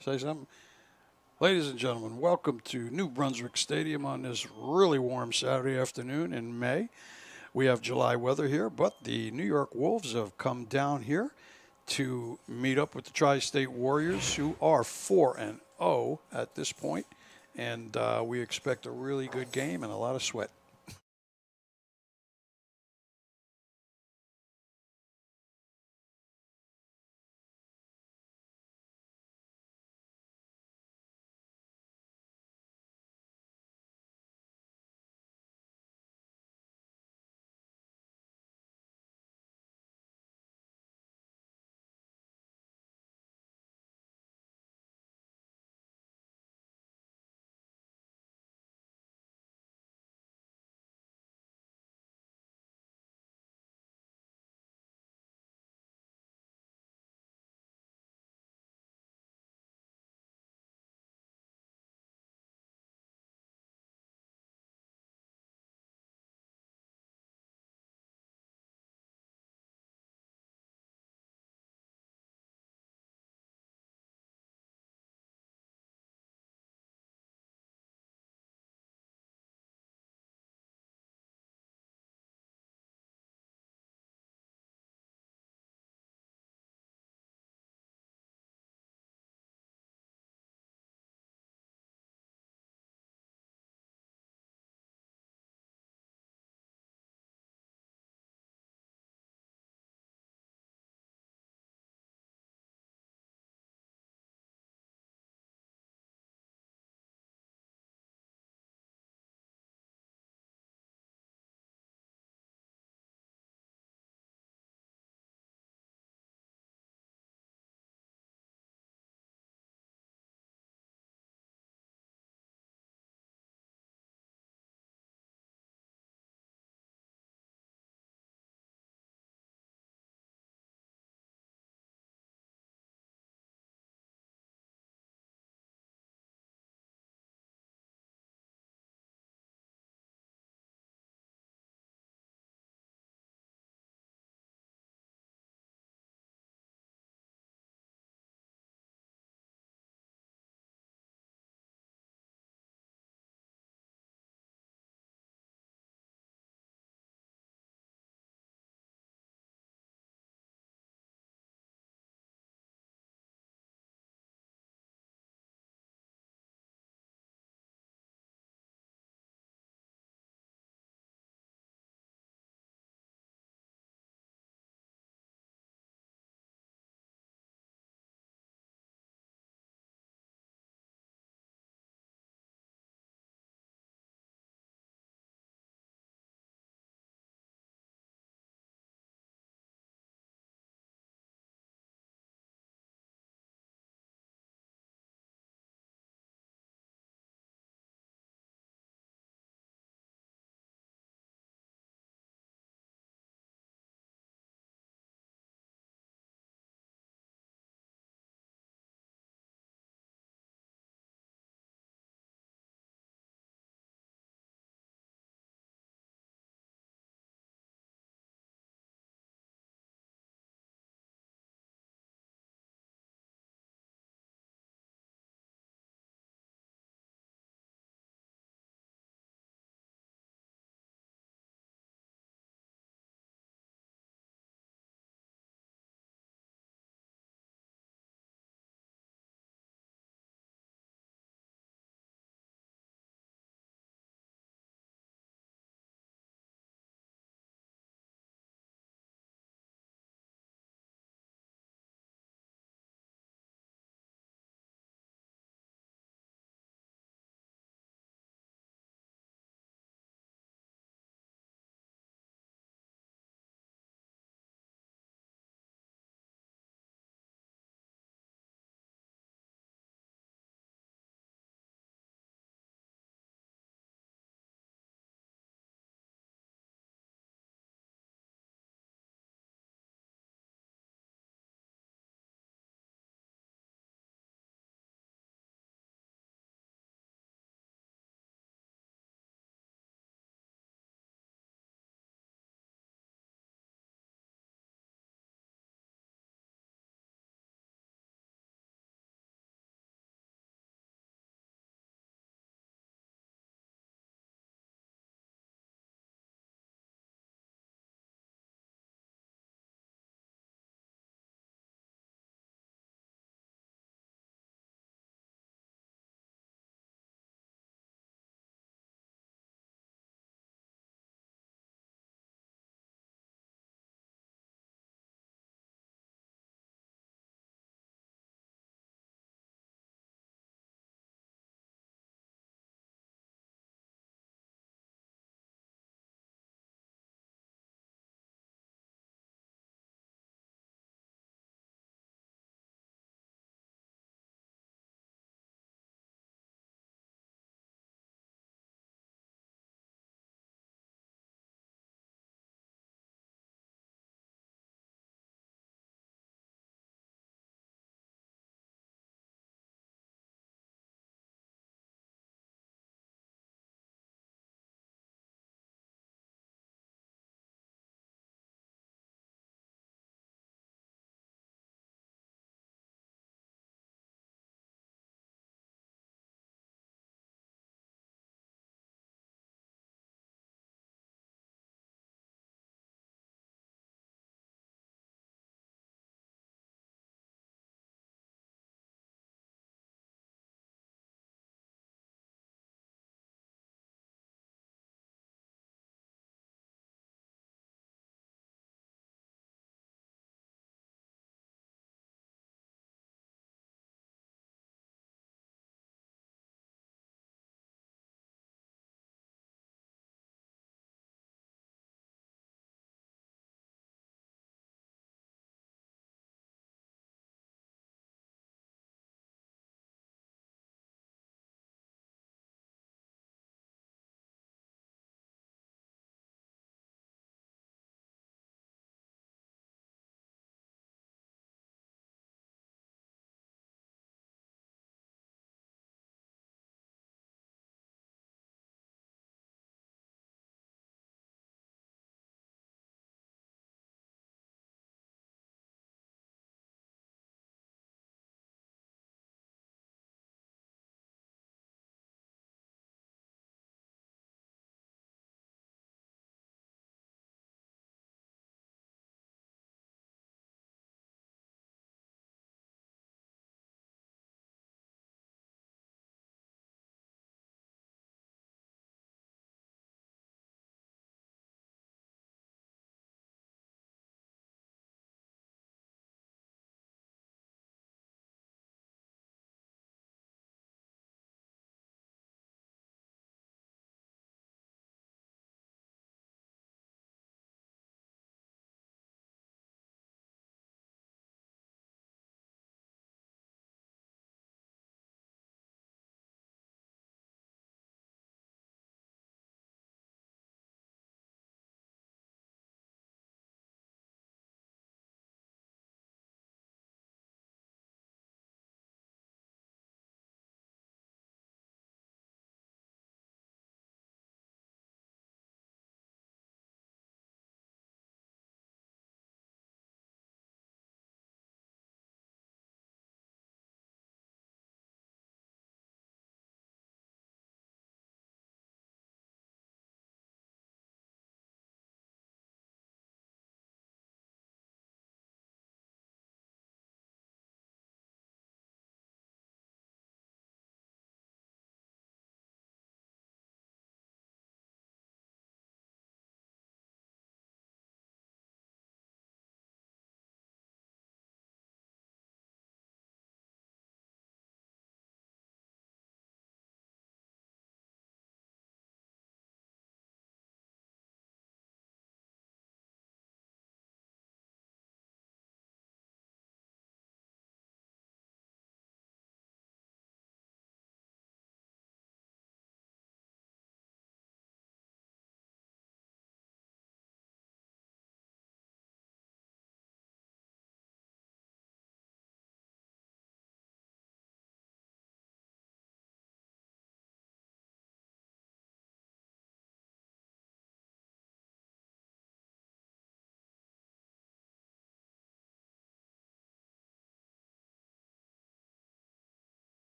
Say something. Ladies and gentlemen, welcome to New Brunswick Stadium on this really warm Saturday afternoon in May. We have July weather here, but the New York Wolves have come down here to meet up with the Tri-State Warriors, who are 4-0 at this point, and we expect a really good game and a lot of sweat.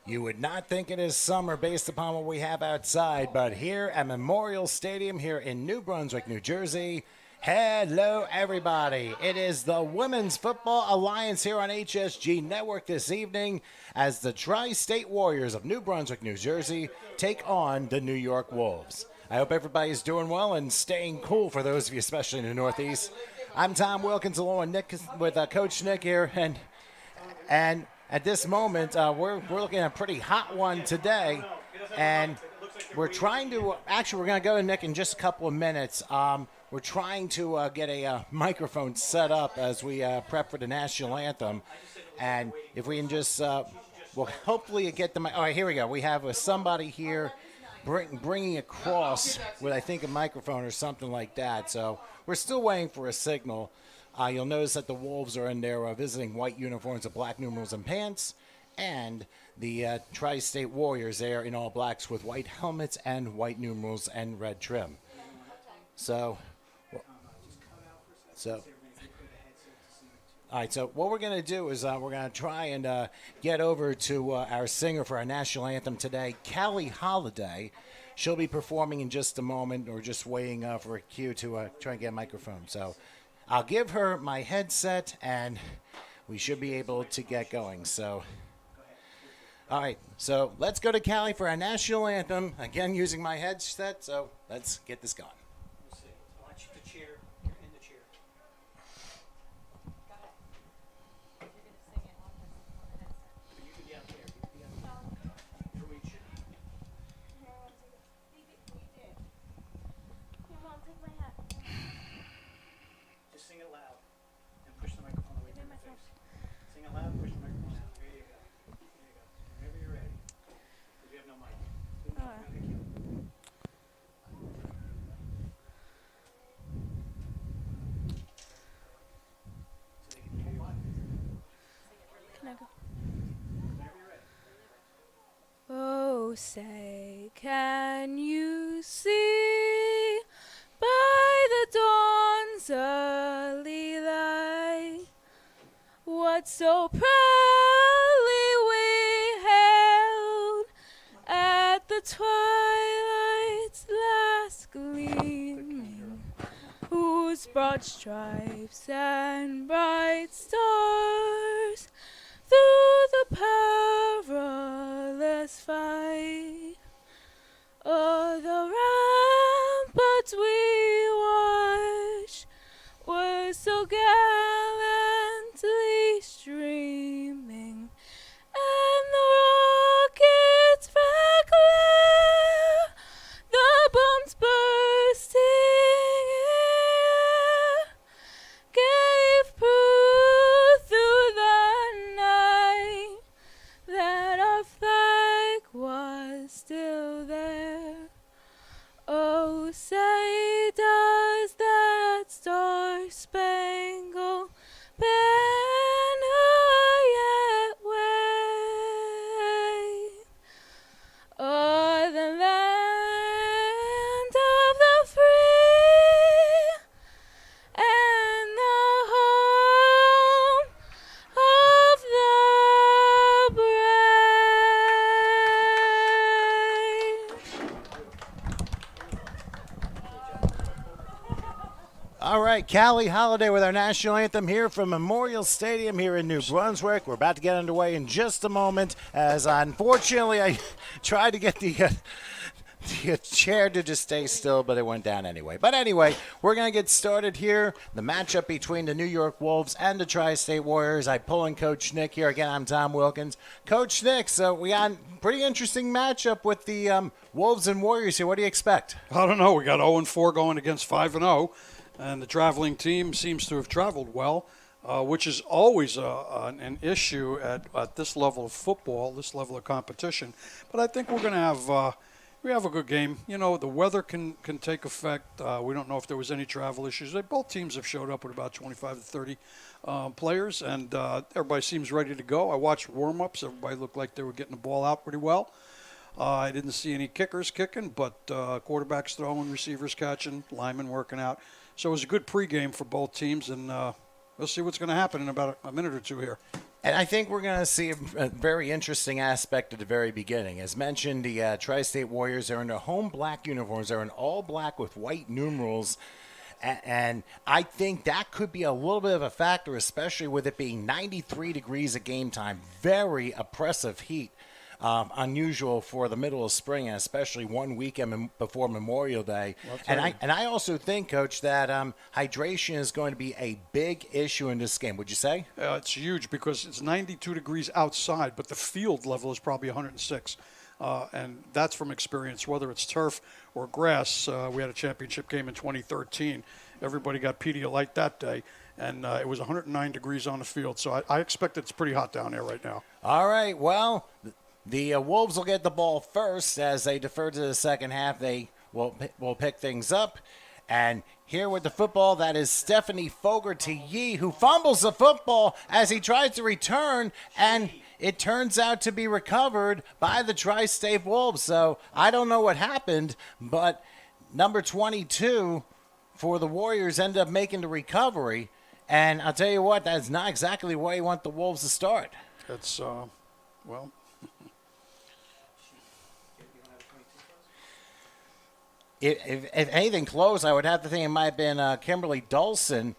You would not think it is summer based upon what we have outside, but here at Memorial Stadium here in New Brunswick, New Jersey, hello everybody. It is the Women's Football Alliance here on HSG Network this evening as the Tri-State Warriors of New Brunswick, New Jersey take on the New York Wolves. I hope everybody's doing well and staying cool for those of you, especially in the Northeast. I'm Tom Wilkins along with Coach Nick here, and at this moment, we're looking at a pretty hot one today, and we're trying to actually we're going to go to Nick in just a couple of minutes. We're trying to get a microphone set up as we prep for the national anthem, and if we can just well, hopefully get the all right. Here we go. We have somebody here bringing across with I think a microphone or something like that. So we're still waiting for a signal. You'll notice that the Wolves are in their visiting white uniforms with black numerals and pants, and the Tri-State Warriors there in all blacks with white helmets and white numerals and red trim. So, all right, so what we're going to do is we're going to try and get over to our singer for our national anthem today, Callie Holiday. She'll be performing in just a moment. We're just waiting for a cue to try and get a microphone. So I'll give her my headset, and we should be able to get going. So, all right. So let's go to Callie for our national anthem. Again, using my headset. So let's get this going. Watch the chair. You're in the chair. You can be out there. You can be out there. You're reaching. Just sing it loud and push the microphone away from your face. Sing it loud and push the microphone out. There you go. There you go. Whenever you're ready. Because we have no mic. Thank you. So they can hear you. Can I go? Whenever you're ready. Oh, say, can you see by the dawn's early light what so proudly we hailed at the twilight's last gleaming, whose broad stripes and bright stars through the perilous fight o'er the ramparts we watched were so gallantly streaming, and the rockets' red glare, the bombs bursting air, gave proof through the night that our flag was still there. Oh, say does that star-spangled banner yet wave o'er the land of the free and the home of the brave. All right, Callie Holiday with our national anthem here from Memorial Stadium here in New Brunswick. We're about to get underway in just a moment, as unfortunately I tried to get the chair to just stay still, but it went down anyway. But anyway, we're going to get started here. The matchup between the New York Wolves and the Tri-State Warriors. I pull in Coach Nick here. Again, I'm Tom Wilkins. Coach Nick, so we got a pretty interesting matchup with the Wolves and Warriors here. What do you expect? I don't know. We got 0-4 going against 5-0, and the traveling team seems to have traveled well, which is always an issue at this level of football, this level of competition. But I think we're going to have we have a good game. You know, the weather can take effect. We don't know if there was any travel issues. Both teams have showed up with about 25 to 30 players, and everybody seems ready to go. I watched warm-ups. Everybody looked like they were getting the ball out pretty well. I didn't see any kickers kicking, but quarterbacks throwing, receivers catching, linemen working out. So it was a good pregame for both teams, and we'll see what's going to happen in about a minute or two here. And I think we're going to see a very interesting aspect at the very beginning. As mentioned, the Tri-State Warriors are in their home black uniforms. They're in all black with white numerals. And I think that could be a little bit of a factor, especially with it being 93 degrees at game time. Very oppressive heat. Unusual for the middle of spring, and especially one weekend before Memorial Day. And I also think, Coach, that hydration is going to be a big issue in this game. Would you say? It's huge because it's 92 degrees outside, but the field level is probably 106. And that's from experience, whether it's turf or grass. We had a championship game in 2013. Everybody got Pedialyte that day, and it was 109 degrees on the field. So I expect it's pretty hot down there right now. All right, well, the Wolves will get the ball first as they defer to the second half. They will pick things up. And here with the football, that is Stephanie Fogarty-Yee, who fumbles the football as he tries to return, and it turns out to be recovered by the Tri-State Wolves. So I don't know what happened, but number 22 for the Warriors ended up making the recovery. And I'll tell you what, that's not exactly the way you want the Wolves to start. That's, well... If anything close, I would have to think it might have been Kimberly Dawson.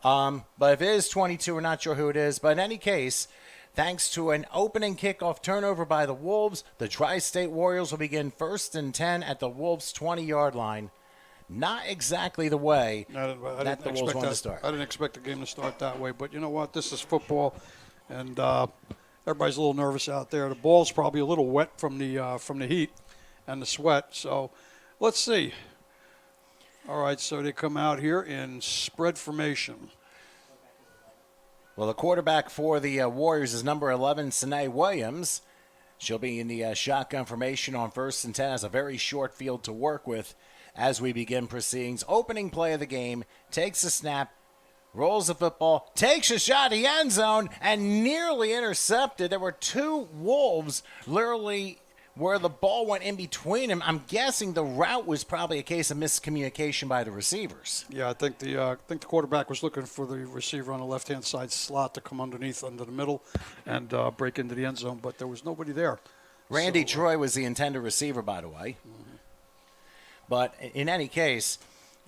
But if it is 22, we're not sure who it is. But in any case, thanks to an opening kickoff turnover by the Wolves, the Tri-State Warriors will begin 1st and 10 at the Wolves' 20-yard line. Not exactly the way that the Wolves want to start. I didn't expect the game to start that way. But you know what? This is football, and everybody's a little nervous out there. The ball's probably a little wet from the heat and the sweat. So let's see. All right, so they come out here in spread formation. Well, the quarterback for the Warriors is number 11, Sine Williams. She'll be in the shotgun formation on 1st and 10. Has a very short field to work with as we begin proceedings. Opening play of the game, takes the snap, rolls the football, takes a shot at the end zone, and nearly intercepted. There were two Wolves literally where the ball went in between them. I'm guessing the route was probably a case of miscommunication by the receivers. Yeah, I think the quarterback was looking for the receiver on the left-hand side slot to come under the middle and break into the end zone, but there was nobody there. Randy Troy was the intended receiver, by the way. Mm-hmm. But in any case,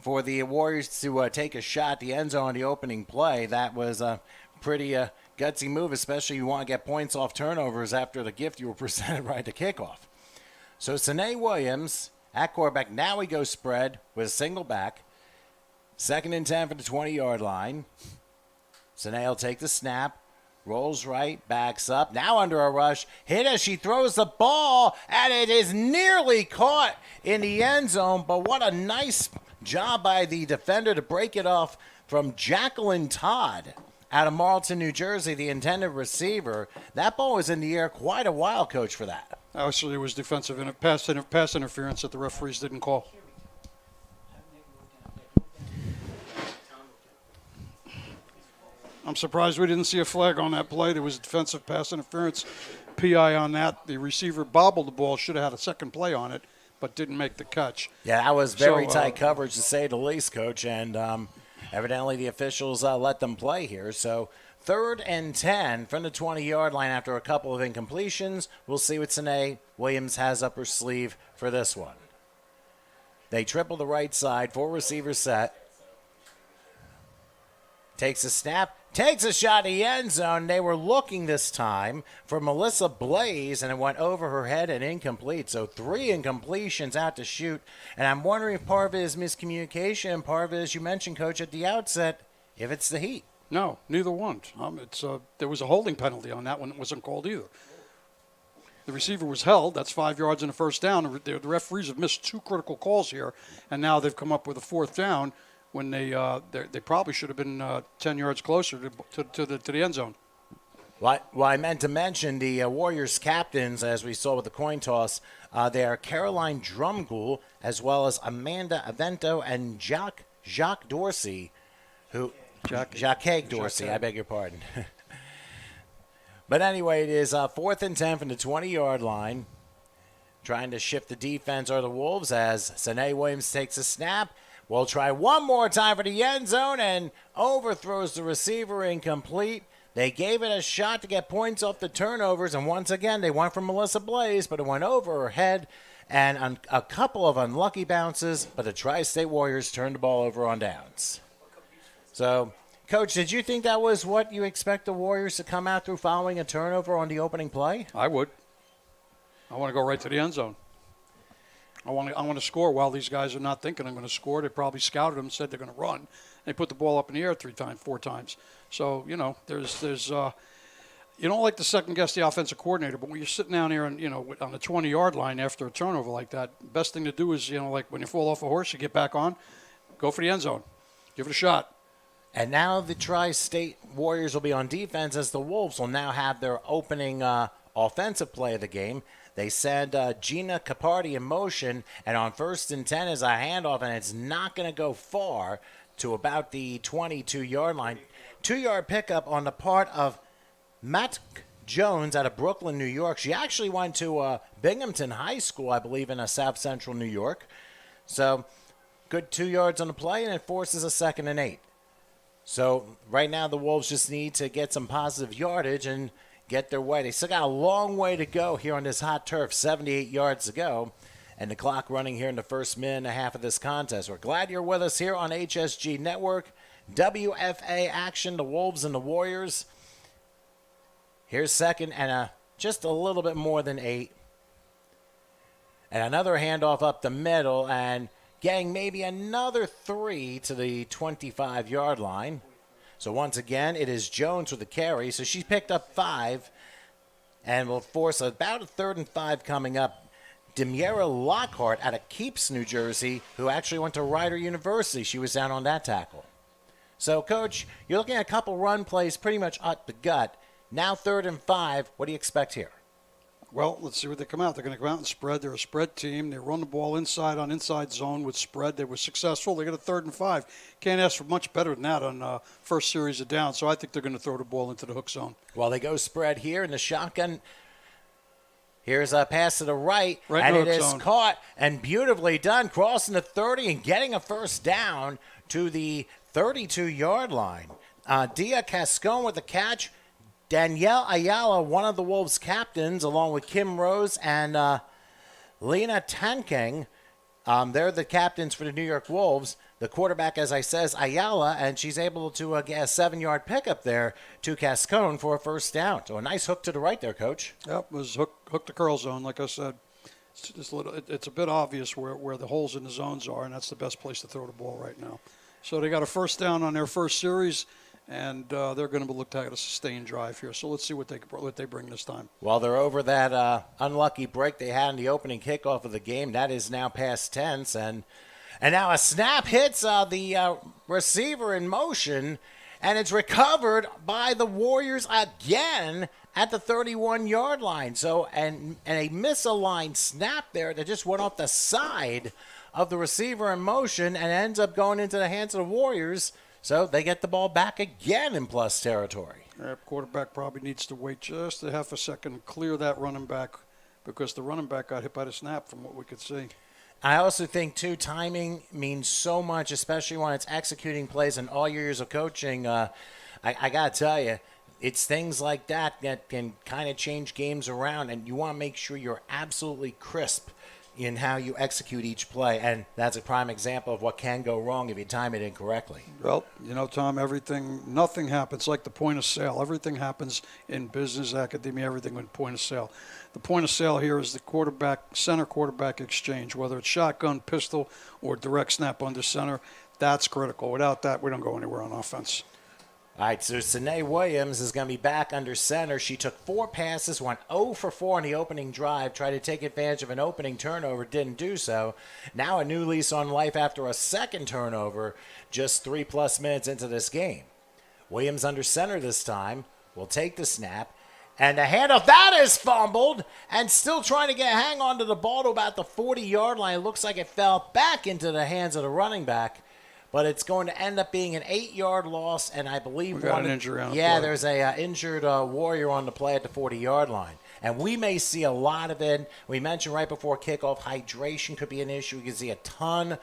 for the Warriors to take a shot at the end zone on the opening play, that was a pretty gutsy move, especially you want to get points off turnovers after the gift you were presented right at the kickoff. So Sine Williams at quarterback. Now we go spread with a single back. 2nd and 10 for the 20-yard line. Sine will take the snap. Rolls right, backs up. Now under a rush. Hit as she throws the ball, and it is nearly caught in the end zone. But what a nice job by the defender to break it off from Jacqueline Todd out of Marlton, New Jersey, the intended receiver. That ball was in the air quite a while, Coach, for that. Actually, it was defensive and pass interference that the referees didn't call. I'm surprised we didn't see a flag on that play. There was defensive pass interference, PI on that. The receiver bobbled the ball, should have had a second play on it, but didn't make the catch. Yeah, that was very tight coverage, to say the least, Coach, and evidently the officials let them play here. So 3rd and 10 from the 20-yard line after a couple of incompletions. We'll see what Sine Williams has up her sleeve for this one. They triple the right side, 4 receivers set. Takes a snap, takes a shot at the end zone. They were looking this time for Melissa Blaze, and it went over her head and incomplete. So 3 incompletions out to shoot. And I'm wondering if part of it is miscommunication and part of it, as you mentioned, Coach, at the outset, if it's the heat. No, neither one. There was a holding penalty on that one. It wasn't called either. The receiver was held. That's 5 yards and a first down. The referees have missed 2 critical calls here, and now they've come up with a 4th down when they probably should have been 10 yards closer to the end zone. Well, I meant to mention the Warriors captains, as we saw with the coin toss. They are Caroline Drumgoole, as well as Amanda Avento and Jacques Dorsey, Jacques Dorsey, I beg your pardon. But anyway, it is 4th and 10 from the 20-yard line. Trying to shift the defense are the Wolves as Sine Williams takes a snap. We'll try one more time for the end zone and overthrows the receiver, incomplete. They gave it a shot to get points off the turnovers, and once again, they went for Melissa Blaze, but it went over her head, and a couple of unlucky bounces, but the Tri-State Warriors turned the ball over on downs. So, Coach, did you think that was what you expect the Warriors to come out through following a turnover on the opening play? I would. I want to go right to the end zone. I want to score while these guys are not thinking I'm going to score. They probably scouted them and said they're going to run. They put the ball up in the air 4 times. So, there's you don't like to second-guess the offensive coordinator, but when you're sitting down here and, on the 20-yard line after a turnover like that, the best thing to do is, like when you fall off a horse, you get back on, go for the end zone. Give it a shot. And now the Tri-State Warriors will be on defense as the Wolves will now have their opening offensive play of the game. They send Gina Capardi in motion, and on 1st and 10 is a handoff, and it's not going to go far to about the 22-yard line. 2-yard pickup on the part of Matt Jones out of Brooklyn, New York. She actually went to Binghamton High School, I believe, in South Central New York. So good 2 yards on the play, and it forces a 2nd and 8. So right now the Wolves just need to get some positive yardage and get their way. They still got a long way to go here on this hot turf, 78 yards to go, and the clock running here in the first minute and a half of this contest. We're glad you're with us here on HSG Network. WFA action, the Wolves and the Warriors. Here's 2nd and just a little bit more than 8. And another handoff up the middle and getting maybe another 3 to the 25-yard line. So once again, it is Jones with the carry. So she picked up 5 and will force about a 3rd and 5 coming up. Demiera Lockhart out of Keeps, New Jersey, who actually went to Rider University. She was down on that tackle. So, Coach, you're looking at a couple run plays pretty much up the gut. Now 3rd and 5. What do you expect here? Well, let's see what they come out. They're going to come out and spread. They're a spread team. They run the ball inside on inside zone with spread. They were successful. They got a 3rd and 5. Can't ask for much better than that on first series of down. So I think they're going to throw the ball into the hook zone. Well, they go spread here in the shotgun. Here's a pass to the right and it is zone. Caught and beautifully done, crossing the 30 and getting a first down to the 32-yard line. Dia Cascone with the catch. Danielle Ayala, one of the Wolves' captains, along with Kim Rose and Lena Tankeng. They're the captains for the New York Wolves. The quarterback, as I says, Ayala, and she's able to get a 7-yard pickup there to Cascone for a first down. So a nice hook to the right there, Coach. Yep, it was hook to curl zone, like I said. It's just it's a bit obvious where the holes in the zones are, and that's the best place to throw the ball right now. So they got a first down on their first series, and they're going to look to have a sustained drive here. So let's see what they bring this time. Well, they're over that unlucky break they had in the opening kickoff of the game. That is now past tense, and now a snap hits the receiver in motion, and it's recovered by the Warriors again at the 31-yard line. So, and a misaligned snap there that just went off the side of the receiver in motion and ends up going into the hands of the Warriors. So they get the ball back again in plus territory. Quarterback probably needs to wait just a half a second to clear that running back because the running back got hit by the snap from what we could see. I also think, too, timing means so much, especially when it's executing plays in all years of coaching. I got to tell you, it's things like that can kind of change games around, and you want to make sure you're absolutely crisp in how you execute each play, and that's a prime example of what can go wrong if you time it incorrectly. Well, Tom, nothing happens like the point of sale. Everything happens in business, academia, everything with point of sale. The point of sale here is the center quarterback exchange, whether it's shotgun, pistol, or direct snap under center. That's critical. Without that, we don't go anywhere on offense. All right, so Sine Williams is going to be back under center. She took 4 passes, went 0 for 4 on the opening drive, tried to take advantage of an opening turnover, didn't do so. Now a new lease on life after a second turnover just 3+ minutes into this game. Williams under center this time, will take the snap, and the handoff, that is fumbled, and still trying to hang on to the ball to about the 40-yard line. It looks like it fell back into the hands of the running back. But it's going to end up being an 8-yard loss, and I believe an injury on the play. There's a injured Warrior on the play at the 40-yard line. And we may see a lot of it. We mentioned right before kickoff, hydration could be an issue. You can see a ton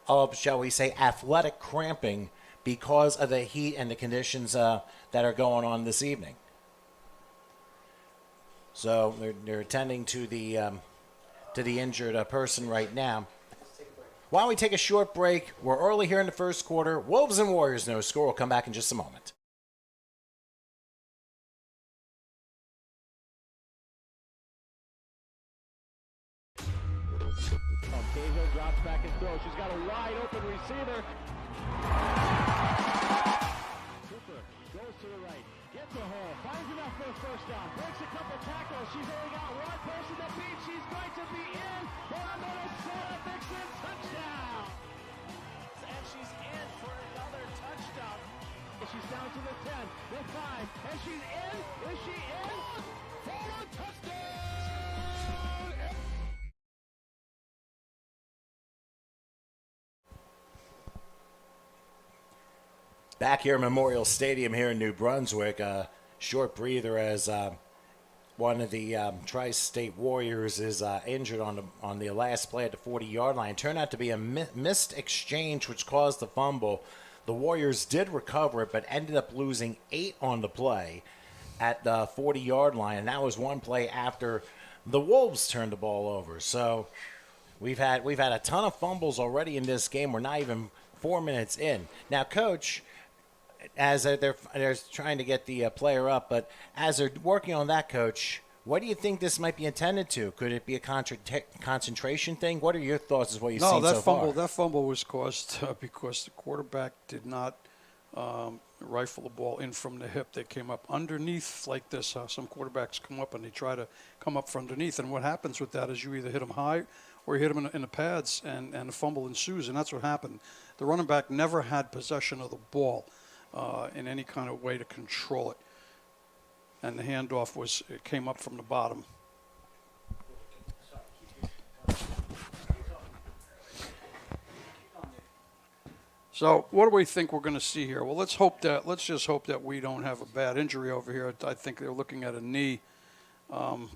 of, shall we say, athletic cramping because of the heat and the conditions that are going on this evening. So they're attending to the injured person right now. While we take a short break, we're early here in the first quarter. Wolves and Warriors, no score. We'll come back in just a moment. Cahill drops back and throws. She's got a wide open receiver. Cooper goes to the right, gets a hole, finds enough for a first down, breaks a couple tackles. She's only got one person to beat. She's going to be in for a Minnesota Vixen touchdown. And she's in for another touchdown. She's down to the 10, the 5, and she's in. Is she in? For a touchdown! Back here at Memorial Stadium here in New Brunswick, a short breather as one of the Tri-State Warriors is injured on the last play at the 40-yard line. Turned out to be a missed exchange, which caused the fumble. The Warriors did recover it, but ended up losing 8 on the play at the 40-yard line, and that was one play after the Wolves turned the ball over. So we've had a ton of fumbles already in this game. We're not even 4 minutes in. Now, Coach, as they're trying to get the player up, but as they're working on that, Coach, what do you think this might be intended to? Could it be a concentration thing? What are your thoughts as what you've seen so far? That fumble was caused because the quarterback did not rifle the ball in from the hip. They came up underneath like this. Some quarterbacks come up and they try to come up from underneath. And what happens with that is you either hit them high or you hit them in the pads, and a fumble ensues. And that's what happened. The running back never had possession of the ball in any kind of way to control it. And the handoff it came up from the bottom. So what do we think we're going to see here? Well, let's just hope that we don't have a bad injury over here. I think they're looking at a knee or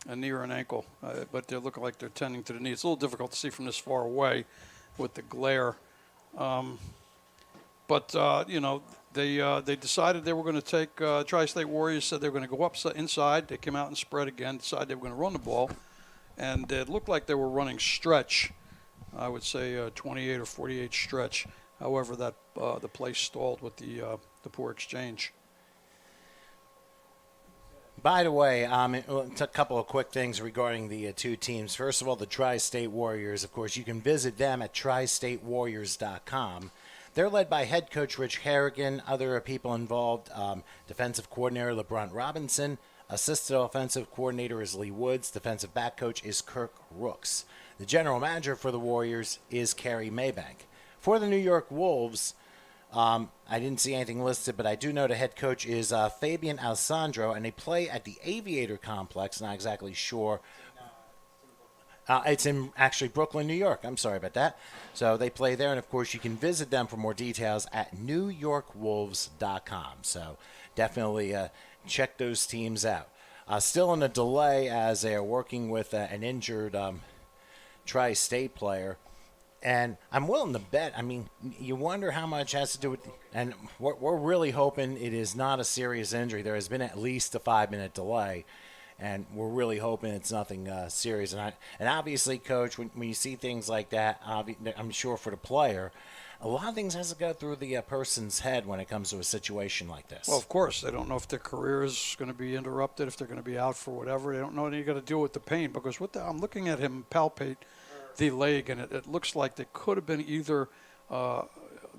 an ankle, but they're looking like they're tending to the knee. It's a little difficult to see from this far away with the glare. They decided they were going to take Tri-State Warriors said they were going to go up inside. They came out and spread again, decided they were going to run the ball. And it looked like they were running stretch, I would say 28 or 48 stretch. However, that the play stalled with the poor exchange. By the way, a couple of quick things regarding the two teams. First of all, the Tri-State Warriors, of course, you can visit them at tristatewarriors.com. They're led by head coach Rich Harrigan, other people involved, defensive coordinator LeBron Robinson, assistant offensive coordinator is Lee Woods, defensive back coach is Kirk Rooks. The general manager for the Warriors is Carrie Maybank. For the New York Wolves, I didn't see anything listed, but I do know the head coach is Fabian Alessandro, and they play at the Aviator Complex, not exactly sure. It's in actually Brooklyn, New York. I'm sorry about that. So they play there, and of course you can visit them for more details at NewYorkWolves.com. So definitely check those teams out. Still in a delay as they are working with an injured Tri-State player. And I'm willing to bet, I mean, you wonder how much has to do with, and we're really hoping it is not a serious injury. There has been at least a 5-minute delay. And we're really hoping it's nothing serious. And obviously, Coach, when you see things like that, I'm sure for the player, a lot of things has to go through the person's head when it comes to a situation like this. Well, of course, they don't know if their career is going to be interrupted, if they're going to be out for whatever. They don't know, and you got to deal with the pain because I'm looking at him palpate the leg, and it looks like it could have been either the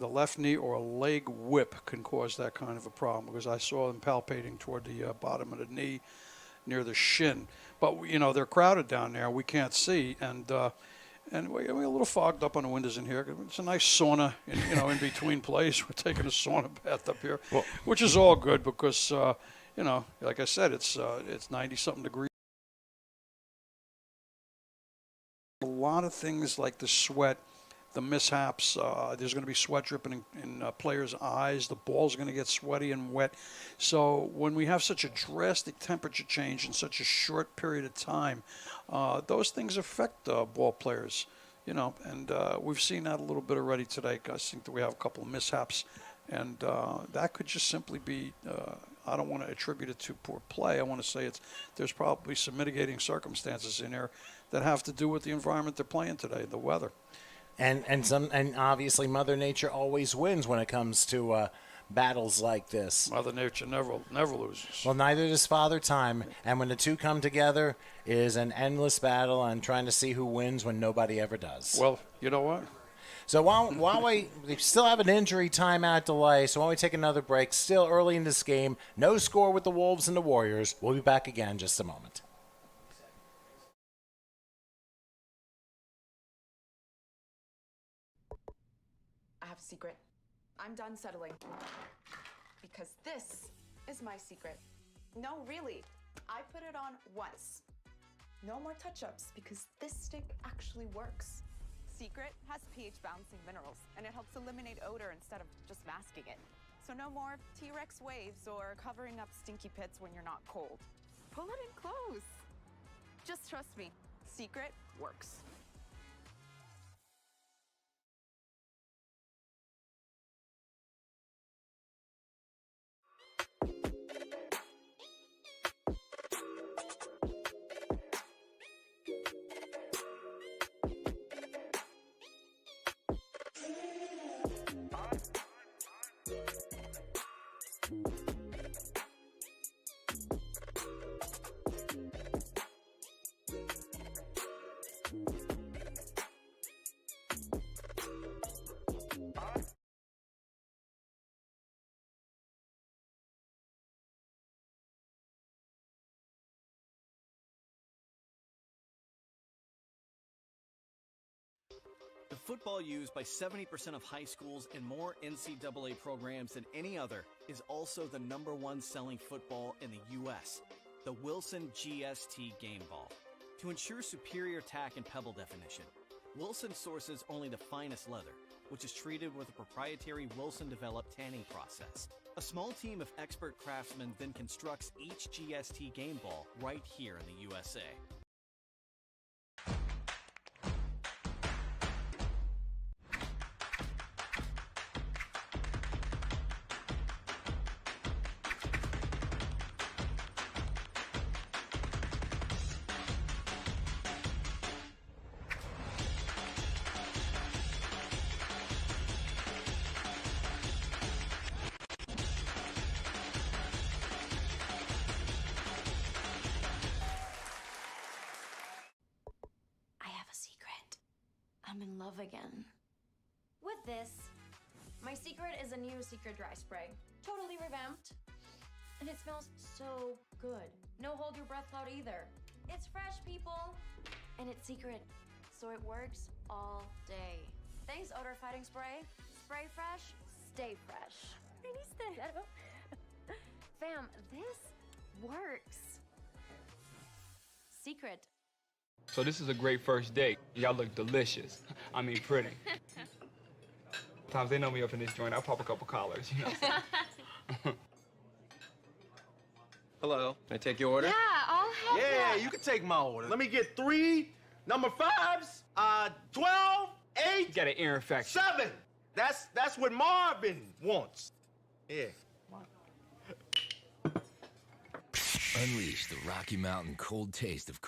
left knee or a leg whip can cause that kind of a problem because I saw him palpating toward the bottom of the knee, near the shin. But, they're crowded down there. We can't see. And we're a little fogged up on the windows in here. It's a nice sauna, in between plays. We're taking a sauna bath up here, which is all good because, like I said, it's 90-something degrees. A lot of things like the sweat, the mishaps, there's going to be sweat dripping in players' eyes. The ball's going to get sweaty and wet. So when we have such a drastic temperature change in such a short period of time, those things affect ball players. and we've seen that a little bit already today. I think that we have a couple of mishaps, and that could just simply be. I don't want to attribute it to poor play. I want to say there's probably some mitigating circumstances in there that have to do with the environment they're playing today, the weather. And obviously Mother Nature always wins when it comes to battles like this. Mother Nature never loses. Well, neither does Father Time, and when the two come together, it is an endless battle and trying to see who wins when nobody ever does. Well, you know what? So while we still have an injury timeout delay, so while we take another break, still early in this game, no score with the Wolves and the Warriors. We'll be back again in just a moment. I have a secret. I'm done settling. Because this is my secret. No, really. I put it on once. No more touch-ups because this stick actually works. Secret has pH-balancing minerals, and it helps eliminate odor instead of just masking it. So no more T-Rex waves or covering up stinky pits when you're not cold. Pull it in close. Just trust me. Secret works. The football used by 70% of high schools and more NCAA programs than any other is also the #1 selling football in the U.S., the Wilson GST game ball. To ensure superior tack and pebble definition, Wilson sources only the finest leather, which is treated with a proprietary Wilson-developed tanning process. A small team of expert craftsmen then constructs each GST game ball right here in the USA. I'm in love again. With this, my secret is a new secret dry spray. Totally revamped. And it smells so good. No hold your breath cloud either. It's fresh, people. And it's secret, so it works all day. Thanks, odor fighting spray. Spray fresh, stay fresh. Fam, this works. Secret. So this is a great first date. Y'all look delicious. I mean, pretty. Sometimes they know me up in this joint. I pop a couple collars, you know. Hello. Can I take your order? Yeah, I'll help Yeah, you. you can take my order. Let me get 3 number 5s, 12, 8, You got an ear infection. 7. That's what Marvin wants. Yeah. Unleash the Rocky Mountain cold taste of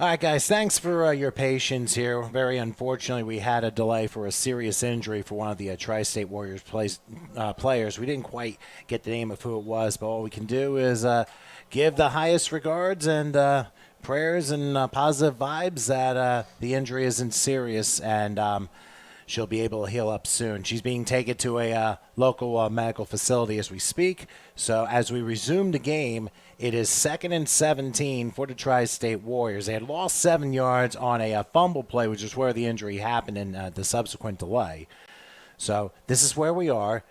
All right, guys, thanks for your patience here. Very unfortunately, we had a delay for a serious injury for one of the Tri-State Warriors players. We didn't quite get the name of who it was, but all we can do is give the highest regards and prayers and positive vibes that the injury isn't serious and she'll be able to heal up soon. She's being taken to a local medical facility as we speak. So as we resume the game, it is 2nd and 17 for the Tri-State Warriors. They had lost 7 yards on a fumble play, which is where the injury happened in the subsequent delay. So this is where we are.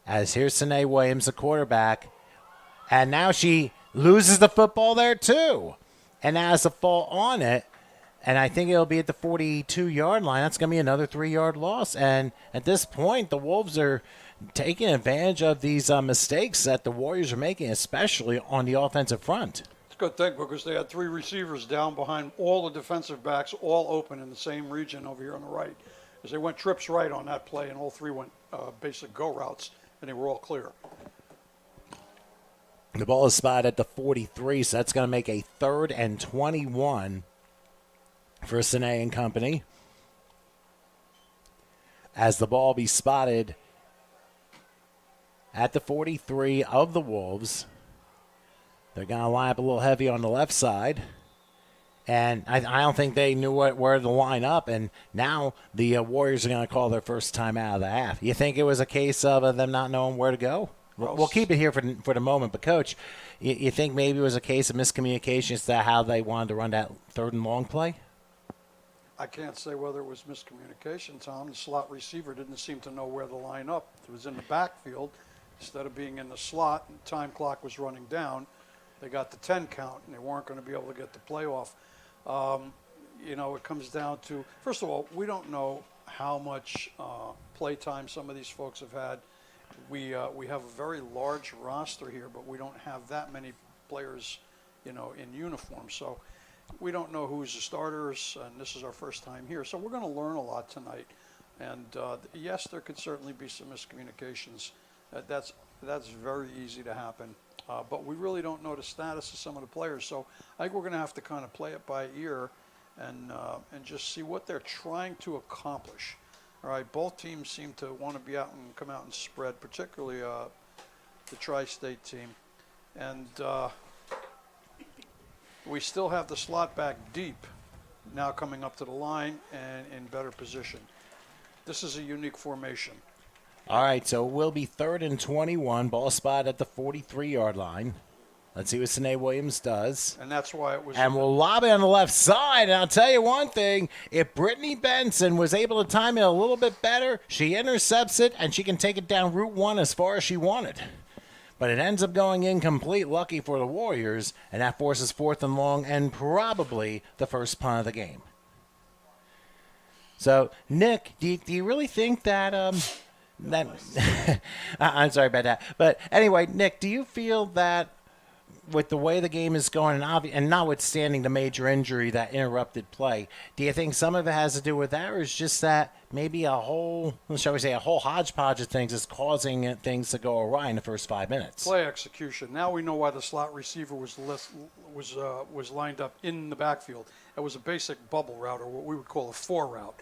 As here's Sine Williams, the quarterback. And now she loses the football there too. And has a fall on it. And I think it'll be at the 42-yard line. That's going to be another 3-yard loss. And at this point, the Wolves are taking advantage of these mistakes that the Warriors are making, especially on the offensive front. It's a good thing because they had 3 receivers down behind all the defensive backs, all open in the same region over here on the right. As they went trips right on that play, and all 3 went basic go routes, and they were all clear. The ball is spotted at the 43, so that's going to make a 3rd and 21 for Sine and company. As the ball be spotted at the 43 of the Wolves. They're going to line up a little heavy on the left side. And I don't think they knew where to line up. And now the Warriors are going to call their first time out of the half. You think it was a case of them not knowing where to go? We'll keep it here for the moment. But, Coach, you think maybe it was a case of miscommunication as to how they wanted to run that 3rd and long play? I can't say whether it was miscommunication, Tom. The slot receiver didn't seem to know where to line up. It was in the backfield. Instead of being in the slot and the time clock was running down, they got the 10 count, and they weren't going to be able to get the play off. It comes down to, first of all, we don't know how much play time some of these folks have had. We have a very large roster here, but we don't have that many players, in uniform. So we don't know who's the starters, and this is our first time here. So we're going to learn a lot tonight. And yes, there could certainly be some miscommunications. That's very easy to happen. But we really don't know the status of some of the players. So I think we're going to have to kind of play it by ear and just see what they're trying to accomplish. All right, both teams seem to want to be out and come out and spread, particularly the Tri-State team. And we still have the slot back deep now coming up to the line and in better position. This is a unique formation. All right, so it will be 3rd and 21. Ball spot at the 43-yard line. Let's see what Sine Williams does. And that's why it was. And we'll lob it on the left side. And I'll tell you one thing. If Brittany Benson was able to time it a little bit better, she intercepts it, and she can take it down Route 1 as far as she wanted. But it ends up going incomplete, lucky for the Warriors, and that forces 4th and long and probably the first punt of the game. So, Nick, do you really think that I'm sorry about that. But anyway, Nick, do you feel that with the way the game is going and notwithstanding the major injury that interrupted play, do you think some of it has to do with that, or is just that maybe a whole hodgepodge of things is causing things to go awry in the first 5 minutes? Play execution. Now we know why the slot receiver was lined up in the backfield. It was a basic bubble route, or what we would call a 4 route.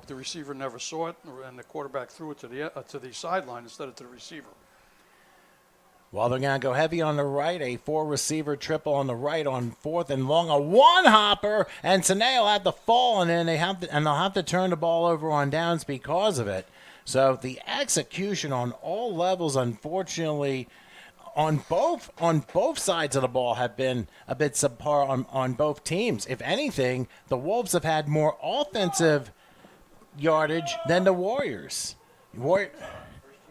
The receiver never saw it, and the quarterback threw it to the sideline instead of to the receiver. Well, they're going to go heavy on the right, a 4-receiver triple on the right on 4th and long, a one-hopper, and Sine will have the fall, and then they'll have to turn the ball over on downs because of it. So the execution on all levels, unfortunately, on both sides of the ball have been a bit subpar on both teams. If anything, the Wolves have had more offensive yardage than the Warriors.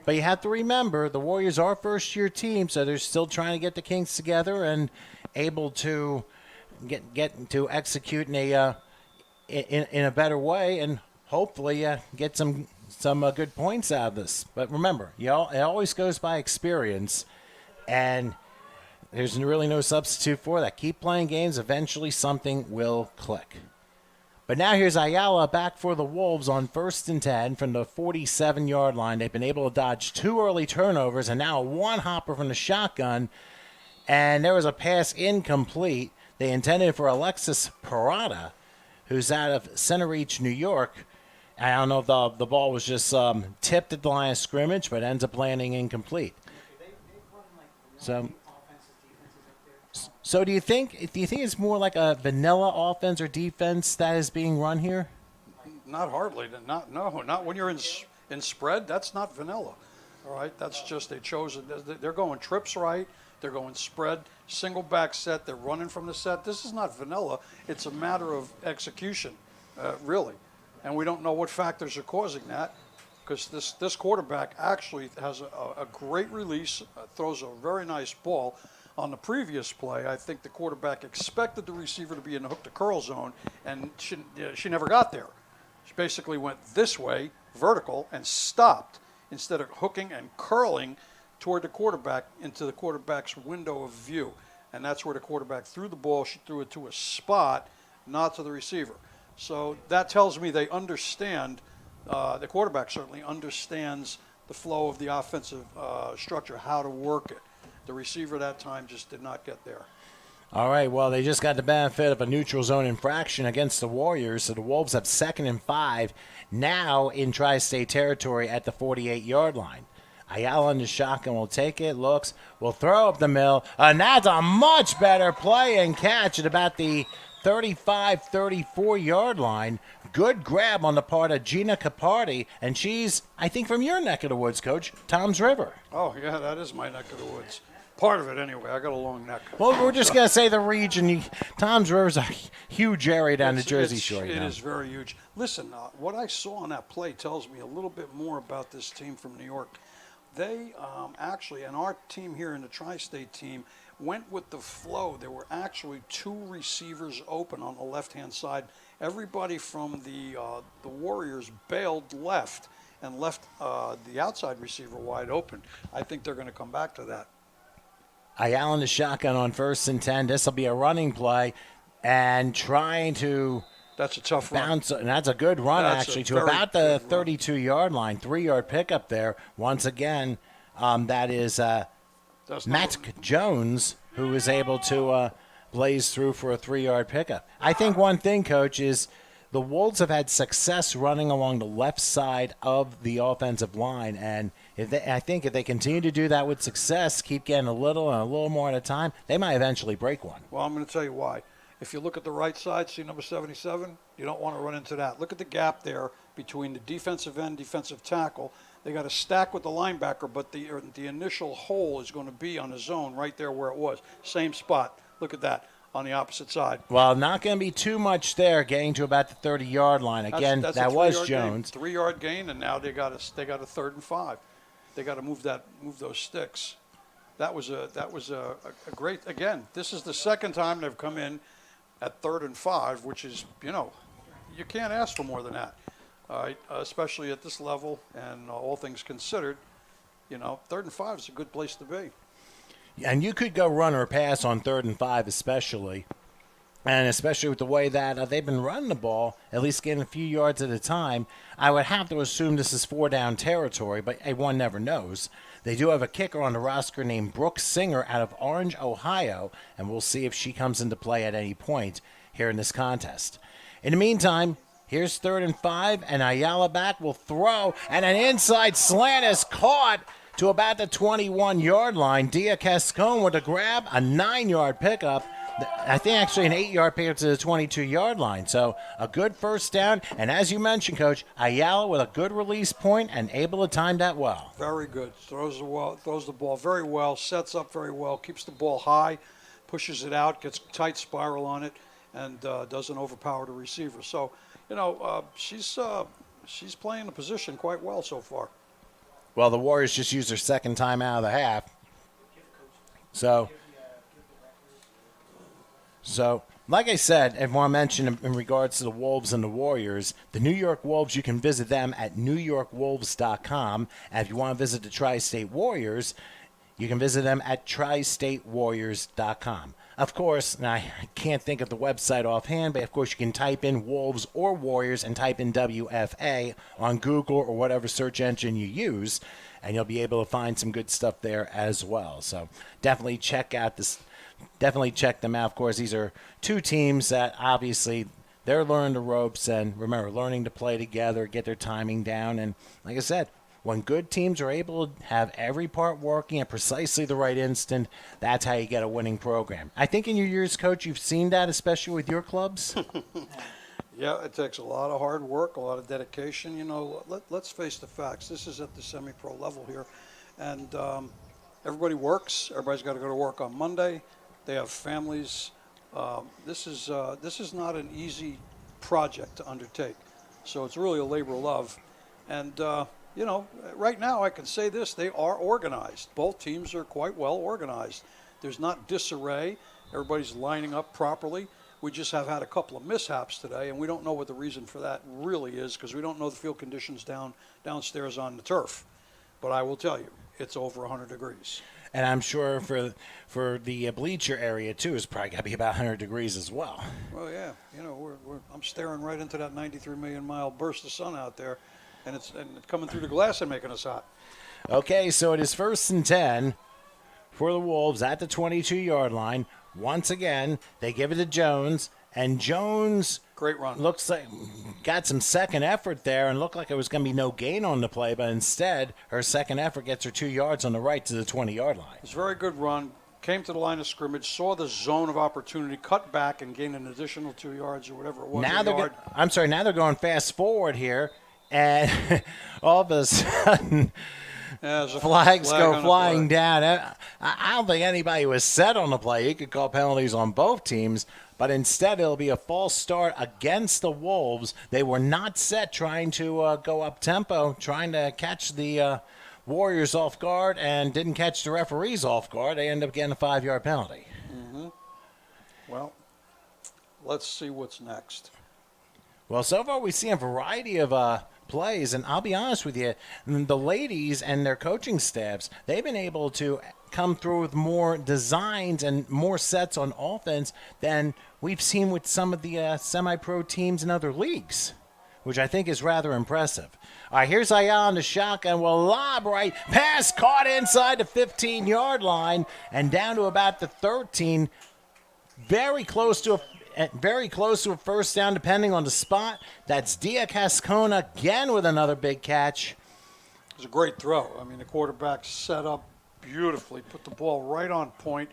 But you have to remember, the Warriors are a first-year team, so they're still trying to get the kinks together and able to get to execute in a better way and hopefully get some good points out of this. But remember, it always goes by experience, and there's really no substitute for that. Keep playing games. Eventually, something will click. But now here's Ayala back for the Wolves on 1st and 10 from the 47-yard line. They've been able to dodge 2 early turnovers and now a one-hopper from the shotgun. And there was a pass incomplete They intended for Alexis Parada, who's out of Center Reach, New York. I don't know if the ball was just tipped at the line of scrimmage, but ends up landing incomplete. So do you think it's more like a vanilla offense or defense that is being run here? Not hardly. Not when you're in spread. That's not vanilla. All right, that's just they chose it. They're going trips right. They're going spread, single back set. They're running from the set. This is not vanilla. It's a matter of execution, really. And we don't know what factors are causing that, because this quarterback actually has a great release, throws a very nice ball. On the previous play, I think the quarterback expected the receiver to be in the hook to curl zone, and she never got there. She basically went this way, vertical, and stopped instead of hooking and curling toward the quarterback into the quarterback's window of view. And that's where the quarterback threw the ball. She threw it to a spot, not to the receiver. So that tells me they understand, the quarterback certainly understands the flow of the offensive structure, how to work it. The receiver that time just did not get there. All right, well, they just got the benefit of a neutral zone infraction against the Warriors, so the Wolves have 2nd and 5 now in tri-state territory at the 48-yard line. Ayala in the shotgun will take it, looks, will throw up the middle, and that's a much better play and catch at about the 35, 34-yard line. Good grab on the part of Gina Capardi, and she's, I think, from your neck of the woods, Coach, Tom's River. Oh, yeah, that is my neck of the woods. Part of it, anyway. I got a long neck. Well, we're just going to say the region. Tom's River's a huge area down the Jersey Shore. It is very huge. Listen, what I saw on that play tells me a little bit more about this team from New York. They actually, and our team here in the tri-state team, went with the flow. There were actually 2 receivers open on the left-hand side. Everybody from the Warriors bailed left and left the outside receiver wide open. I think they're going to come back to that. Ayala in the shotgun on 1st and 10. This will be a running play and trying to That's a tough bounce. run. And that's a good run, That's actually, a to very about the good 32-yard line. 3-yard pickup there. Once again, that is Matt Jones, who is able to blaze through for a 3-yard pickup. I think one thing, Coach, is the Wolves have had success running along the left side of the offensive line, and I think if they continue to do that with success, keep getting a little and a little more at a time, they might eventually break one. Well, I'm going to tell you why. If you look at the right side, see number 77, you don't want to run into that. Look at the gap there between the defensive end, defensive tackle. They got to stack with the linebacker, but the initial hole is going to be on the zone right there where it was. Same spot. Look at that on the opposite side. Well, not going to be too much there, getting to about the 30-yard line. Again, that's that was Jones. 3-yard gain, and now they got a 3rd and 5. They got to move those sticks. That was a great. Again, this is the second time they've come in at 3rd and 5, which is, you can't ask for more than that. All right, especially at this level, and all things considered, 3rd and 5 is a good place to be. And you could go run or pass on 3rd and 5 especially. And especially with the way that they've been running the ball, at least getting a few yards at a time, I would have to assume this is 4-down territory, but one never knows. They do have a kicker on the roster named Brooke Singer out of Orange, Ohio, and we'll see if she comes into play at any point here in this contest. In the meantime, here's 3rd and 5, and Ayala back will throw, and an inside slant is caught to about the 21-yard line. Dia Cascone with a grab, a 9-yard pickup. I think actually an 8-yard pickup to the 22-yard line. So a good first down. And as you mentioned, Coach, Ayala with a good release point and able to time that well. Very good. Throws the ball very well, sets up very well, keeps the ball high, pushes it out, gets a tight spiral on it, and doesn't overpower the receiver. So, she's playing the position quite well so far. Well, the Warriors just used their 2nd time out of the half. So, like I said, I want to mention in regards to the Wolves and the Warriors, the New York Wolves, you can visit them at newyorkwolves.com. And if you want to visit the Tri-State Warriors, you can visit them at tristatewarriors.com. Of course, now I can't think of the website offhand, but of course you can type in Wolves or Warriors and type in WFA on Google or whatever search engine you use, and you'll be able to find some good stuff there as well. So definitely check out definitely check them out. Of course, these are two teams that obviously they're learning the ropes and, remember, learning to play together, get their timing down. And like I said, when good teams are able to have every part working at precisely the right instant, that's how you get a winning program. I think in your years, Coach, you've seen that, especially with your clubs. Yeah, it takes a lot of hard work, a lot of dedication. You know, let's face the facts. This is at the semi-pro level here. And everybody works. Everybody's got to go to work on Monday. They have families. This is not an easy project to undertake. So it's really a labor of love. And, you know, right now I can say this. They are organized. Both teams are quite well organized. There's not disarray. Everybody's lining up properly. We just have had a couple of mishaps today, and we don't know what the reason for that really is because we don't know the field conditions downstairs on the turf. But I will tell you, it's over 100 degrees. And I'm sure for the bleacher area, too, it's probably got to be about 100 degrees as well. Well, yeah. You know, I'm staring right into that 93 million mile burst of sun out there, and it's coming through the glass and making us hot. Okay, so it is 1st and 10 for the Wolves at the 22-yard line. Once again, they give it to Jones, and Jones great run. Looks like got some second effort there and looked like it was going to be no gain on the play, but instead her second effort gets her 2 yards on the right to the 20-yard line. It's a very good run. Came to the line of scrimmage, saw the zone of opportunity, cut back and gained an additional 2 yards or whatever it was. Now now they're going fast forward here, and all of a sudden flags go flying down. I don't think anybody was set on the play. You could call penalties on both teams, but instead it'll be a false start against the Wolves. They were not set trying to go up tempo, trying to catch the Warriors off guard, and didn't catch the referees off guard. They end up getting a 5-yard penalty. Mm-hmm. Well, let's see what's next. Well, so far we've seen a variety of plays, and I'll be honest with you, the ladies and their coaching staffs, they've been able to come through with more designs and more sets on offense than we've seen with some of the semi-pro teams in other leagues, which I think is rather impressive. All right, here's Ayala on the shotgun. Well, lob right, pass caught inside the 15-yard line and down to about the 13, very close to a first down, depending on the spot. That's Dia Cascona again with another big catch. It was a great throw. I mean, the quarterback set up beautifully, put the ball right on point,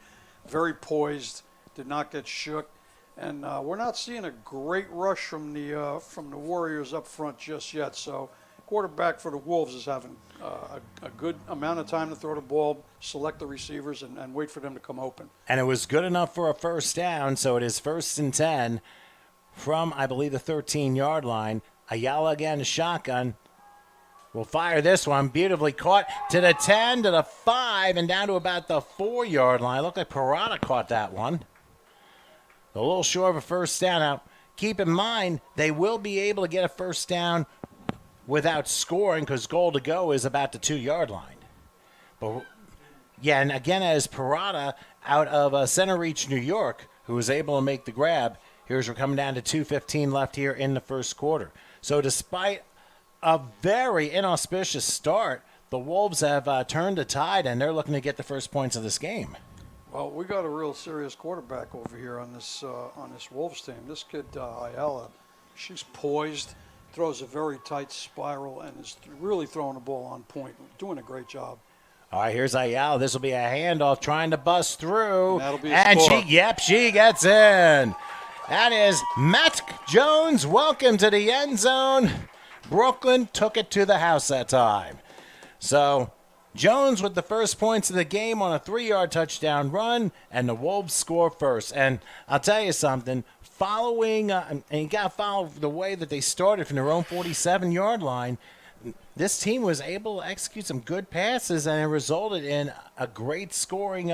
very poised, did not get shook. And we're not seeing a great rush from the Warriors up front just yet. So quarterback for the Wolves is having a good amount of time to throw the ball, select the receivers, and wait for them to come open. And it was good enough for a first down, so it is 1st and 10 from, I believe, the 13-yard line. Ayala again, the shotgun. Will fire this one. Beautifully caught to the 10, to the 5, and down to about the 4-yard line. Looked like Parada caught that one. A little short of a first down. Now, keep in mind, they will be able to get a first down without scoring because goal to go is about the 2-yard line. But yeah, and again, as Parada out of Center Reach, New York, who was able to make the grab, here's we're coming down to 2:15 left here in the first quarter. So despite a very inauspicious start, the Wolves have turned the tide, and they're looking to get the first points of this game. Well, we got a real serious quarterback over here on this Wolves team. This kid, Ayala, she's poised, throws a very tight spiral, and is really throwing the ball on point, doing a great job. All right, here's Ayala. This will be a handoff trying to bust through. And that'll be a score. She gets in. That is Matt Jones. Welcome to the end zone. Brooklyn took it to the house that time. So Jones with the first points of the game on a 3-yard touchdown run, and the Wolves score first. And I'll tell you something, following, and you got to follow the way that they started from their own 47-yard line, this team was able to execute some good passes, and it resulted in a great scoring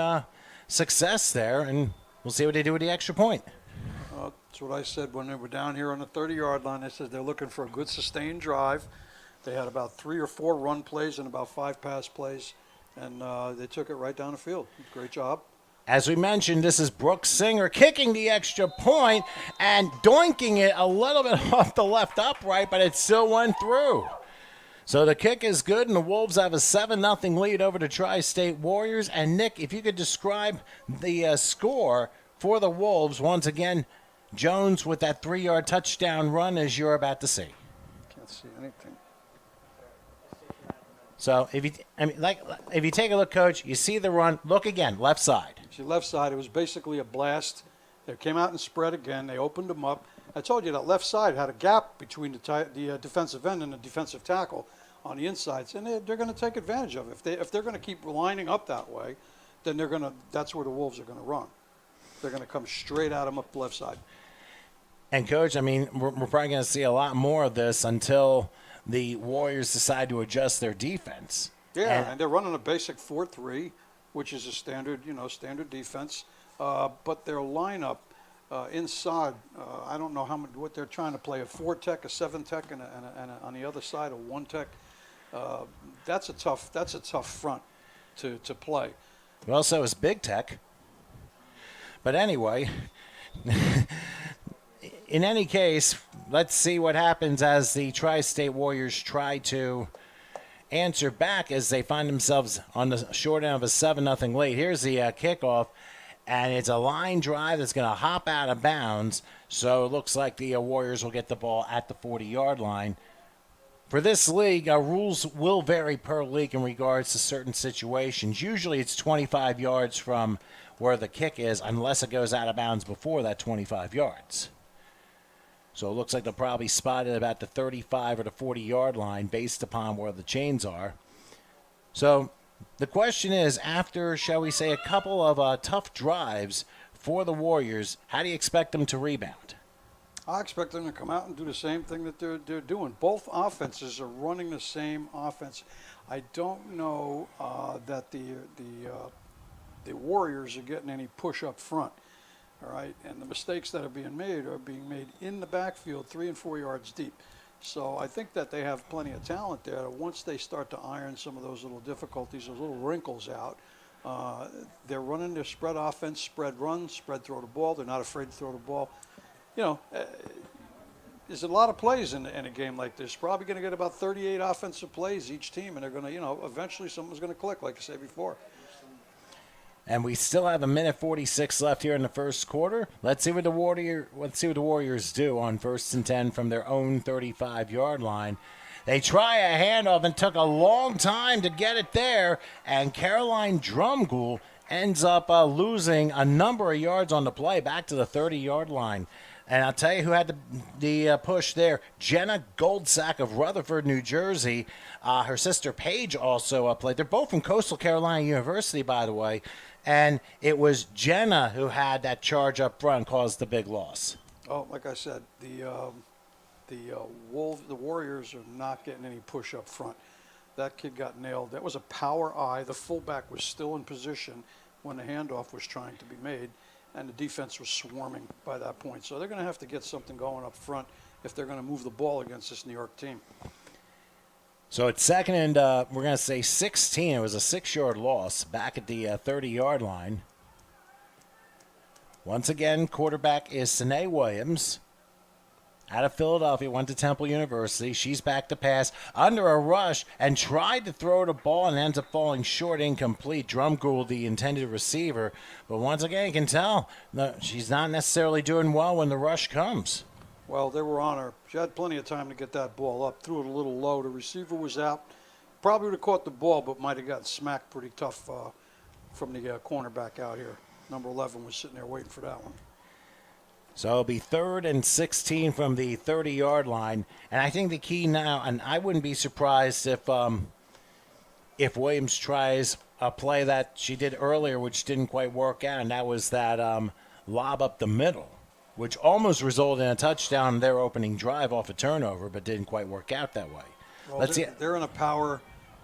success there. And we'll see what they do with the extra point. That's what I said when they were down here on the 30-yard line. I said they're looking for a good sustained drive. They had about 3 or 4 run plays and about 5 pass plays, and they took it right down the field. Great job. As we mentioned, this is Brooke Singer kicking the extra point and doinking it a little bit off the left upright, but it still went through. So the kick is good, and the Wolves have a 7-0 lead over the Tri-State Warriors. And, Nick, if you could describe the score for the Wolves, once again, Jones with that 3-yard touchdown run, as you're about to see. Can't see anything. So if you take a look, Coach, you see the run. Look again, left side. See, left side, it was basically a blast. They came out and spread again. They opened them up. I told you that left side had a gap between the defensive end and the defensive tackle on the insides, and they're going to take advantage of it. If they're going to keep lining up that way, then that's where the Wolves are going to run. They're going to come straight at them up the left side. And, Coach, I mean, we're probably going to see a lot more of this until the Warriors decide to adjust their defense. Yeah, and they're running a basic 4-3, which is a standard defense. But their lineup inside, I don't know what they're trying to play, a 4-tech, a 7-tech, and on the other side, a 1-tech. That's a tough front to play. Well, so is Big Tech. But anyway, in any case, let's see what happens as the Tri-State Warriors try to answer back as they find themselves on the short end of a 7-0 lead. Here's the kickoff, and it's a line drive that's going to hop out of bounds. So it looks like the Warriors will get the ball at the 40-yard line. For this league, rules will vary per league in regards to certain situations. Usually it's 25 yards from where the kick is, unless it goes out of bounds before that 25 yards. So it looks like they'll probably spot it about the 35 or the 40-yard line based upon where the chains are. So the question is, after, shall we say, a couple of tough drives for the Warriors, how do you expect them to rebound? I expect them to come out and do the same thing that they're doing. Both offenses are running the same offense. I don't know that the Warriors are getting any push up front. All right, and the mistakes that are being made in the backfield 3 and 4 yards deep. So I think that they have plenty of talent there. Once they start to iron some of those little difficulties, those little wrinkles out, they're running their spread offense, spread run, spread throw the ball. They're not afraid to throw the ball. You know, there's a lot of plays in a game like this. Probably going to get about 38 offensive plays each team, and they're going to, eventually something's going to click, like I said before. And we still have 1:46 left here in the first quarter. Let's see what the Warriors do on 1st and 10 from their own 35-yard line. They try a handoff and took a long time to get it there, and Caroline Drumgoole ends up losing a number of yards on the play back to the 30-yard line. And I'll tell you who had the push there. Jenna Goldsack of Rutherford, New Jersey. Her sister Paige also played. They're both from Coastal Carolina University, by the way. And it was Jenna who had that charge up front, caused the big loss. Oh, like I said, the Warriors are not getting any push up front. That kid got nailed. That was a power eye. The fullback was still in position when the handoff was trying to be made, and the defense was swarming by that point. So they're going to have to get something going up front if they're going to move the ball against this New York team. So it's second and, we're going to say 16. It was a 6-yard loss back at the 30-yard line. Once again, quarterback is Sine Williams. Out of Philadelphia, went to Temple University. She's back to pass under a rush and tried to throw the ball and ends up falling short, incomplete. Drumgoole, the intended receiver. But once again, you can tell she's not necessarily doing well when the rush comes. Well, they were on her. She had plenty of time to get that ball up. Threw it a little low. The receiver was out. Probably would have caught the ball, but might have gotten smacked pretty tough from the cornerback out here. Number 11 was sitting there waiting for that one. So it'll be 3rd and 16 from the 30-yard line. And I think the key now, and I wouldn't be surprised if Williams tries a play that she did earlier, which didn't quite work out, and that was that lob up the middle, which almost resulted in a touchdown in their opening drive off a turnover, but didn't quite work out that way. Well, they're in a power,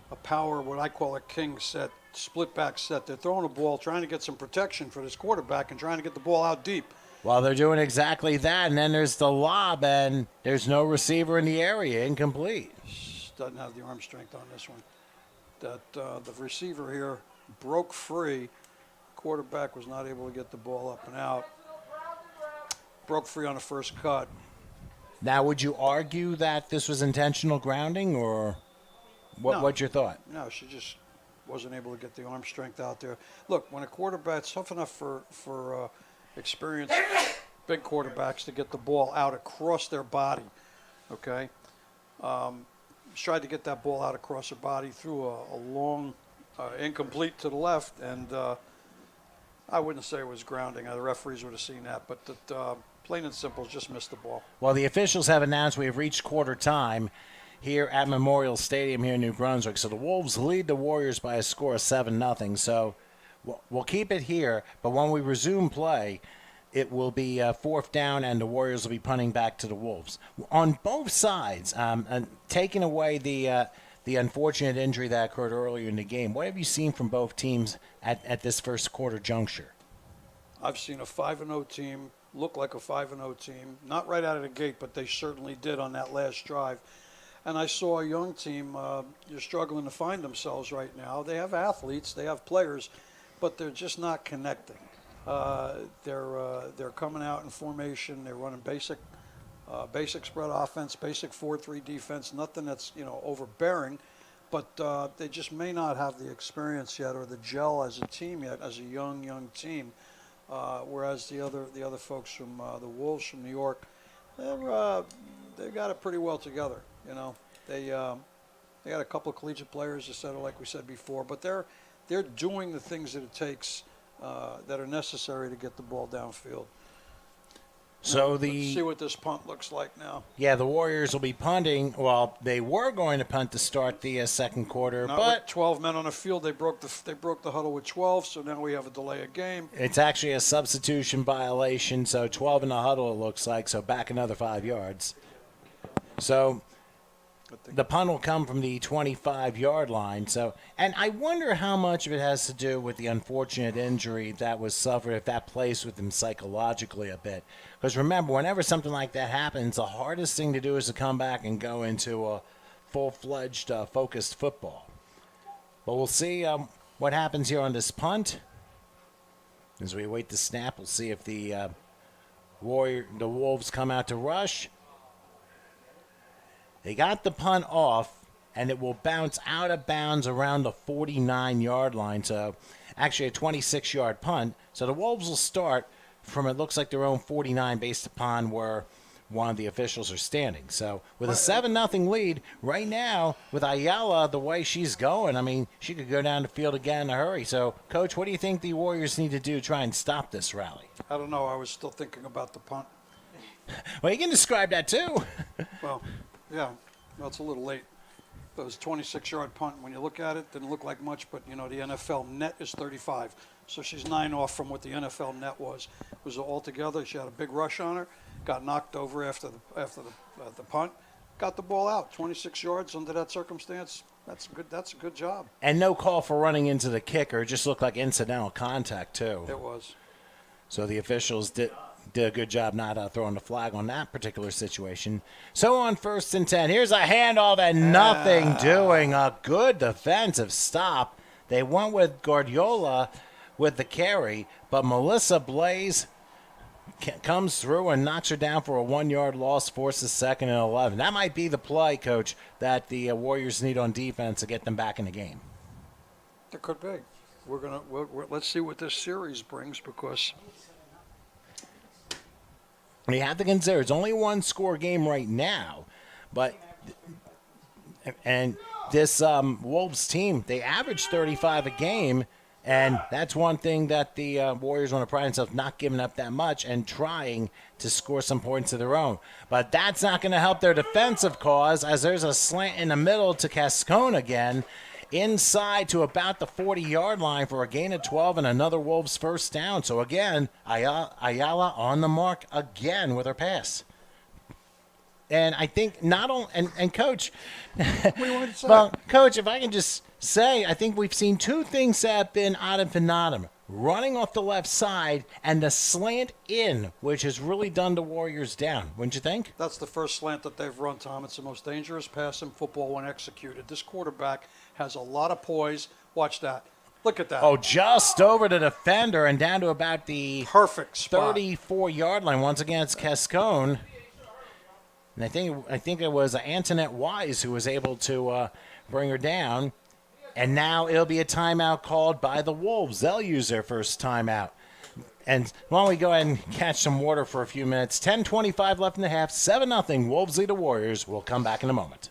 what I call a king set, split back set. They're throwing the ball, trying to get some protection for this quarterback and trying to get the ball out deep. Well, they're doing exactly that, and then there's the lob, and there's no receiver in the area, incomplete. Doesn't have the arm strength on this one. The receiver here broke free. Quarterback was not able to get the ball up and out. Broke free on the first cut. Now, would you argue that this was intentional grounding, or? What's your thought? No, she just wasn't able to get the arm strength out there. Look, when a quarterback's tough enough for experienced big quarterbacks to get the ball out across their body, okay? She tried to get that ball out across her body through a long incomplete to the left, and I wouldn't say it was grounding. The referees would have seen that, but plain and simple, just missed the ball. Well, the officials have announced we have reached quarter time here at Memorial Stadium here in New Brunswick. So the Wolves lead the Warriors by a score of 7-0. So we'll keep it here, but when we resume play, it will be fourth down, and the Warriors will be punting back to the Wolves. On both sides, taking away the unfortunate injury that occurred earlier in the game, what have you seen from both teams at this first quarter juncture? I've seen a 5-0 team look like a 5-0 team, not right out of the gate, but they certainly did on that last drive. And I saw a young team, they're struggling to find themselves right now. They have athletes, they have players, but they're just not connecting. They're coming out in formation. They're running basic spread offense, basic 4-3 defense. Nothing that's overbearing, but they just may not have the experience yet or the gel as a team yet, as a young team. Whereas the other folks from the Wolves from New York, they've got it pretty well together. They got a couple of collegiate players, like we said before, but they're doing the things that it takes. That are necessary to get the ball downfield. So let's see what this punt looks like now. Yeah, the Warriors will be punting. Well, they were going to punt to start the second quarter, Not but with 12 men on the field, they broke the huddle with 12. So now we have a delay of game. it's actually a substitution violation. So 12 in the huddle, it looks like. So back another 5 yards. So the punt will come from the 25-yard line. So, and I wonder how much of it has to do with the unfortunate injury that was suffered, if that plays with him psychologically a bit. Because remember, whenever something like that happens, the hardest thing to do is to come back and go into a full-fledged, focused football. But we'll see what happens here on this punt. As we await the snap, we'll see if the Wolves come out to rush. They got the punt off, and it will bounce out of bounds around the 49-yard line. So actually a 26-yard punt. So the Wolves will start from, it looks like, their own 49 based upon where one of the officials are standing. So with a 7-0 lead, right now, with Ayala the way she's going, I mean, she could go down the field again in a hurry. So, Coach, what do you think the Warriors need to do to try and stop this rally? I don't know. I was still thinking about the punt. Well, you can describe that too. Well, yeah, well, it's a little late. It was a 26-yard punt. When you look at it, didn't look like much, but, the NFL net is 35. So she's 9 off from what the NFL net was. It was all together. She had a big rush on her, got knocked over after the punt, got the ball out. 26 yards under that circumstance, that's good. That's a good job. And no call for running into the kicker. It just looked like incidental contact, too. It was. So the officials did a good job not throwing the flag on that particular situation. So on 1st and 10, here's a handoff and nothing doing. A good defensive stop. They went with Guardiola with the carry, but Melissa Blaze comes through and knocks her down for a 1-yard loss, forces 2nd and 11. That might be the play, Coach, that the Warriors need on defense to get them back in the game. There could be. Let's see what this series brings, because you have to consider it's only one score game right now, and this Wolves team, they average 35 a game, and that's one thing that the Warriors want to pride themselves, not giving up that much and trying to score some points of their own. But that's not going to help their defensive cause, as there's a slant in the middle to Cascone again, inside to about the 40-yard line for a gain of 12 and another Wolves first down. So again, Ayala on the mark again with her pass. And I think not only, and Coach, well, Coach, if I can just say, I think we've seen two things that have been ad infinitum. Running off the left side and the slant in, which has really done the Warriors down. Wouldn't you think? That's the first slant that they've run, Tom. It's the most dangerous pass in football when executed. This quarterback has a lot of poise. Watch that. Look at that. Oh, just over the defender and down to about the perfect spot. 34-yard line. Once again, it's Cascone. And I think it was Antoinette Wise who was able to bring her down. And now it'll be a timeout called by the Wolves. They'll use their first timeout. And why don't we go ahead and catch some water for a few minutes. 10:25 left in the half. 7-0. Wolves lead the Warriors. We'll come back in a moment.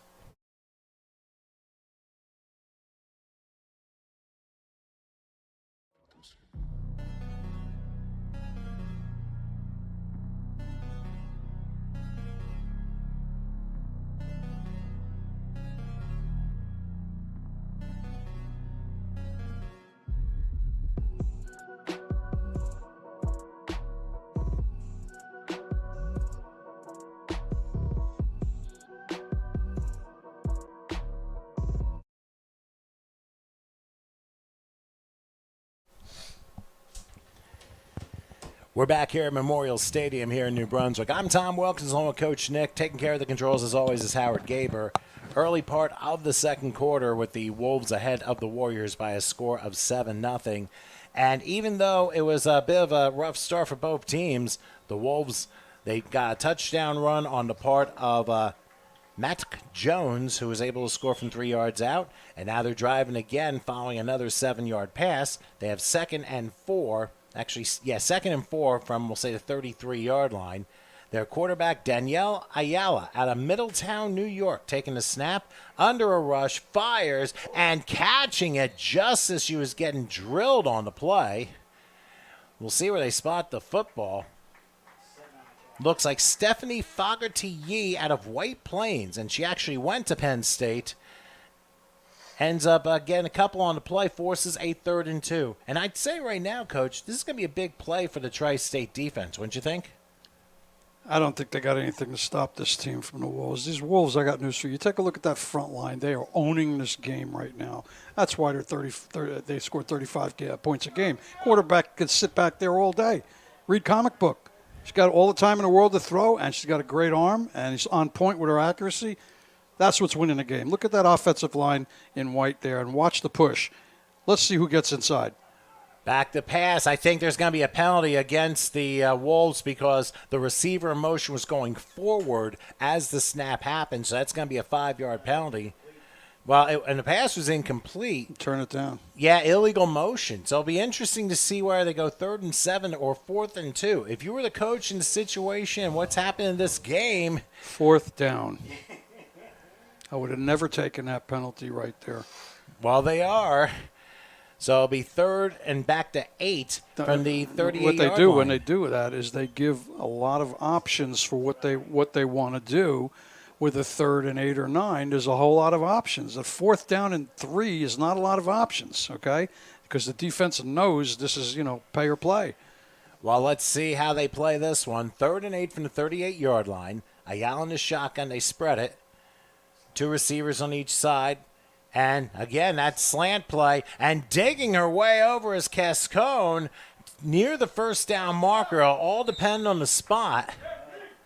We're back here at Memorial Stadium here in New Brunswick. I'm Tom Wilkins along with Coach Nick. Taking care of the controls as always is Howard Gaber. Early part of the second quarter with the Wolves ahead of the Warriors by a score of 7-0. And even though it was a bit of a rough start for both teams, the Wolves, they got a touchdown run on the part of Matt Jones, who was able to score from 3 yards out. And now they're driving again following another 7-yard pass. They have 2nd and 4. Actually, yeah, 2nd and 4 from, we'll say, the 33-yard line. Their quarterback, Danielle Ayala, out of Middletown, New York, taking the snap, under a rush, fires, and catching it just as she was getting drilled on the play. We'll see where they spot the football. Looks like Stephanie Fogarty-Yee out of White Plains, and she actually went to Penn State. Ends up getting a couple on the play, forces a 3rd and 2. And I'd say right now, Coach, this is going to be a big play for the Tri-State defense, wouldn't you think? I don't think they got anything to stop this team from the Wolves. These Wolves, I got news for you. Take a look at that front line. They are owning this game right now. That's why they scored 35 points a game. Quarterback could sit back there all day, read comic book. She's got all the time in the world to throw, and she's got a great arm, and she's on point with her accuracy. That's what's winning the game. Look at that offensive line in white there and watch the push. Let's see who gets inside. Back to pass. I think there's going to be a penalty against the Wolves because the receiver in motion was going forward as the snap happened, so that's going to be a 5-yard penalty. Well, and the pass was incomplete. Turn it down. Yeah, illegal motion. So it'll be interesting to see where they go 3rd and 7 or 4th and 2. If you were the coach in the situation, what's happened in this game? 4th down. I would have never taken that penalty right there. Well, they are. So it'll be 3rd and back to 8 from the 38-yard line. What they do when they do that is they give a lot of options for what they want to do. With a 3rd and 8 or 9, there's a whole lot of options. A 4th down and 3 is not a lot of options, okay? Because the defense knows this is, pay or play. Well, let's see how they play this one. 3rd and 8 from the 38-yard line. Ayala in the shotgun. They spread it. 2 receivers on each side. And, again, that slant play. And digging her way over is Cascone near the first down marker. It'll all depend on the spot.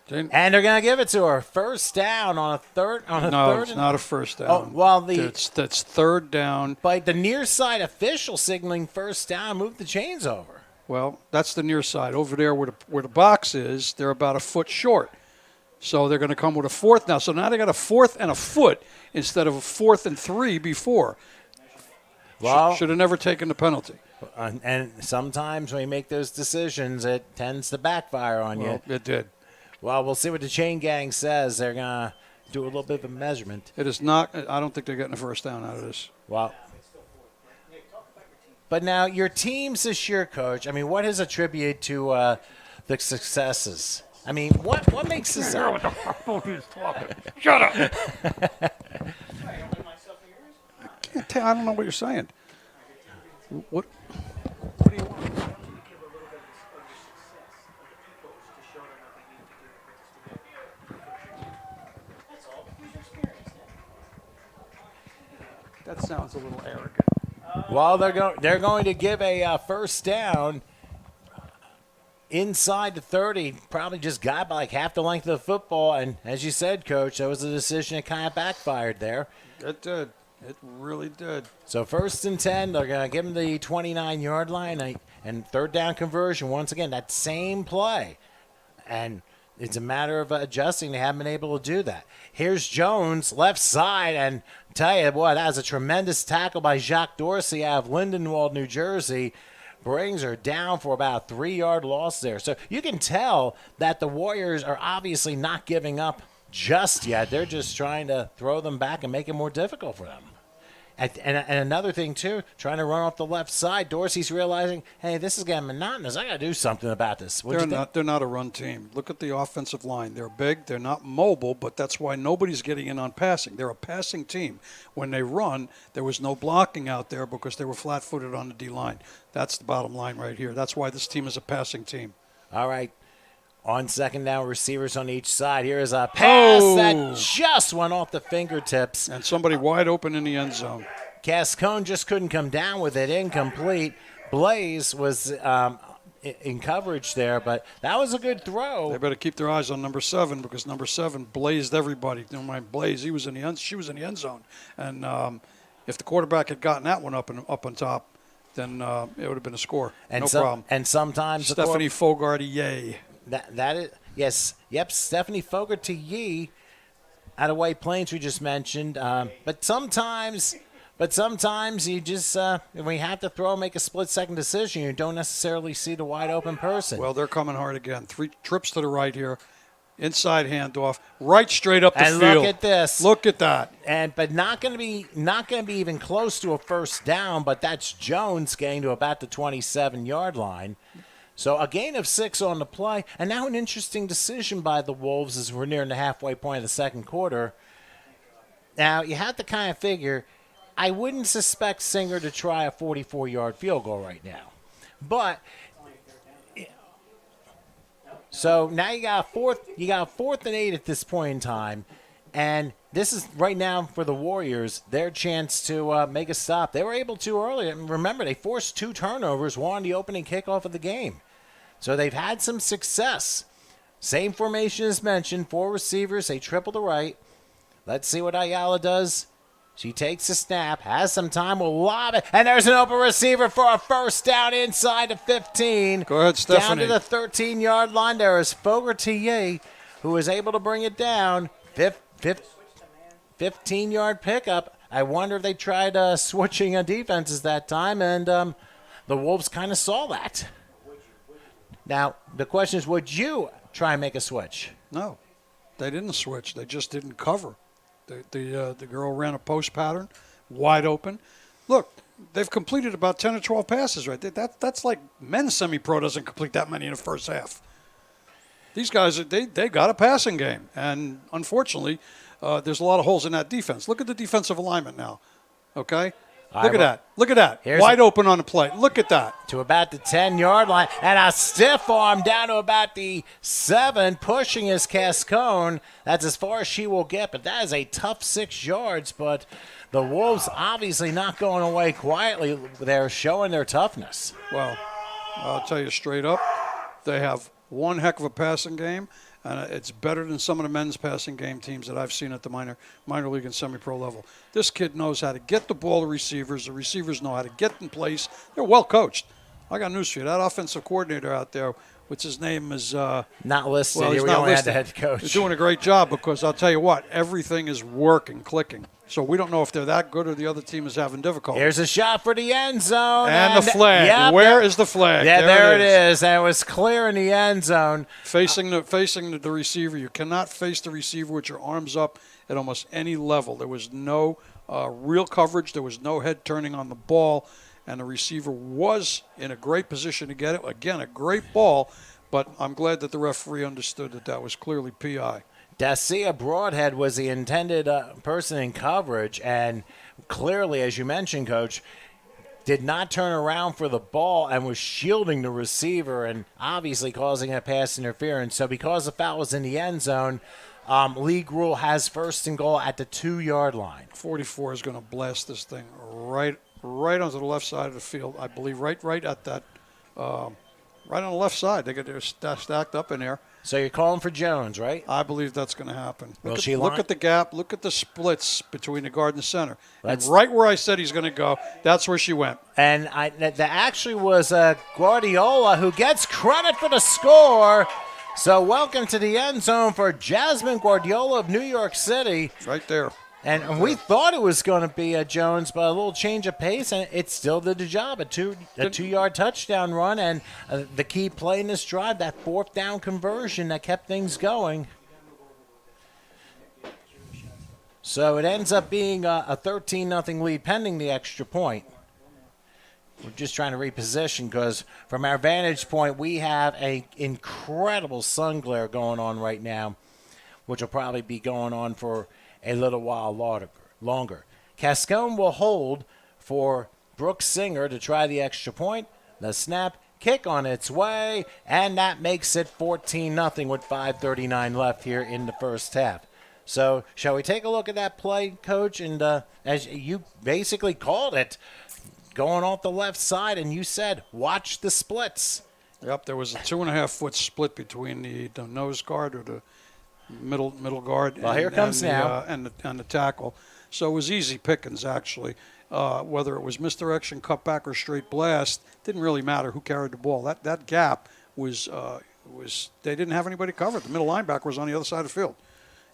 And they're going to give it to her. First down on a third. No, it's not a first down. Oh, well, that's 3rd down. But the near side official signaling first down. Move the chains over. Well, that's the near side. Over there where the box is, they're about a foot short. So they're going to come with a 4th now. So now they got a 4th and a foot instead of a 4th and 3 before. Well, should have never taken the penalty. And sometimes when you make those decisions, it tends to backfire on you. It did. Well, we'll see what the chain gang says. They're going to do a little bit of a measurement. It is not. I don't think they're getting a first down out of this. Well, but now your team's this year, Coach. I mean, what has attributed to the successes? I mean, what makes this up? Shut up. I don't know what you're saying. What do you want? That sounds a little arrogant. Well, they're going to give a first down inside the 30. Probably just got by like half the length of the football. And as you said, Coach, that was a decision that kind of backfired there. It did. It really did. So 1st and 10, they're going to give them the 29-yard line. And 3rd down conversion, once again, that same play. And it's a matter of adjusting. They haven't been able to do that. Here's Jones, left side, and tell you, boy, that was a tremendous tackle by Jacques Dorsey out of Lindenwold, New Jersey. Brings her down for about a 3-yard loss there. So you can tell that the Warriors are obviously not giving up just yet. They're just trying to throw them back and make it more difficult for them. And another thing, too, trying to run off the left side. Dorsey's realizing, hey, this is getting monotonous. I got to do something about this. They're not a run team. Look at the offensive line. They're big. They're not mobile, but that's why nobody's getting in on passing. They're a passing team. When they run, there was no blocking out there because they were flat-footed on the D-line. That's the bottom line right here. That's why this team is a passing team. All right. On second down, receivers on each side. Here is a pass that just went off the fingertips. And somebody wide open in the end zone. Cascone just couldn't come down with it. Incomplete. Blaze was in coverage there, but that was a good throw. They better keep their eyes on number 7 because number 7 blazed everybody. Don't mind Blaze. She was in the end zone. And if the quarterback had gotten that one up on top, then it would have been a score. No problem. And sometimes Stephanie Fogarty, yay. That is, yes, yep, Stephanie Fogarty out of White Plains we just mentioned. But sometimes you just when you have to make a split-second decision, you don't necessarily see the wide open person. Well, they're coming hard again. 3 trips to the right here. Inside handoff, right straight up the field. And look at this. Look at that. But not going to be even close to a first down. But that's Jones getting to about the 27-yard line. So a gain of 6 on the play, and now an interesting decision by the Wolves as we're nearing the halfway point of the second quarter. Now you have to kind of figure, I wouldn't suspect Singer to try a 44-yard field goal right now, but. So now you got a fourth and 8 at this point in time, and this is right now for the Warriors their chance to make a stop. They were able to earlier. Remember, they forced 2 turnovers, one on the opening kickoff of the game. So they've had some success. Same formation as mentioned, 4 receivers, they triple the right. Let's see what Ayala does. She takes a snap, has some time, will lob it, and there's an open receiver for a first down inside the 15. Go ahead, Stephanie. Down to the 13-yard line. There is Fogarty, who is able to bring it down. 15-yard pickup. I wonder if they tried switching defenses that time, and the Wolves kind of saw that. Now, the question is, would you try and make a switch? No, they didn't switch. They just didn't cover. The girl ran a post pattern, wide open. Look, they've completed about 10 or 12 passes right there. That's like men's semi-pro doesn't complete that many in the first half. These guys, they got a passing game. And unfortunately, there's a lot of holes in that defense. Look at the defensive alignment now, okay? Look at that. Look at that. Wide open on the play. Look at that. To about the 10-yard line. And a stiff arm down to about the 7, pushing his Cascone. That's as far as she will get. But that is a tough 6 yards. But the Wolves obviously not going away quietly. They're showing their toughness. Well, I'll tell you straight up, they have one heck of a passing game. And it's better than some of the men's passing game teams that I've seen at the minor league and semi-pro level. This kid knows how to get the ball to receivers. The receivers know how to get in place. They're well coached. I got news for you. That offensive coordinator out there, which his name is not listed. Well, Here we only had the head coach. He's doing a great job because I'll tell you what, everything is working, clicking. So we don't know if they're that good or the other team is having difficulty. Here's a shot for the end zone. And the flag. Yep, Where is the flag? Yeah, there it is. And it was clear in the end zone. Facing the receiver. You cannot face the receiver with your arms up at almost any level. There was no real coverage. There was no head turning on the ball. And the receiver was in a great position to get it. Again, a great ball. But I'm glad that the referee understood that was clearly PI. Dacia Broadhead was the intended person in coverage, and clearly, as you mentioned, Coach, did not turn around for the ball and was shielding the receiver and obviously causing a pass interference. So because the foul was in the end zone, league rule has first and goal at the 2-yard line. 44 is going to blast this thing right onto the left side of the field, I believe, right at that, right on the left side. They're stacked up in there. So you're calling for Jones, right? I believe that's going to happen. Look at the gap. Look at the splits between the guard and the center. And right where I said he's going to go, that's where she went. And that actually was Guardiola who gets credit for the score. So welcome to the end zone for Jasmine Guardiola of New York City. Right there. And we thought it was going to be Jones, but a little change of pace, and it still did the job. A two-yard touchdown run, and the key play in this drive, that fourth down conversion that kept things going. So it ends up being a 13-0 lead pending the extra point. We're just trying to reposition because from our vantage point, we have an incredible sun glare going on right now, which will probably be going on for a little while longer. Cascone will hold for Brooks Singer to try the extra point. The snap, kick on its way, and that makes it 14-0 with 5:39 left here in the first half. So shall we take a look at that play, Coach? And as you basically called it, going off the left side, and you said, watch the splits. Yep, there was a 2.5-foot split between the nose guard or the middle guard. Well, here comes now. And the tackle. So it was easy pickings, actually. Whether it was misdirection, cutback, or straight blast, didn't really matter who carried the ball. That gap was they didn't have anybody covered. The middle linebacker was on the other side of the field.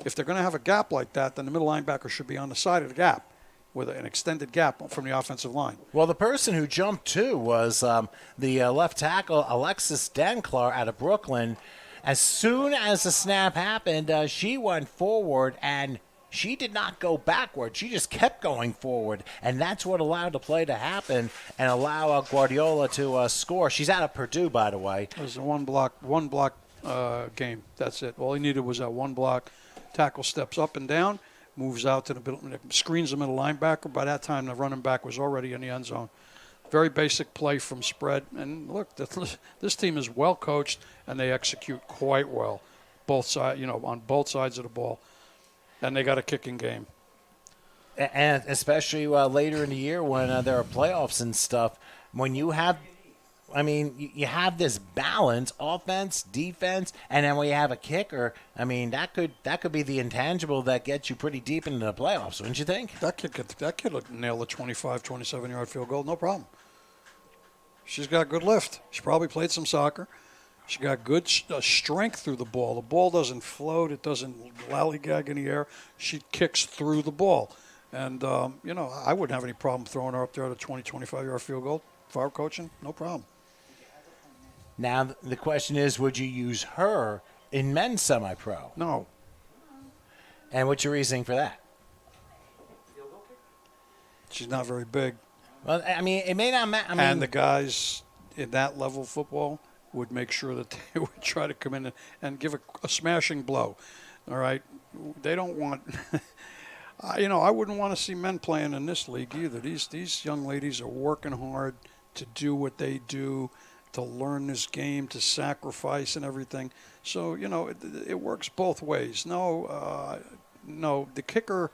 If they're going to have a gap like that, then the middle linebacker should be on the side of the gap with an extended gap from the offensive line. Well, the person who jumped too was the left tackle, Alexis Danklar out of Brooklyn. As soon as the snap happened, she went forward, and she did not go backward. She just kept going forward, and that's what allowed the play to happen and allow Guardiola to score. She's out of Purdue, by the way. It was a one block game. That's it. All he needed was that one block. Tackle steps up and down, moves out to the middle, screens the middle linebacker. By that time, the running back was already in the end zone. Very basic play from spread. And look, this team is well coached, and they execute quite well, on both sides of the ball. And they got a kicking game. And especially later in the year when there are playoffs and stuff, when you have – you have this balance, offense, defense, and then when you have a kicker, that could be the intangible that gets you pretty deep into the playoffs, wouldn't you think? That kid would nail a 25, 27-yard field goal, no problem. She's got good lift. She probably played some soccer. She got good strength through the ball. The ball doesn't float. It doesn't lollygag in the air. She kicks through the ball. And, I wouldn't have any problem throwing her up there at a 20, 25-yard field goal. If I were coaching, no problem. Now, the question is, would you use her in men's semi-pro? No. And what's your reasoning for that? She's not very big. Well, it may not matter. And the guys in that level of football would make sure that they would try to come in and give a smashing blow. All right? They don't want – I wouldn't want to see men playing in this league either. These young ladies are working hard to do what they do, to learn this game, to sacrifice and everything. So, it works both ways. No, the kicker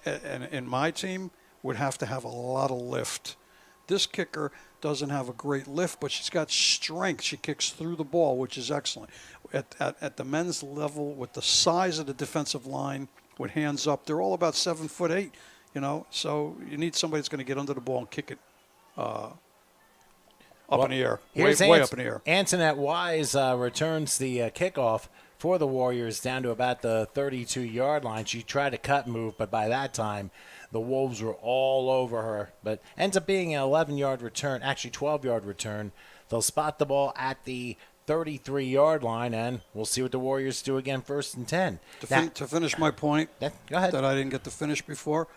in my team would have to have a lot of lift. This kicker doesn't have a great lift, but she's got strength. She kicks through the ball, which is excellent. At the men's level, with the size of the defensive line, with hands up, they're all about 7'8", so you need somebody that's going to get under the ball and kick it up in the air, way up in the air. Antoinette Wise returns the kickoff for the Warriors down to about the 32-yard line. She tried a cut move, but by that time, the Wolves were all over her. But ends up being an 11-yard return, actually 12-yard return. They'll spot the ball at the 33-yard line, and we'll see what the Warriors do again, 1st and 10. To finish my point, go ahead. That I didn't get to finish before,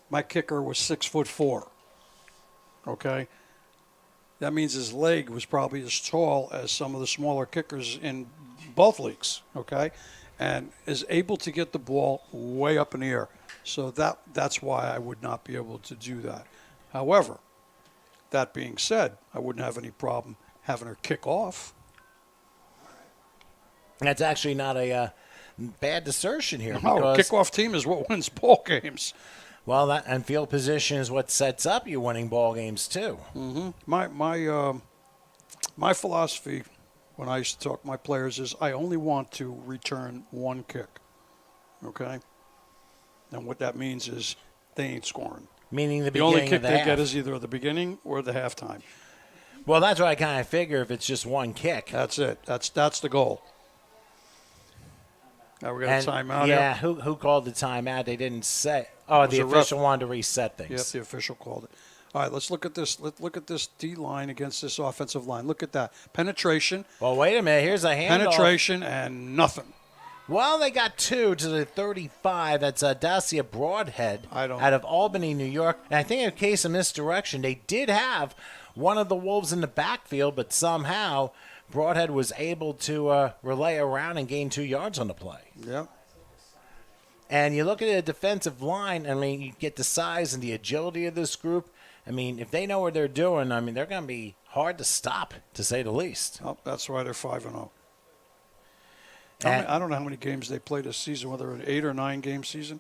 my kicker was 6'4". Okay? That means his leg was probably as tall as some of the smaller kickers in both leagues, okay? And is able to get the ball way up in the air. So that's why I would not be able to do that. However, that being said, I wouldn't have any problem having her kick off. That's actually not a bad assertion here. No, kickoff team is what wins ball games. Well, and field position is what sets up you winning ball games too. Mm-hmm. My philosophy when I used to talk to my players is I only want to return one kick. Okay? And what that means is they ain't scoring. Meaning the only beginning kick of the they half. get is either the beginning or the halftime. Well, that's what I kind of figure if it's just one kick. That's it. That's the goal. Now we got a timeout Yeah, here. who called the timeout? They didn't say. Oh, the a ref. official wanted to reset things. Yep, the official called it. All right, let's look at this. Let's look at this D line against this offensive line. Look at that. Penetration. Well, wait a minute. Here's a handoff. Penetration and nothing. Well, they got 2 to the 35. That's Dacia Broadhead out of Albany, New York. And I think in a case of misdirection, they did have one of the Wolves in the backfield, but somehow Broadhead was able to relay around and gain 2 yards on the play. Yep. And you look at the defensive line, I mean, you get the size and the agility of this group. I mean, if they know what they're doing, I mean, they're going to be hard to stop, to say the least. Oh, that's why they're 5-0. I don't know how many games they played this season, whether an 8 or 9 game season.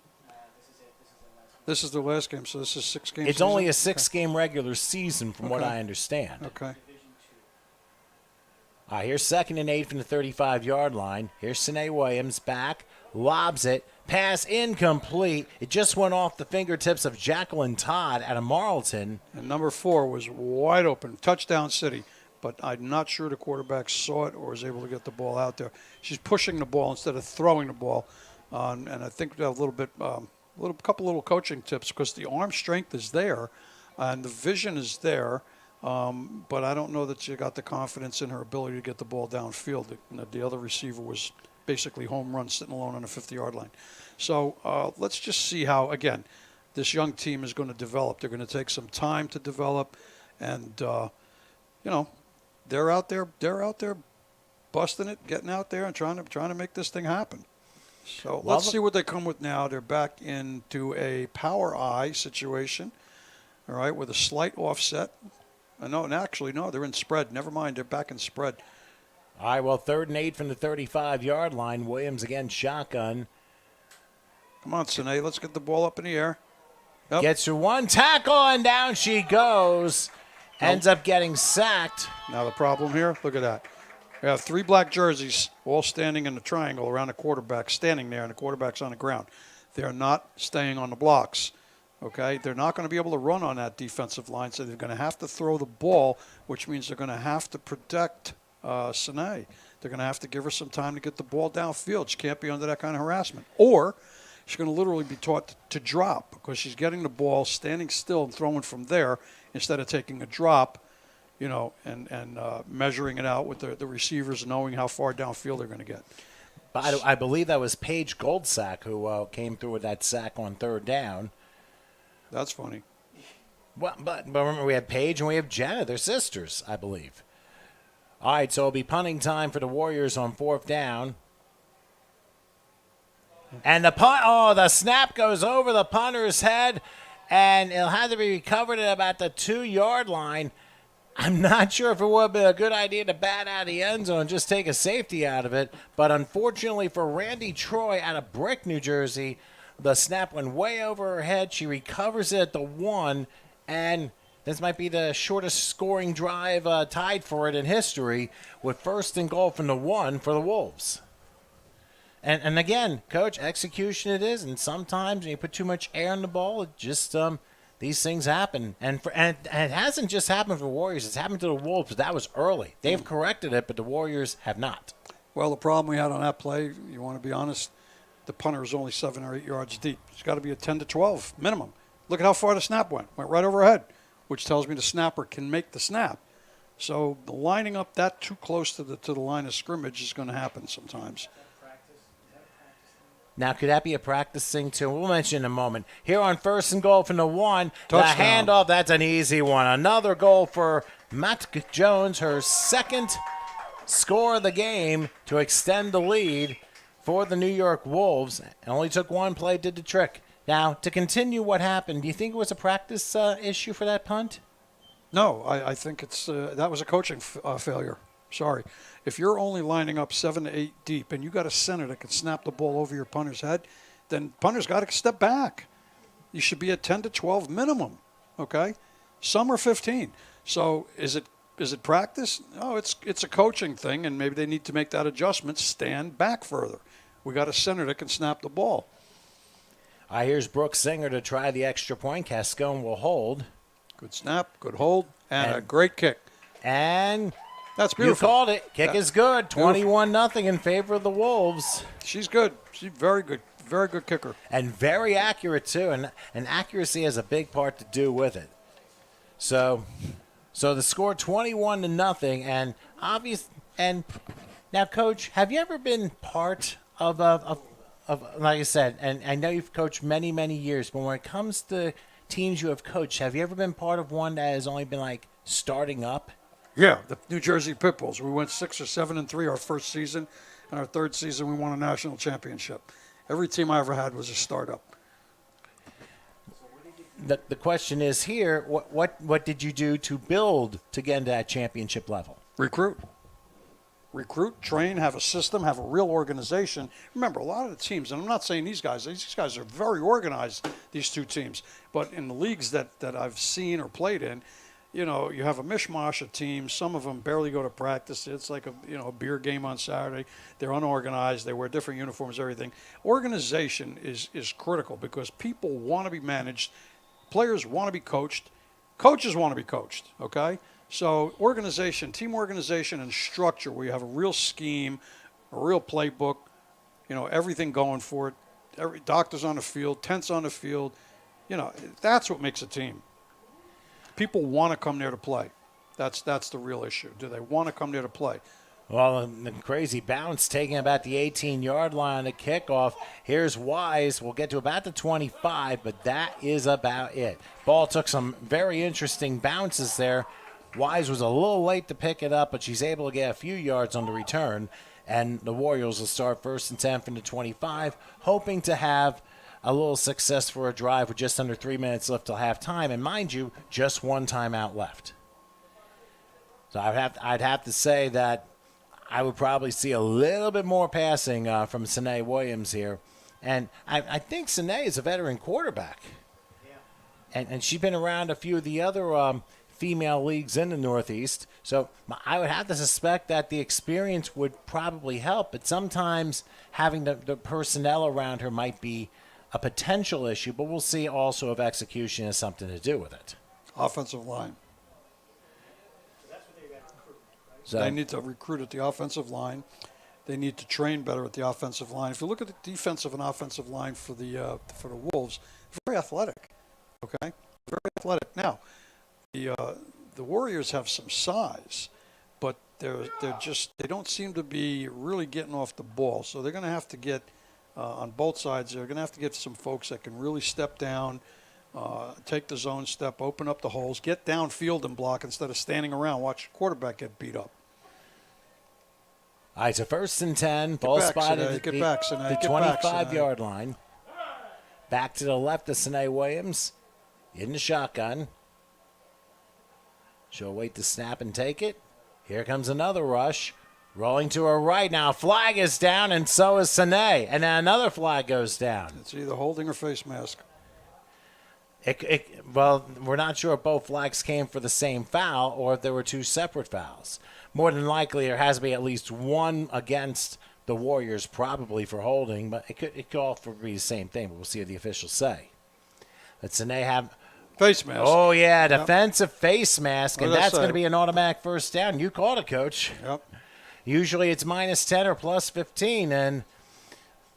This is the last game, so this is 6 games. It's only a 6-game regular season, from what I understand. Okay. Here's 2nd and 8 from the 35-yard line. Here's Sine Williams back, lobs it, pass incomplete. It just went off the fingertips of Jacqueline Todd out of Marlton. And number 4 was wide open, touchdown city. But I'm not sure the quarterback saw it or was able to get the ball out there. She's pushing the ball instead of throwing the ball. And I think a little bit, couple little coaching tips, because the arm strength is there and the vision is there. But I don't know that she got the confidence in her ability to get the ball downfield. The other receiver was basically home run, sitting alone on the 50-yard line. So let's just see how, again, this young team is going to develop. They're going to take some time to develop, and they're out there busting it, getting out there and trying to make this thing happen. So let's see what they come with now. They're back into a power I situation, all right, with a slight offset. No, they're in spread. Never mind, they're back in spread. All right, well, 3rd and 8 from the 35-yard line. Williams again, shotgun. Come on, Sine, let's get the ball up in the air. Yep. Gets her 1 tackle, and down she goes. Ends up getting sacked. Now the problem here, look at that. We have 3 black jerseys all standing in a triangle around the quarterback, standing there, and the quarterback's on the ground. They're not staying on the blocks, okay? They're not going to be able to run on that defensive line, so they're going to have to throw the ball, which means they're going to have to protect Sine. They're going to have to give her some time to get the ball downfield. She can't be under that kind of harassment. Or she's going to literally be taught to drop, because she's getting the ball, standing still and throwing from there instead of taking a drop, and measuring it out with the receivers, knowing how far downfield they're going to get. But I believe that was Paige Goldsack who came through with that sack on 3rd down. That's funny. Well, but remember, we have Paige and we have Jenna. They're sisters, I believe. All right, so it'll be punting time for the Warriors on 4th down. And the snap goes over the punter's head, and it'll have to be recovered at about the 2-yard line. I'm not sure if it would have been a good idea to bat out of the end zone and just take a safety out of it, but unfortunately for Randy Troy out of Brick, New Jersey, the snap went way over her head. She recovers it at the 1, and this might be the shortest scoring drive tied for it in history, with 1st and goal from the 1 for the Wolves. And again, Coach, execution it is, and sometimes when you put too much air on the ball, it just these things happen. And it hasn't just happened for the Warriors; it's happened to the Wolves, but that was early. They've corrected it, but the Warriors have not. Well, the problem we had on that play, you want to be honest, the punter is only 7 or 8 yards deep. It's got to be a 10 to 12 minimum. Look at how far the snap went right over her head, which tells me the snapper can make the snap. So lining up that too close to the line of scrimmage is going to happen sometimes. Now, could that be a practice thing, too? We'll mention in a moment. Here on 1st and goal from the 1, Touchdown. the handoff, that's an easy one. Another goal for Matt Jones, her 2nd score of the game to extend the lead for the New York Wolves. It only took 1 play, did the trick. Now, to continue what happened, do you think it was a practice issue for that punt? No, I think it's that was a coaching failure. Sorry. If you're only lining up 7 to 8 deep and you got a center that can snap the ball over your punter's head, then punter's got to step back. You should be at 10 to 12 minimum, okay? Some are 15. So is it practice? No, it's a coaching thing, and maybe they need to make that adjustment, stand back further. We got a center that can snap the ball. Here's Brooke Singer to try the extra point. Cascone will hold. Good snap, good hold, and a great kick. And That's You beautiful. called it. Kick Yeah. is good. 21-0 in favor of the Wolves. She's good. She's very good. Very good kicker. And very accurate, too. And accuracy has a big part to do with it. So the score 21-0. And obvious. And now, Coach, have you ever been part of like I said, and I know you've coached many, many years, but when it comes to teams you have coached, have you ever been part of one that has only been like starting up? Yeah, the New Jersey Pitbulls. We went 6 or 7-3 our first season, and our third season we won a national championship. Every team I ever had was a startup. The question is here: what did you do to build to get into that championship level? Recruit, train, have a system, have a real organization. Remember, a lot of the teams, and I'm not saying these guys are very organized, these two teams, but in the leagues that I've seen or played in, you know, you have a mishmash of teams. Some of them barely go to practice. It's like a beer game on Saturday. They're unorganized. They wear different uniforms, everything. Organization is critical because people want to be managed. Players want to be coached. Coaches want to be coached, okay? So organization, team organization, and structure where you have a real scheme, a real playbook, you know, everything going for it. Every doctors on the field, tents on the field. You know, that's what makes a team. People want to come there to play. That's the real issue. Do they want to come there to play? Well, the crazy bounce taking about the 18-yard line on the kickoff. Here's Wise. We'll get to about the 25, but that is about it. Ball took some very interesting bounces there. Wise was a little late to pick it up, but she's able to get a few yards on the return. And the Warriors will start 1st and 10 from the 25, hoping to have a little success for a drive with just under 3 minutes left till halftime. And mind you, just one timeout left. So I'd have to say that I would probably see a little bit more passing from Sine Williams here. And I think Sine is a veteran quarterback. Yeah. And she's been around a few of the other female leagues in the Northeast. So I would have to suspect that the experience would probably help. But sometimes having the personnel around her might be a potential issue. But we'll see also if execution has something to do with it. Offensive line. So they need to recruit at the offensive line. They need to train better at the offensive line. If you look at the defensive and offensive line for the Wolves, very athletic. Okay, very athletic. Now, the Warriors have some size, but they don't seem to be really getting off the ball. So they're going to have to get on both sides. They're going to have to get some folks that can really step down, take the zone step, open up the holes, get downfield and block instead of standing around, watch the quarterback get beat up. All right, so 1st and 10, ball spotted at the 25-yard line. Back to the left of Sine Williams in the shotgun. She'll wait to snap and take it. Here comes another rush. Rolling to her right now. Flag is down, and so is Sine. And then another flag goes down. It's either holding or face mask. Well, we're not sure if both flags came for the same foul or if there were two separate fouls. More than likely, there has to be at least one against the Warriors, probably for holding, but it could all be the same thing, but we'll see what the officials say. But Sine have face mask. Oh, yeah, defensive face mask, and that's going to say? be an automatic first down. You called it, Coach. Yep. Usually it's -10 or +15, and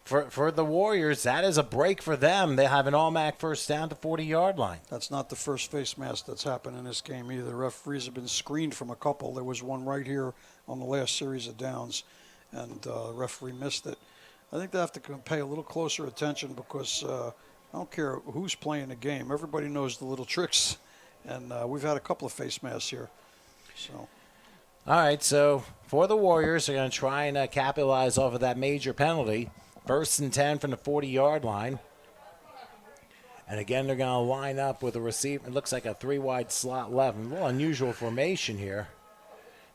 for the Warriors, that is a break for them. They have an automatic first down to 40-yard line. That's not the first face mask that's happened in this game either. Referees have been screened from a couple. There was one right here on the last series of downs, and the referee missed it. I think they have to pay a little closer attention because I don't care who's playing the game. Everybody knows the little tricks, and we've had a couple of face masks here. So. All right, so for the Warriors, they're going to try and capitalize off of that major penalty. 1st and 10 from the 40-yard line. And again, they're going to line up with a receiver. It looks like a 3-wide slot left. A little unusual formation here.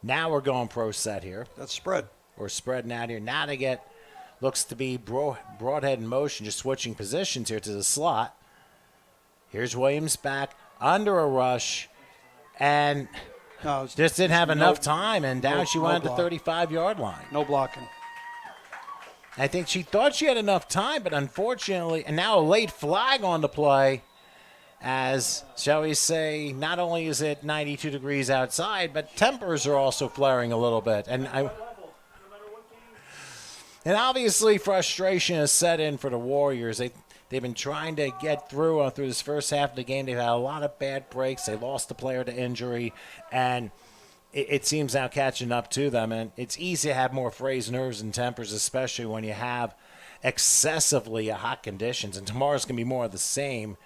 Now we're going pro set here. That's spread. We're spreading out here. Now they get, looks to be broadhead in motion, just switching positions here to the slot. Here's Williams back under a rush. And just didn't have enough time. And down she went at the 35-yard line. No blocking. I think she thought she had enough time, but unfortunately, and now a late flag on the play. as, shall we say, not only is it 92 degrees outside, but tempers are also flaring a little bit. And obviously frustration has set in for the Warriors. They've been trying to get through this first half of the game. They've had a lot of bad breaks. They lost a player to injury, and it seems now catching up to them. And it's easy to have more frayed nerves and tempers, especially when you have excessively hot conditions. And tomorrow's going to be more of the same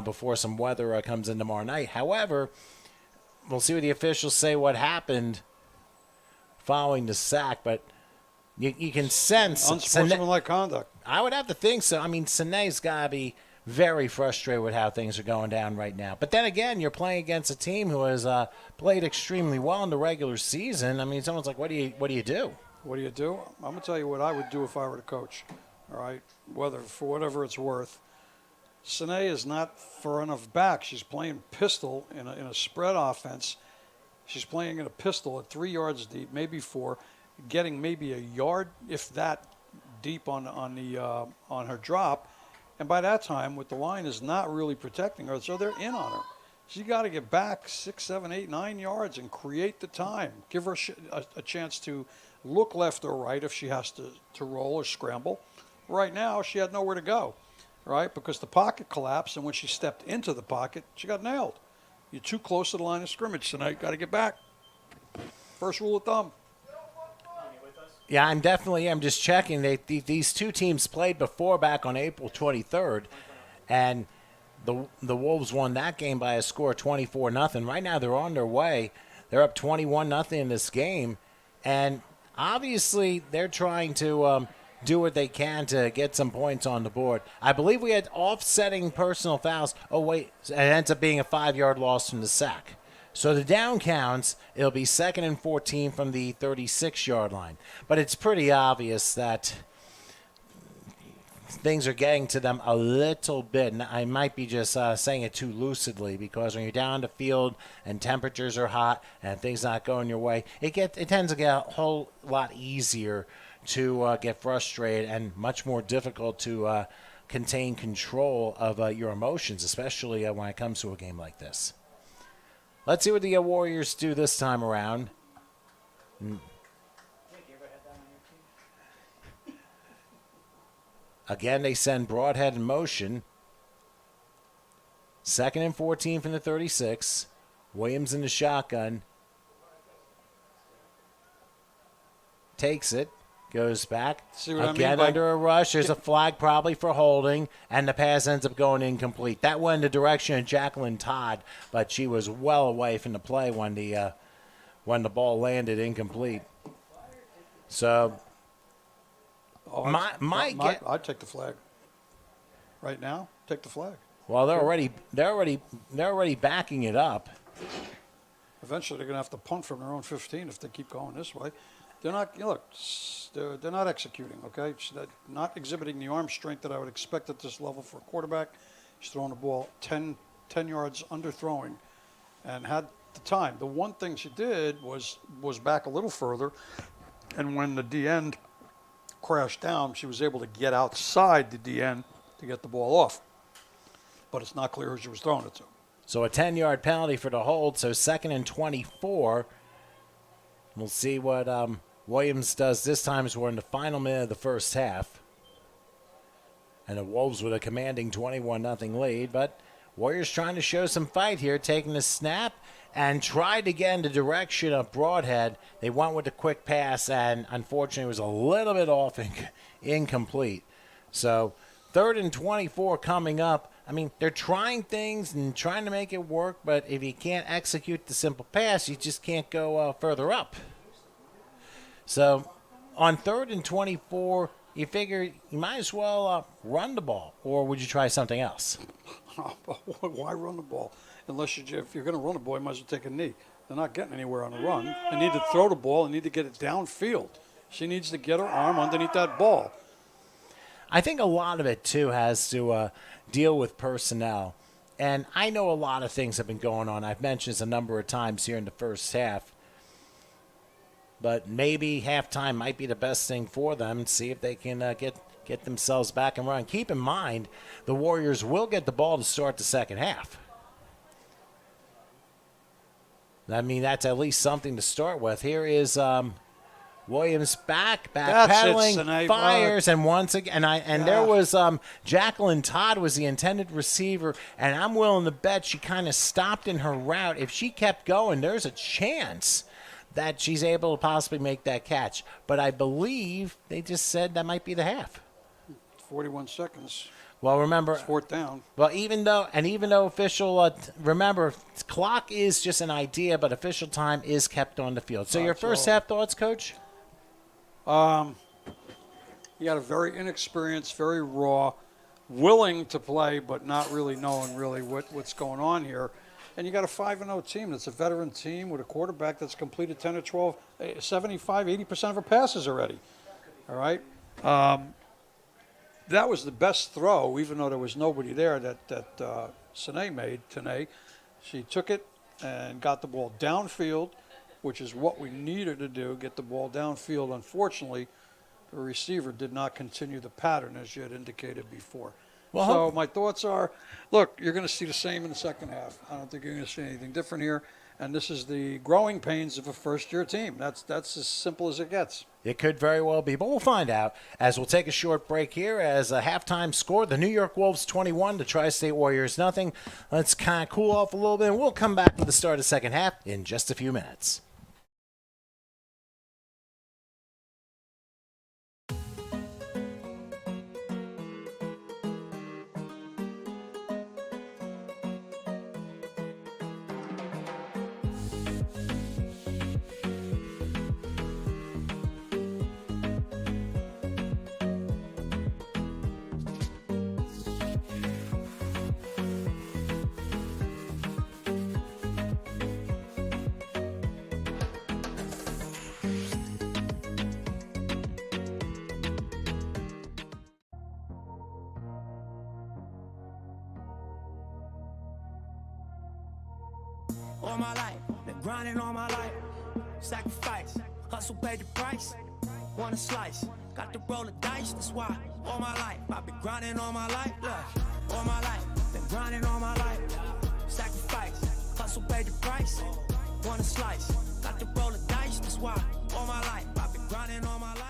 before some weather comes in tomorrow night. However, we'll see what the officials say what happened following the sack, but you can sense unsportsmanlike conduct. I would have to think so. I mean, Sané's got to be very frustrated with how things are going down right now. But then again, you're playing against a team who has played extremely well in the regular season. I mean, someone's like, what do you do? What do you do? I'm going to tell you what I would do if I were the coach, all right, for whatever it's worth. Sané is not far enough back. She's playing pistol in a spread offense. She's playing in a pistol at 3 yards deep, maybe 4, getting maybe a yard, if that, deep on her drop. And by that time, with the line is not really protecting her, so they're in on her. She's got to get back 6, 7, 8, 9 yards and create the time. Give her a chance to look left or right if she has to roll or scramble. Right now, she had nowhere to go, right? Because the pocket collapsed, and when she stepped into the pocket, she got nailed. You're too close to the line of scrimmage tonight. Got to get back. First rule of thumb. Yeah, I'm just checking. These two teams played before back on April 23rd, and the Wolves won that game by a score of 24-0. Right now they're on their way. They're up 21-0 in this game, and obviously they're trying to do what they can to get some points on the board. I believe we had offsetting personal fouls. Oh, wait, it ends up being a 5-yard loss from the sack. So the down counts, it'll be 2nd and 14 from the 36-yard line. But it's pretty obvious that things are getting to them a little bit. And I might be just saying it too lucidly, because when you're down the field and temperatures are hot and things not going your way, it tends to get a whole lot easier to get frustrated and much more difficult to contain control of your emotions, especially when it comes to a game like this. Let's see what the Warriors do this time around. Again, they send Broadhead in motion. 2nd and 14 from the 36. Williams in the shotgun. Takes it. Goes back. Again under a rush. There's a flag probably for holding, and the pass ends up going incomplete. That went in the direction of Jacqueline Todd, but she was well away from the play when the ball landed incomplete. So, I'd take the flag. Right now, take the flag. Well, they're already backing it up. Eventually, they're going to have to punt from their own 15 if they keep going this way. They're not. They're not executing. Okay, they're not exhibiting the arm strength that I would expect at this level for a quarterback. She's throwing the ball 10 yards under throwing, and had the time. The one thing she did was back a little further, and when the D-end crashed down, she was able to get outside the D-end to get the ball off. But it's not clear who she was throwing it to. So a 10-yard penalty for the hold. So 2nd and 24. We'll see what Williams does this time, as we're in the final minute of the first half. And the Wolves with a commanding 21-0 lead. But Warriors trying to show some fight here, taking the snap and tried to get in the direction of Broadhead. They went with a quick pass, and unfortunately it was a little bit off and incomplete. So 3rd and 24 coming up. I mean, they're trying things and trying to make it work, but if you can't execute the simple pass, you just can't go further up. So on 3rd and 24, you figure you might as well run the ball, or would you try something else? Why run the ball? If you're going to run the ball, you might as well take a knee. They're not getting anywhere on the run. They need to throw the ball and need to get it downfield. She needs to get her arm underneath that ball. I think a lot of it, too, has to deal with personnel. And I know a lot of things have been going on. I've mentioned this a number of times here in the first half. But maybe halftime might be the best thing for them. See if they can get themselves back and run. Keep in mind, the Warriors will get the ball to start the second half. I mean, that's at least something to start with. Here is Williams backpedaling, fires, and once again, there was Jacqueline Todd was the intended receiver, and I'm willing to bet she kind of stopped in her route. If she kept going, there's a chance that she's able to possibly make that catch. But I believe they just said that might be the half. 41 seconds. Well, remember, it's fourth down. Well, even though official, remember, clock is just an idea, but official time is kept on the field. So your first half thoughts, Coach? You got a very inexperienced, very raw, willing to play, but not really knowing really what's going on here. And you got a 5-0 team that's a veteran team with a quarterback that's completed 10 or 12, 75, 80% of her passes already. All right? That was the best throw, even though there was nobody there that Sine made, Tanae. She took it and got the ball downfield, which is what we needed to do, get the ball downfield. Unfortunately, the receiver did not continue the pattern, as you had indicated before. Well, so my thoughts are, look, you're going to see the same in the second half. I don't think you're going to see anything different here. And this is the growing pains of a first-year team. That's as simple as it gets. It could very well be, but we'll find out as we'll take a short break here as a halftime score. The New York Wolves 21, the Tri-State Warriors nothing. Let's kind of cool off a little bit, and we'll come back to the start of the second half in just a few minutes. All my life, been grinding all my life. Sacrifice, hustle paid the price. Want a slice, got to roll the dice, that's why. All my life, I've been grinding all my life. Look, all my life, been grinding all my life. Sacrifice, hustle paid the price. Want a slice, got to roll the dice, that's why. All my life, I've been grinding all my life.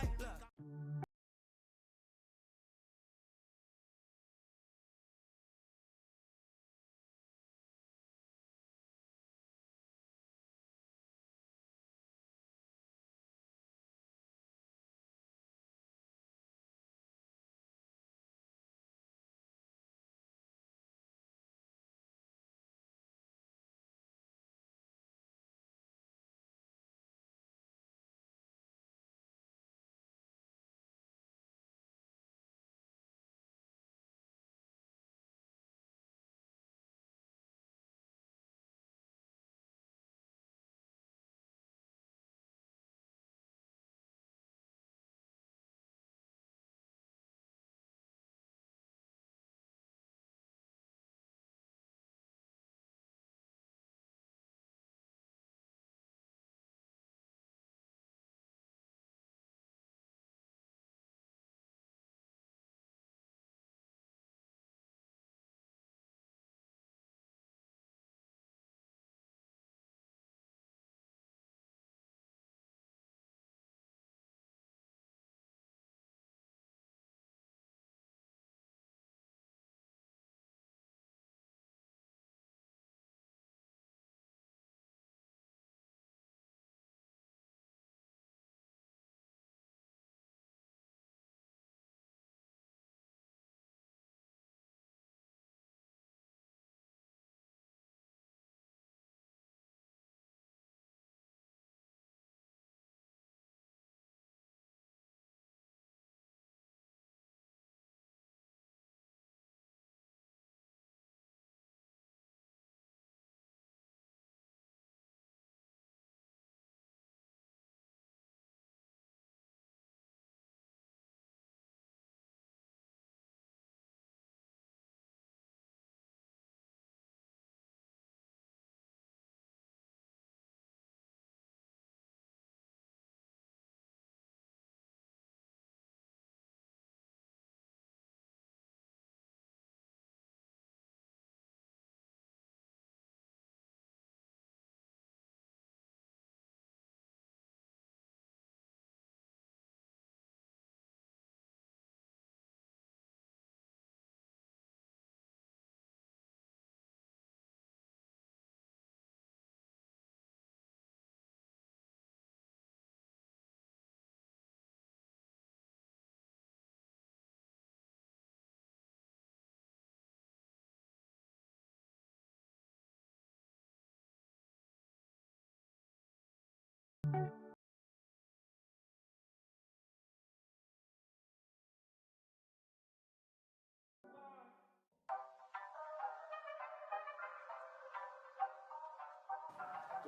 Good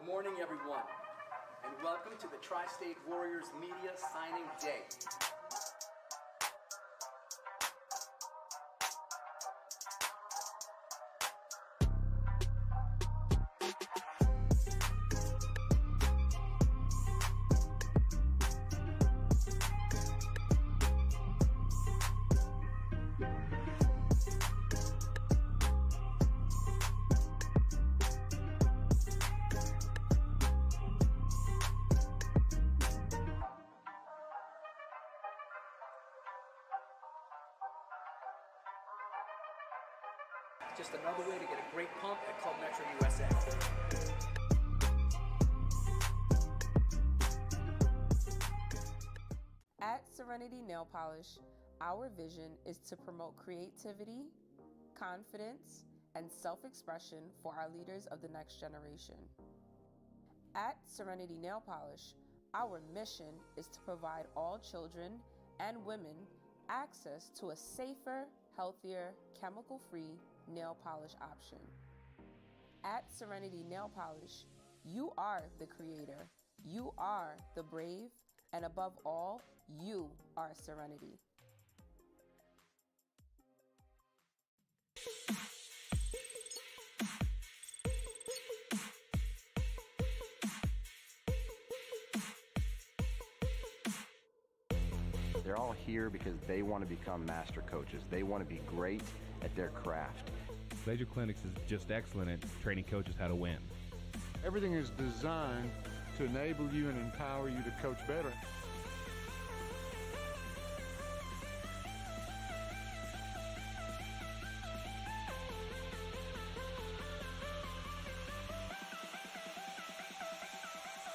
morning, everyone, and welcome to the Tri-State Warriors Media Signing Day. Just another way to get a great pump at Club Metro USA. At Serenity Nail Polish, our vision is to promote creativity, confidence, and self-expression for our leaders of the next generation. At Serenity Nail Polish, our mission is to provide all children and women access to a safer, healthier, chemical-free nail polish option. At Serenity Nail Polish, you are the creator, you are the brave, and above all, you are Serenity. They're all here because they want to become master coaches. They want to be great at their craft. Glazier Clinics is just excellent at training coaches how to win. Everything is designed to enable you and empower you to coach better.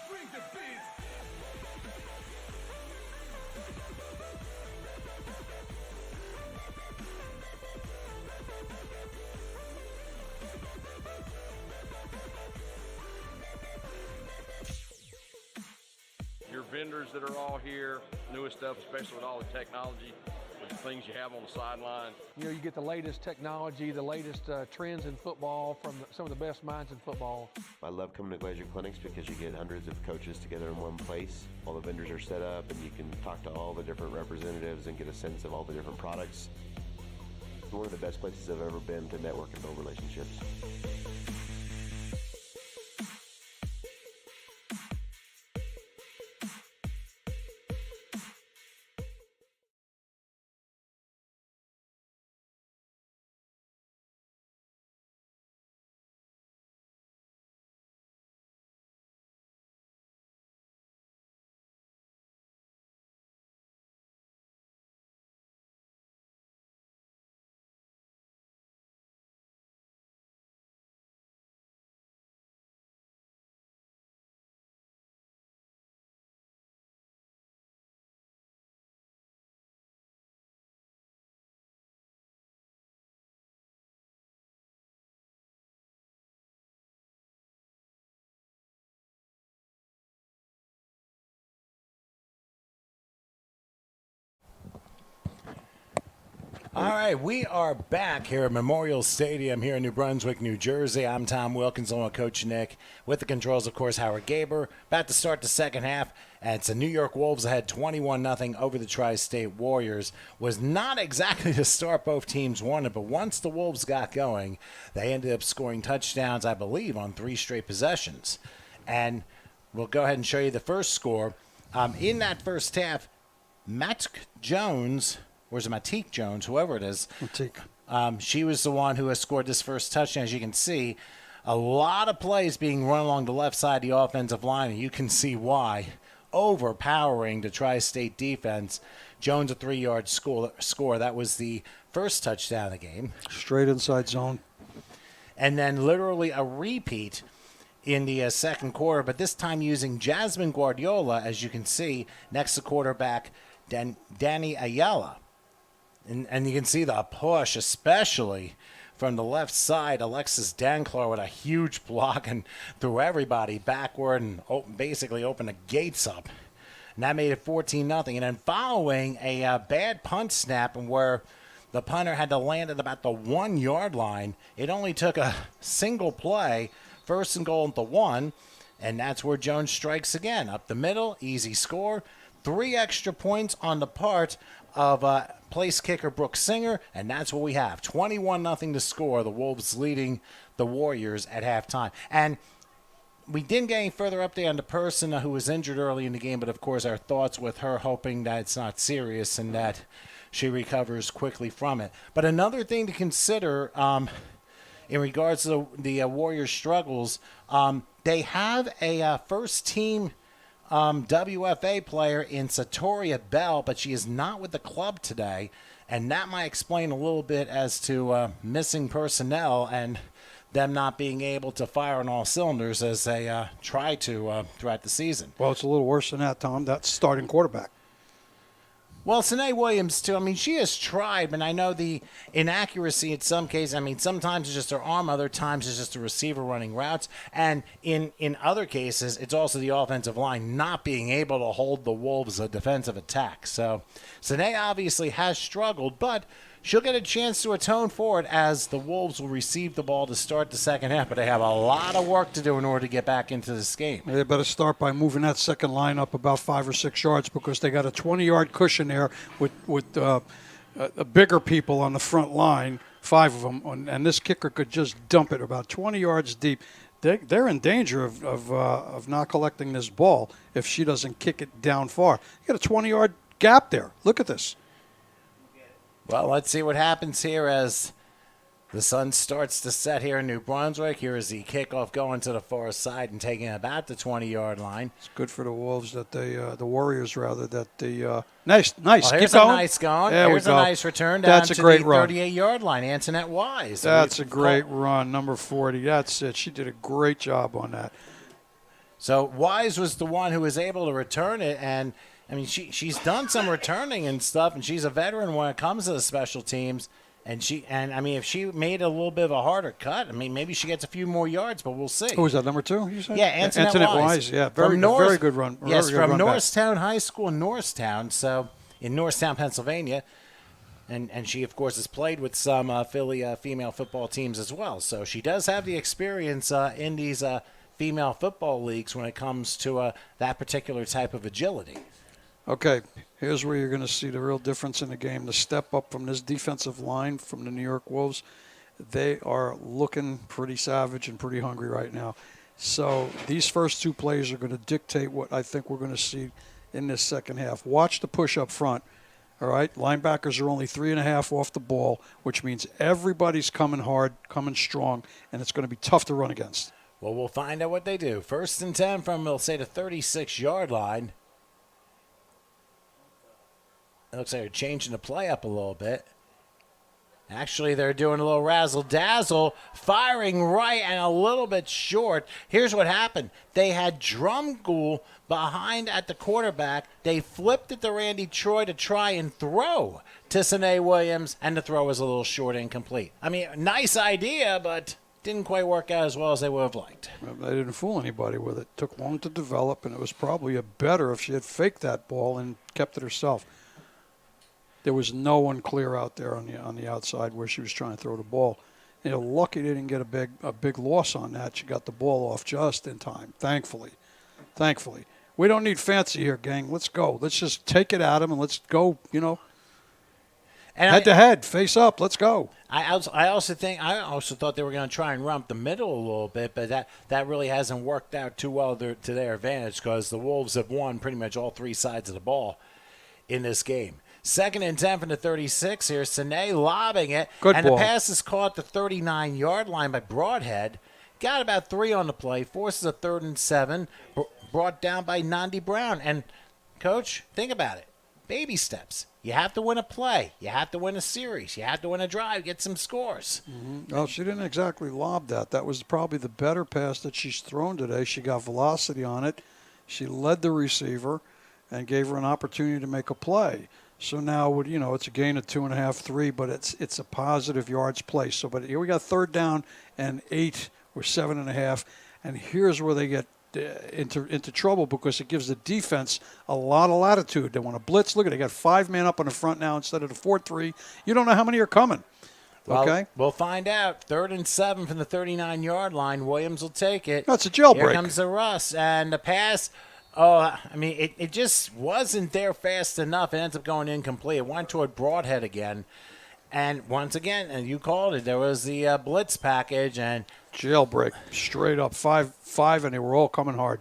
Bring the beat. Your vendors that are all here, newest stuff, especially with all the technology, with the things you have on the sideline. You know, you get the latest technology, the latest trends in football from some of the best minds in football. I love coming to Glazier Clinics because you get hundreds of coaches together in one place. All the vendors are set up and you can talk to all the different representatives and get a sense of all the different products. It's one of the best places I've ever been to network and build relationships. All right, we are back here at Memorial Stadium here in New Brunswick, New Jersey. I'm Tom Wilkins, along with Coach Nick. With the controls, of course, Howard Gaber. About to start the second half, and it's the New York Wolves ahead 21-0 over the Tri-State Warriors. Was not exactly the start both teams wanted, but once the Wolves got going, they ended up scoring touchdowns, I believe, on 3 straight possessions. And we'll go ahead and show you the first score. In that first half, Matek Jones, whoever it is. She was the one who has scored this first touchdown. As you can see, a lot of plays being run along the left side of the offensive line, and you can see why. Overpowering the Tri-State defense. Jones a 3-yard score. That was the first touchdown of the game. Straight inside zone. And then literally a repeat in the second quarter, but this time using Jasmine Guardiola, as you can see, next to quarterback Danny Ayala. And you can see the push, especially from the left side, Alexis Danclar with a huge block and threw everybody backward and basically opened the gates up. And that made it 14-0. And then following a bad punt snap and where the punter had to land at about the 1 yard line, it only took a single play, 1st and goal at the 1, and that's where Jones strikes again. Up the middle, easy score. 3 extra points on the part of place kicker Brooke Singer, and that's what we have. 21-0 to score. The Wolves leading the Warriors at halftime. And we didn't get any further update on the person who was injured early in the game, but of course our thoughts with her, hoping that it's not serious and that she recovers quickly from it. But another thing to consider in regards to the Warriors' struggles, they have a first-team WFA player in Satoria Bell, but she is not with the club today, and that might explain a little bit as to missing personnel and them not being able to fire on all cylinders as they try to throughout the season. Well, it's a little worse than that, Tom. That's starting quarterback. Well, Sine Williams, too. I mean, she has tried, but I know the inaccuracy in some cases. I mean, sometimes it's just her arm, other times it's just a receiver running routes. And in other cases, it's also the offensive line not being able to hold the Wolves' defensive attack. So Sine obviously has struggled, but she'll get a chance to atone for it as the Wolves will receive the ball to start the second half. But they have a lot of work to do in order to get back into this game. They better start by moving that second line up about 5 or 6 yards because they got a 20-yard cushion there with bigger people on the front line, 5 of them, and this kicker could just dump it about 20 yards deep. They're in danger of not collecting this ball if she doesn't kick it down far. You got a 20-yard gap there. Look at this. Well, let's see what happens here as the sun starts to set here in New Brunswick. Here is the kickoff going to the far side and taking about the 20-yard line. It's good for the Wolves that the Warriors rather that the nice. Well, Keep here's going. a nice going. There Here's we a go. nice return down That's to a great the run. 38-yard line. Antoinette Wise. That's a great run, number 40. That's it. She did a great job on that. So Wise was the one who was able to return it, and I mean she's done some returning and stuff, and she's a veteran when it comes to the special teams. And I mean, if she made a little bit of a harder cut, I mean, maybe she gets a few more yards, but we'll see. Who was that, number 2, you said? Yeah, Antoinette Wise. Yeah, very good run. Yes, very good from run Norristown High School in Norristown, so in Norristown, Pennsylvania. And she, of course, has played with some Philly female football teams as well. So she does have the experience in these female football leagues when it comes to that particular type of agility. Okay, here's where you're going to see the real difference in the game. The step up from this defensive line from the New York Wolves, they are looking pretty savage and pretty hungry right now. So these first 2 plays are going to dictate what I think we're going to see in this second half. Watch the push up front, all right? Linebackers are only 3.5 off the ball, which means everybody's coming hard, coming strong, and it's going to be tough to run against. Well, we'll find out what they do. 1st and 10 from, we'll say, the 36-yard line. It looks like they're changing the play up a little bit. Actually, they're doing a little razzle-dazzle, firing right and a little bit short. Here's what happened. They had Drumgoole behind at the quarterback. They flipped it to Randy Troy to try and throw to Sine Williams, and the throw was a little short and incomplete. I mean, nice idea, but didn't quite work out as well as they would have liked. They didn't fool anybody with it. It took long to develop, and it was probably better if she had faked that ball and kept it herself. There was no one clear out there on the outside where she was trying to throw the ball. You know, lucky they didn't get a big loss on that. She got the ball off just in time, thankfully. We don't need fancy here, gang. Let's go. Let's just take it at them and let's go, head to head, face up. Let's go. I also thought they were going to try and run up the middle a little bit, but that really hasn't worked out too well to their advantage because the Wolves have won pretty much all 3 sides of the ball in this game. 2nd and 10 from the 36 here. Sine lobbing it. Good and ball. The pass is caught at the 39-yard line by Broadhead. Got about 3 on the play. Forces a 3rd and 7. Brought down by Nandi Brown. And, Coach, think about it. Baby steps. You have to win a play. You have to win a series. You have to win a drive. Get some scores. Mm-hmm. Well, she didn't exactly lob that. That was probably the better pass that she's thrown today. She got velocity on it. She led the receiver and gave her an opportunity to make a play. So now, it's a gain of 2.5, 3, but it's a positive yards play. So, but here we got 3rd down and 8 or 7.5, and here's where they get into trouble because it gives the defense a lot of latitude. They want to blitz. Look at it. They got 5 men up on the front now instead of the 4-3. You don't know how many are coming. Well, okay? We'll find out. 3rd and 7 from the 39-yard line. Williams will take it. That's a jailbreak. Here comes the Russ. And the pass, it just wasn't there fast enough. It ends up going incomplete. It went toward Broadhead again. And once again, and you called it, there was the blitz package. And jailbreak, straight up, 5, and they were all coming hard.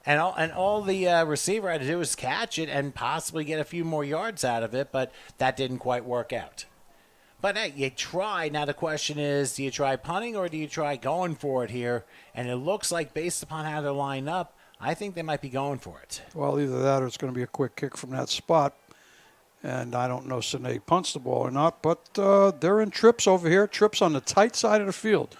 And all the receiver had to do was catch it and possibly get a few more yards out of it, but that didn't quite work out. But hey, you try. Now the question is, do you try punting or do you try going for it here? And it looks like based upon how they're lined up, I think they might be going for it. Well, either that or it's going to be a quick kick from that spot. And I don't know if Sine punts the ball or not, but they're in trips over here, trips on the tight side of the field.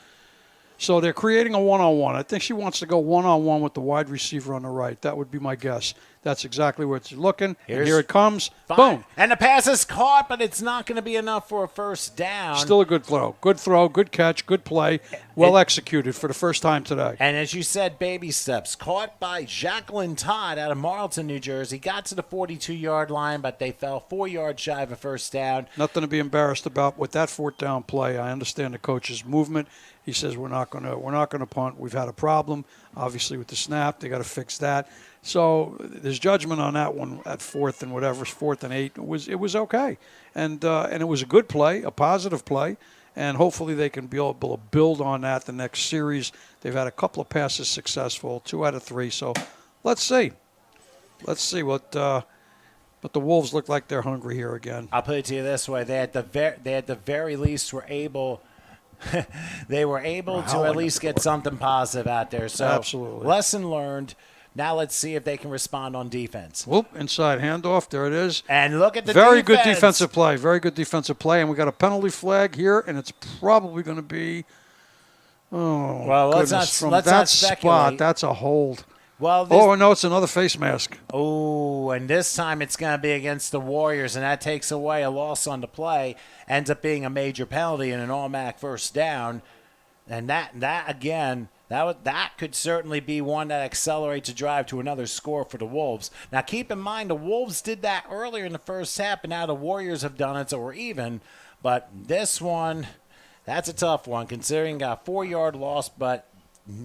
So they're creating a one-on-one. I think she wants to go one-on-one with the wide receiver on the right. That would be my guess. That's exactly where it's looking. And here it comes. Fine. Boom. And the pass is caught, but it's not going to be enough for a first down. Still a good throw. Good throw, good catch, good play. Well executed for the first time today. And as you said, baby steps. Caught by Jacqueline Todd out of Marlton, New Jersey. Got to the 42-yard line, but they fell 4 yards shy of a first down. Nothing to be embarrassed about with that 4th down play. I understand the coach's movement. He says we're not going to punt. We've had a problem, obviously, with the snap. They got to fix that. So there's judgment on that one at 4th and whatever, 4th and 8. It was okay, and it was a good play, a positive play, and hopefully they can be able to build on that the next series. They've had a couple of passes successful, 2 out of 3. So let's see what. But the Wolves look like they're hungry here again. I'll put it to you this way: they at the very least were able. They were able to at least get something positive out there. So absolutely. Lesson learned. Now let's see if they can respond on defense. Whoop, inside handoff. There it is. And look at the very defense. Good defensive play. Very good defensive play. And we got a penalty flag here, and it's probably going to be, well, let's not spot, speculate. That's a hold. Well, no, it's another face mask. Oh, and this time it's going to be against the Warriors, and that takes away a loss on the play. Ends up being a major penalty and an automatic first down. And that again, that could certainly be one that accelerates a drive to another score for the Wolves. Now, keep in mind, the Wolves did that earlier in the first half, and now the Warriors have done it, so we're even. But this one, that's a tough one, considering got a 4-yard loss, but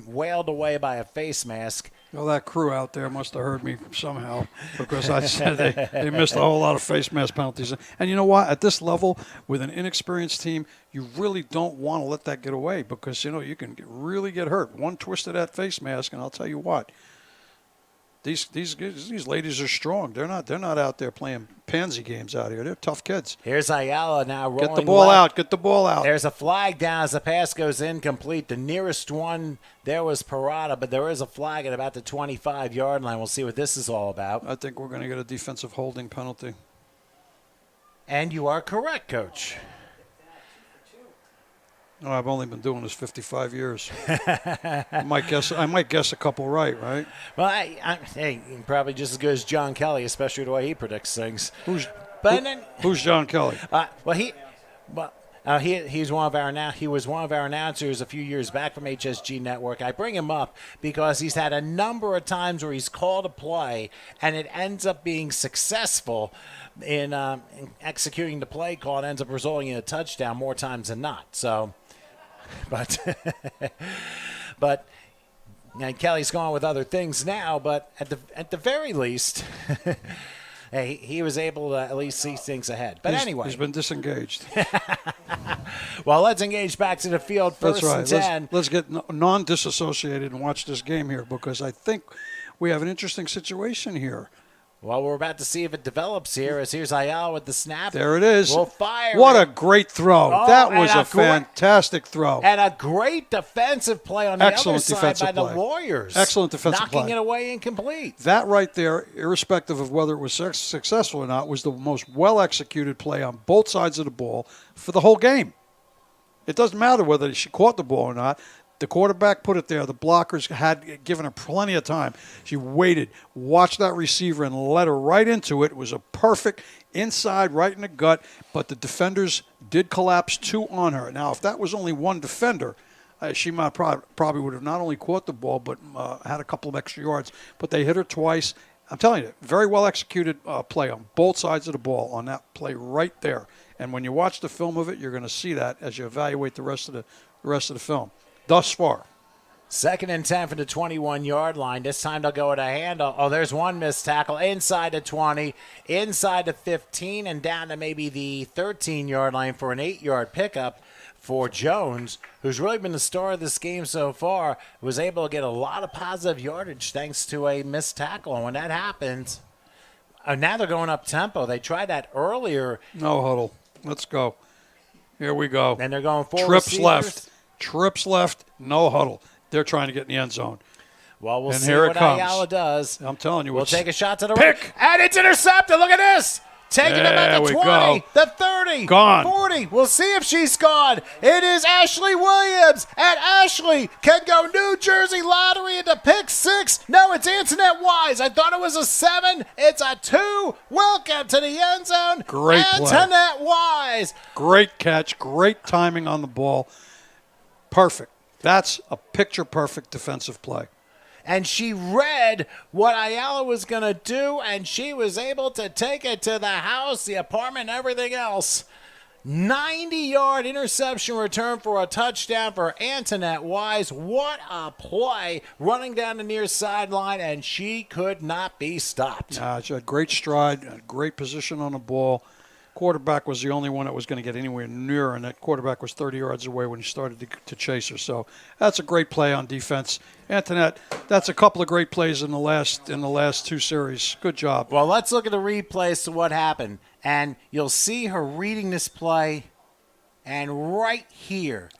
wailed away by a face mask. Well, that crew out there must have heard me somehow because I said they missed a whole lot of face mask penalties. And you know what? At this level, with an inexperienced team, you really don't want to let that get away because, you can really get hurt. One twist of that face mask, and I'll tell you what, these ladies are strong. They're not out there playing pansy games out here. They're tough kids. Here's Ayala now rolling. Get the ball left. out. Get the ball out. There's a flag down as the pass goes incomplete. The nearest one there was Parada, but there is a flag at about the 25-yard line. We'll see what this is all about. I think we're going to get a defensive holding penalty. And you are correct, Coach. No, I've only been doing this 55 years. I might guess a couple right? Well, hey, probably just as good as John Kelly, especially the way he predicts things. Who's John Kelly? He's one of our he was one of our announcers a few years back from HSG Network. I bring him up because he's had a number of times where he's called a play and it ends up being successful in executing the play call. It ends up resulting in a touchdown more times than not. So. But Kelly's gone with other things now. But at the very least, hey, he was able to at least see things ahead. But anyway, he's been disengaged. Well, let's engage back to the field. First and 10. Let's get non-disassociated and watch this game here because I think we have an interesting situation here. Well, we're about to see if it develops here. As here's Ayala with the snap. There it is. We'll fire. What a great throw. Oh, that was a fantastic throw. And a great defensive play on the other side by the Warriors. Excellent defensive play. Knocking it away incomplete. That right there, irrespective of whether it was successful or not, was the most well-executed play on both sides of the ball for the whole game. It doesn't matter whether she caught the ball or not. The quarterback put it there. The blockers had given her plenty of time. She waited, watched that receiver, and led her right into it. It was a perfect inside, right in the gut, but the defenders did collapse 2 on her. Now, if that was only one defender, she might probably would have not only caught the ball, but had a couple of extra yards. But they hit her twice. I'm telling you, very well executed play on both sides of the ball on that play right there. And when you watch the film of it, you're going to see that as you evaluate the rest of the film. Thus far. 2nd and 10 from the 21-yard line. This time they'll go with a handoff. Oh, there's one missed tackle inside the 20, inside the 15, and down to maybe the 13-yard line for an 8-yard pickup for Jones, who's really been the star of this game so far. Was able to get a lot of positive yardage thanks to a missed tackle. And when that happens, now they're going up tempo. They tried that earlier. No huddle. Let's go. Here we go. And they're going 4 trips receivers. left. Trips left. No huddle. They're trying to get in the end zone. Well, we'll and see here what it comes. Ayala does. I'm telling you. We'll take a shot to the pick. right. And it's intercepted. Look at this. Taking him at the 20, go. the 30, Gone. 40. We'll see if she's gone. It is Ashley Williams. And Ashley can go New Jersey Lottery into pick 6. No, it's Antoinette Wise. I thought it was a 7. It's a 2. Welcome to the end zone. Great play. Antoinette Wise. Great catch. Great timing on the ball. Perfect. That's a picture-perfect defensive play. And she read what Ayala was going to do, and she was able to take it to the house, the apartment, everything else. 90-yard interception return for a touchdown for Antoinette Wise. What a play, running down the near sideline, and she could not be stopped. She had great stride, great position on the ball. Quarterback was the only one that was going to get anywhere near, and that quarterback was 30 yards away when he started to chase her. So that's a great play on defense. Antoinette, that's a couple of great plays in the last 2 series. Good job. Well, let's look at the replays to what happened. And you'll see her reading this play, and right here,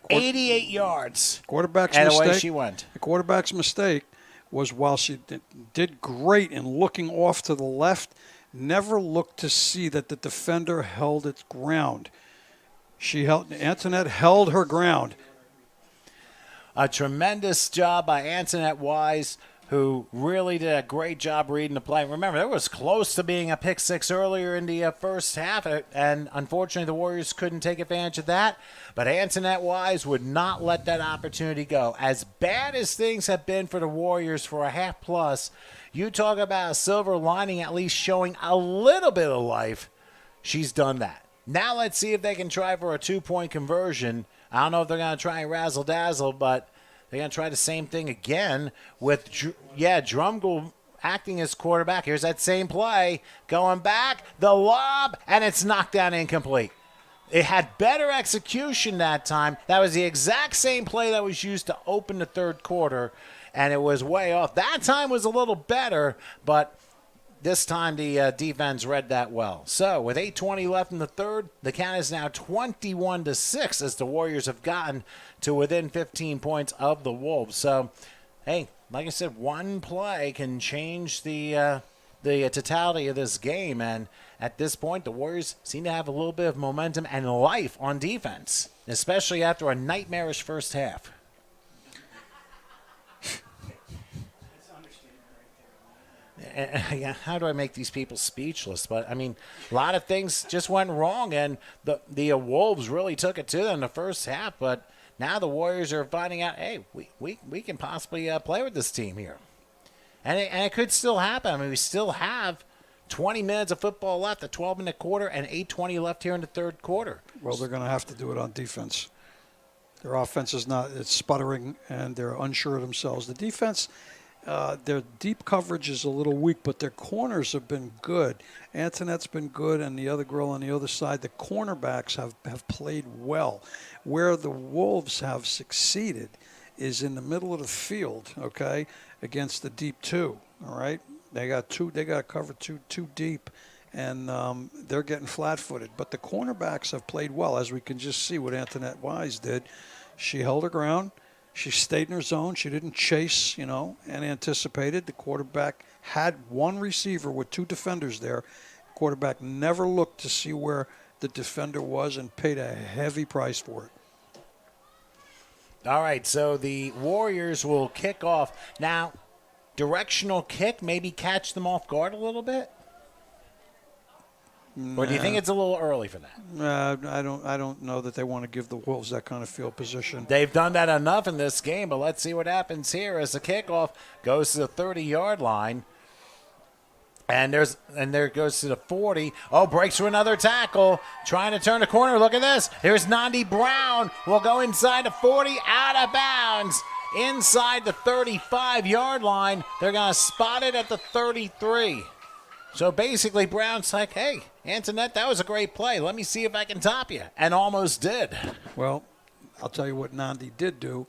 88 yards. Quarterback's and mistake. away she went. The quarterback's mistake was while she did great in looking off to the left, never looked to see that the defender held its ground. Antoinette held her ground. A tremendous job by Antoinette Wise, who really did a great job reading the play. Remember, there was close to being a pick 6 earlier in the first half, and unfortunately the Warriors couldn't take advantage of that. But Antoinette Wise would not let that opportunity go. As bad as things have been for the Warriors for a half plus, you talk about a silver lining at least showing a little bit of life. She's done that. Now let's see if they can try for a 2-point conversion. I don't know if they're going to try and razzle-dazzle, but they're going to try the same thing again with, Drumgold acting as quarterback. Here's that same play. Going back, the lob, and it's knocked down incomplete. It had better execution that time. That was the exact same play that was used to open the third quarter, and it was way off. That time was a little better, but this time the defense read that well. So with 8:20 left in the third, the count is now 21-6 as the Warriors have gotten to within 15 points of the Wolves. So, hey, like I said, one play can change the totality of this game. And at this point, the Warriors seem to have a little bit of momentum and life on defense, especially after a nightmarish first half. How do I make these people speechless? But, I mean, a lot of things just went wrong, and the Wolves really took it to them in the first half. But now the Warriors are finding out, hey, we can possibly play with this team here. And it could still happen. I mean, we still have 20 minutes of football left, a 12-minute quarter, and 8:20 left here in the third quarter. Well, they're going to have to do it on defense. Their offense is it's sputtering, and they're unsure of themselves. The defense, their deep coverage is a little weak, but their corners have been good. Antoinette's been good, and the other girl on the other side, the cornerbacks have played well. Where the Wolves have succeeded is in the middle of the field, okay, against the deep two, all right? They got covered too deep, and they're getting flat-footed. But the cornerbacks have played well, as we can just see what Antoinette Wise did. She held her ground. She stayed in her zone. She didn't chase, and anticipated. The quarterback had one receiver with 2 defenders there. The quarterback never looked to see where the defender was and paid a heavy price for it. All right, so the Warriors will kick off. Now, directional kick, maybe catch them off guard a little bit? Or do you think it's a little early for that? I don't know that they want to give the Wolves that kind of field position. They've done that enough in this game, but let's see what happens here as the kickoff goes to the 30-yard line. And there it goes to the 40. Oh, breaks for another tackle. Trying to turn the corner. Look at this. Here's Nandi Brown. Will go inside the 40, out of bounds. Inside the 35-yard line. They're going to spot it at the 33. So basically, Brown's like, hey, Antoinette, that was a great play. Let me see if I can top you. And almost did. Well, I'll tell you what Nandi did do.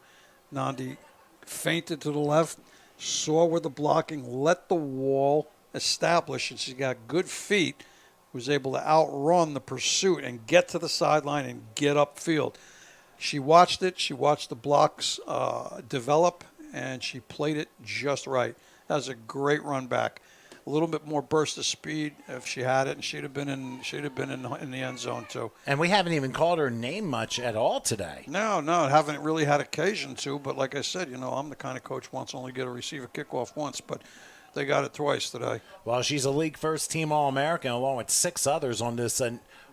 Nandi feinted to the left, saw where the blocking, let the wall establish, and she got good feet, was able to outrun the pursuit and get to the sideline and get upfield. She watched it. She watched the blocks develop, and she played it just right. That was a great run back. A little bit more burst of speed if she had it, and she'd have been in the end zone too. And we haven't even called her name much at all today. No, haven't really had occasion to. But like I said, I'm the kind of coach who wants to only get a receiver kickoff once, but they got it twice today. Well, she's a league first-team All-American along with 6 others on this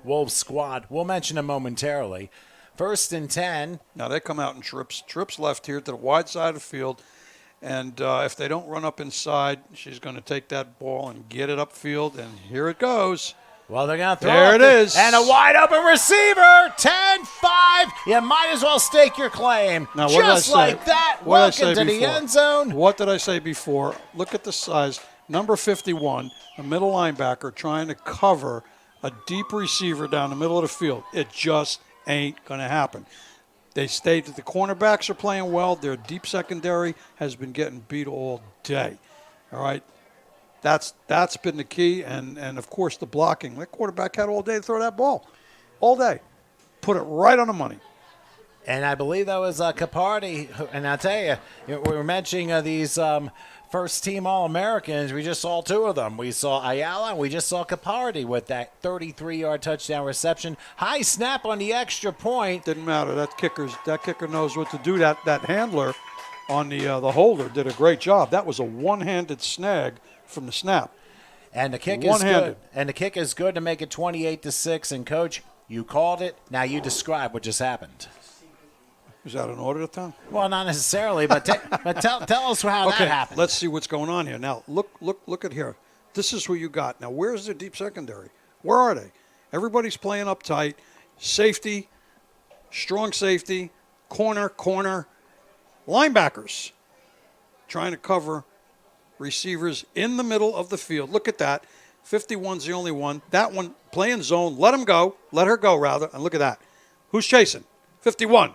Wolves squad. We'll mention them momentarily. 1st and 10. Now they come out in trips. Trips left here to the wide side of the field. And if they don't run up inside, she's going to take that ball and get it upfield. And here it goes. Well, they're going to throw there it is. And a wide-open receiver. 10-5. You might as well stake your claim. Now, just like that, welcome to the end zone. What did I say before? Look at the size. Number 51, a middle linebacker trying to cover a deep receiver down the middle of the field. It just ain't going to happen. They stayed. The cornerbacks are playing well. Their deep secondary has been getting beat all day. All right, that's been the key, and of course the blocking. That quarterback had all day to throw that ball, all day, put it right on the money. And I believe that was Capardi. And I'll tell you, we were mentioning these first-team All-Americans. We just saw 2 of them. We saw Ayala, and we just saw Capardi with that 33-yard touchdown reception. High snap on the extra point. Didn't matter. That kicker knows what to do. That handler on the holder did a great job. That was a one-handed snag from the snap. And the kick is good. And the kick is good to make it 28-6. And Coach, you called it. Now you describe what just happened. Is that an order to town? Well, not necessarily, but tell us how that happened. Let's see what's going on here. Now, look at here. This is who you got. Now, where's their deep secondary? Where are they? Everybody's playing up tight. Safety, strong safety, corner, linebackers trying to cover receivers in the middle of the field. Look at that. 51's the only one. That one playing zone. Let her go, rather. And look at that. Who's chasing? 51.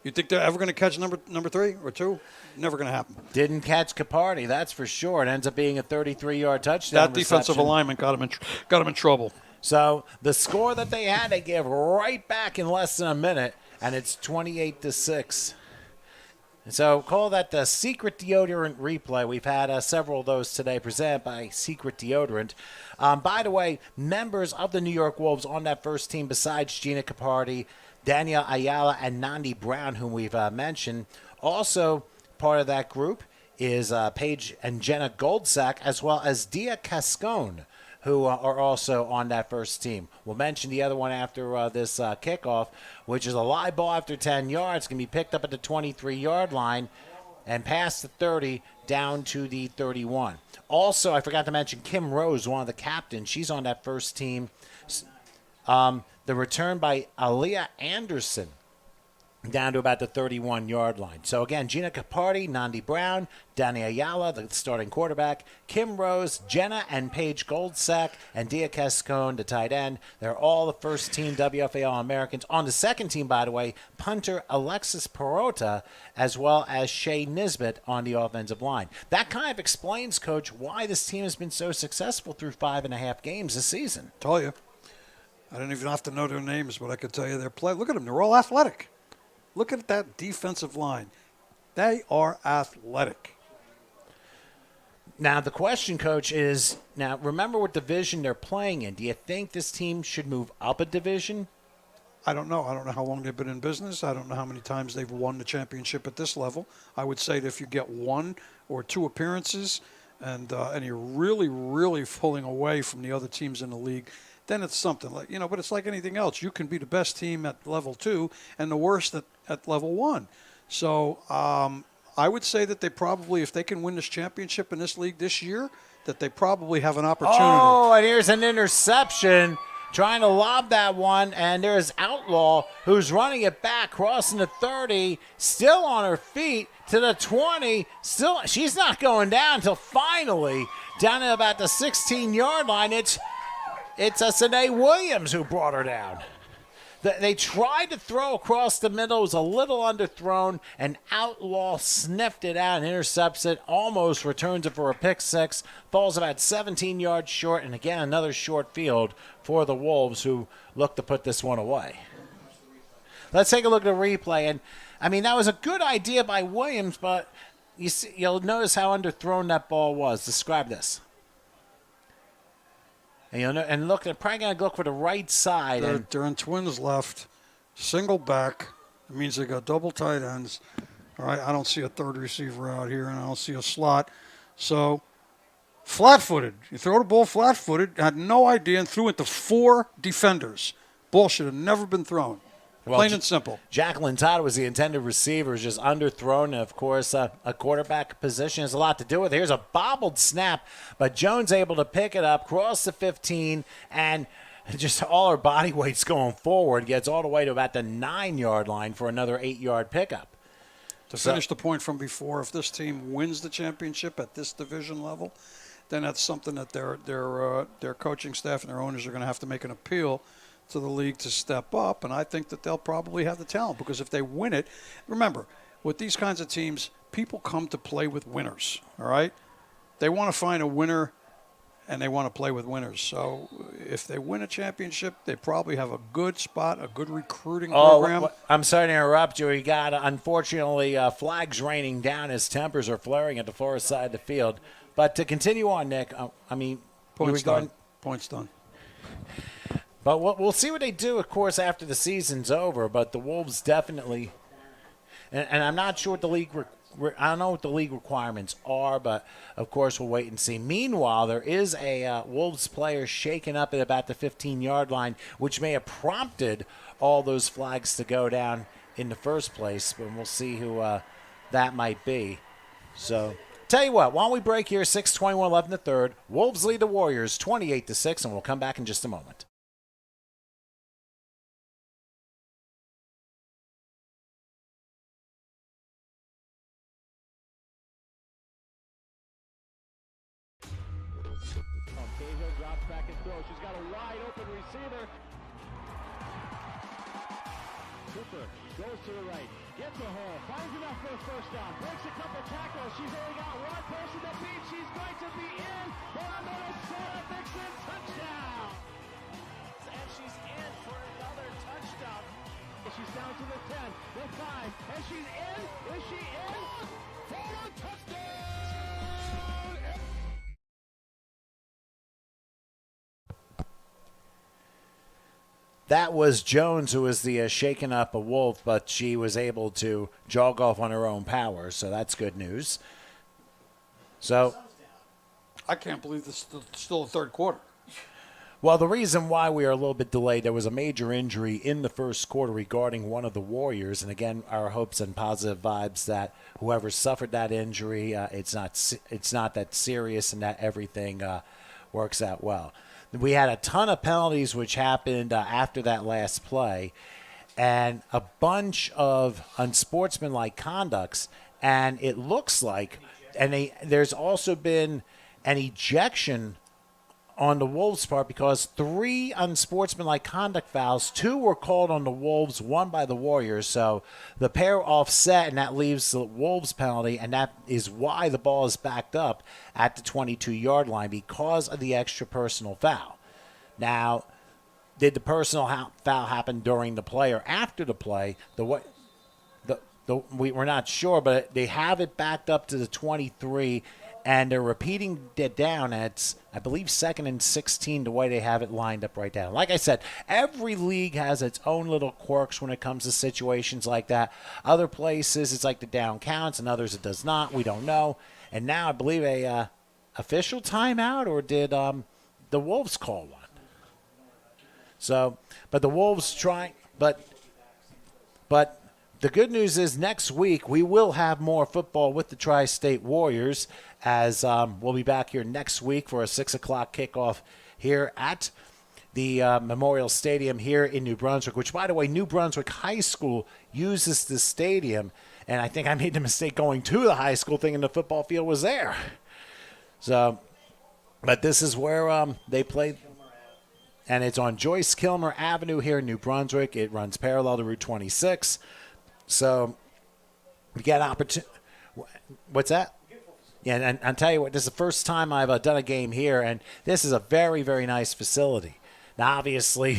You think they're ever going to catch number 3 or 2? Never going to happen. Didn't catch Capardi, that's for sure. It ends up being a 33-yard touchdown. That defensive alignment got him in trouble. So the score that they had, they gave right back in less than a minute, and it's 28-6. So call that the Secret Deodorant replay. We've had several of those today presented by Secret Deodorant. By the way, members of the New York Wolves on that first team besides Gina Capardi, Danielle Ayala, and Nandi Brown, whom we've mentioned. Also part of that group is Paige and Jenna Goldsack, as well as Dia Cascone, who are also on that first team. We'll mention the other one after this kickoff, which is a live ball after 10 yards. It's going to be picked up at the 23-yard line and past the 30 down to the 31. Also, I forgot to mention Kim Rose, one of the captains. She's on that first team. The return by Aaliyah Anderson down to about the 31-yard line. So, again, Gina Capardi, Nandi Brown, Danny Ayala, the starting quarterback, Kim Rose, Jenna and Paige Goldsack, and Dia Cascone, the tight end. They're all the first-team WFA All-Americans. On the second team, by the way, punter Alexis Perota, as well as Shay Nisbet on the offensive line. That kind of explains, Coach, why this team has been so successful through 5.5 games this season. Tell you. I don't even have to know their names, but I can tell you their play. Look at them. They're all athletic. Look at that defensive line. They are athletic. Now, the question, Coach, is, now remember what division they're playing in. Do you think this team should move up a division? I don't know. I don't know how long they've been in business. I don't know how many times they've won the championship at this level. I would say that if you get 1 or 2 appearances and you're really, really pulling away from the other teams in the league, then it's something like, but it's like anything else. You can be the best team at level 2 and the worst at level 1. So I would say that they probably, if they can win this championship in this league this year, that they probably have an opportunity. Oh, and here's an interception. Trying to lob that one, and there's Outlaw, who's running it back, crossing the 30, still on her feet to the 20. Still, she's not going down until finally down at about the 16-yard line. It's Sine Williams who brought her down. They tried to throw across the middle. It was a little underthrown, and Outlaw sniffed it out and intercepts it, almost returns it for a pick six, falls about 17 yards short, and again, another short field for the Wolves, who look to put this one away. Let's take a look at the replay. And I mean, that was a good idea by Williams, but you'll notice how underthrown that ball was. Describe this. And look, they're probably going to look for the right side. They're in twins left, single back. It means they got double tight ends. All right, I don't see a third receiver out here, and I don't see a slot. So, flat-footed. You throw the ball flat-footed, had no idea, and threw it to 4 defenders. Ball should have never been thrown. Well, Plain and simple. Jacqueline Todd was the intended receiver, just underthrown. And, of course, a quarterback position has a lot to do with it. Here's a bobbled snap, but Jones able to pick it up, cross the 15, and just all her body weight's going forward, gets all the way to about the 9-yard line for another 8-yard pickup. To finish the point from before, if this team wins the championship at this division level, then that's something that their coaching staff and their owners are going to have to make an appeal to the league to step up, and I think that they'll probably have the talent, because if they win it, remember, with these kinds of teams, people come to play with winners, all right? They want to find a winner, and they want to play with winners. So if they win a championship, they probably have a good spot, a good recruiting program. I'm sorry to interrupt you. You got, unfortunately, flags raining down as tempers are flaring at the far side of the field. But to continue on, Nick, I mean, Points done. Points done. But we'll see what they do, of course, after the season's over. But the Wolves definitely, and I'm not sure what the league, I don't know what the league requirements are, but of course we'll wait and see. Meanwhile, there is a Wolves player shaken up at about the 15-yard line, which may have prompted all those flags to go down in the first place. But we'll see who that might be. So, tell you what, why don't we break here? 6:21 left in the third. Wolves lead the Warriors 28-6, and we'll come back in just a moment. Drops back and throws. She's got a wide open receiver. Cooper goes to the right, gets a hole, finds enough for a first down, breaks a couple tackles. She's only got one person to beat. She's going to be in for a Minnesota Vixen touchdown. And she's in for another touchdown. She's down to the 10, the 5, and she's in. Is she in? For a touchdown! That was Jones, who was the shaken up a Wolf, but she was able to jog off on her own power, so that's good news. So, I can't believe this is still the third quarter. Well, the reason why we are a little bit delayed, there was a major injury in the first quarter regarding one of the Warriors, and again, our hopes and positive vibes that whoever suffered that injury, it's not that serious, and that everything works out well. We had a ton of penalties which happened after that last play, and a bunch of unsportsmanlike conducts, and it looks like, there's also been an ejection on the Wolves' part because 3 unsportsmanlike conduct fouls, 2 were called on the Wolves, 1 by the Warriors. So the pair offset, and that leaves the Wolves penalty, and that is why the ball is backed up at the 22-yard line, because of the extra personal foul. Now, did the personal foul happen during the play or after the play? We're not sure, but they have it backed up to the 23. and they're repeating it down at, I believe, 2nd and 16 the way they have it lined up right now. Like I said, every league has its own little quirks when it comes to situations like that. Other places, it's like the down counts, and others it does not. We don't know. And now I believe a official timeout, or did the Wolves call one? So, but the Wolves trying, but the good news is next week we will have more football with the Tri-State Warriors, as we'll be back here next week for a 6 o'clock kickoff here at the Memorial Stadium here in New Brunswick, which, by the way, New Brunswick High School uses the stadium, and I think I made the mistake going to the high school thinking the football field was there. So, but this is where they play, and it's on Joyce Kilmer Avenue here in New Brunswick. It runs parallel to Route 26. So we get opportunity. What's that? Yeah, and I'll tell you what, this is the first time I've done a game here, and this is a very, very nice facility. Now, obviously,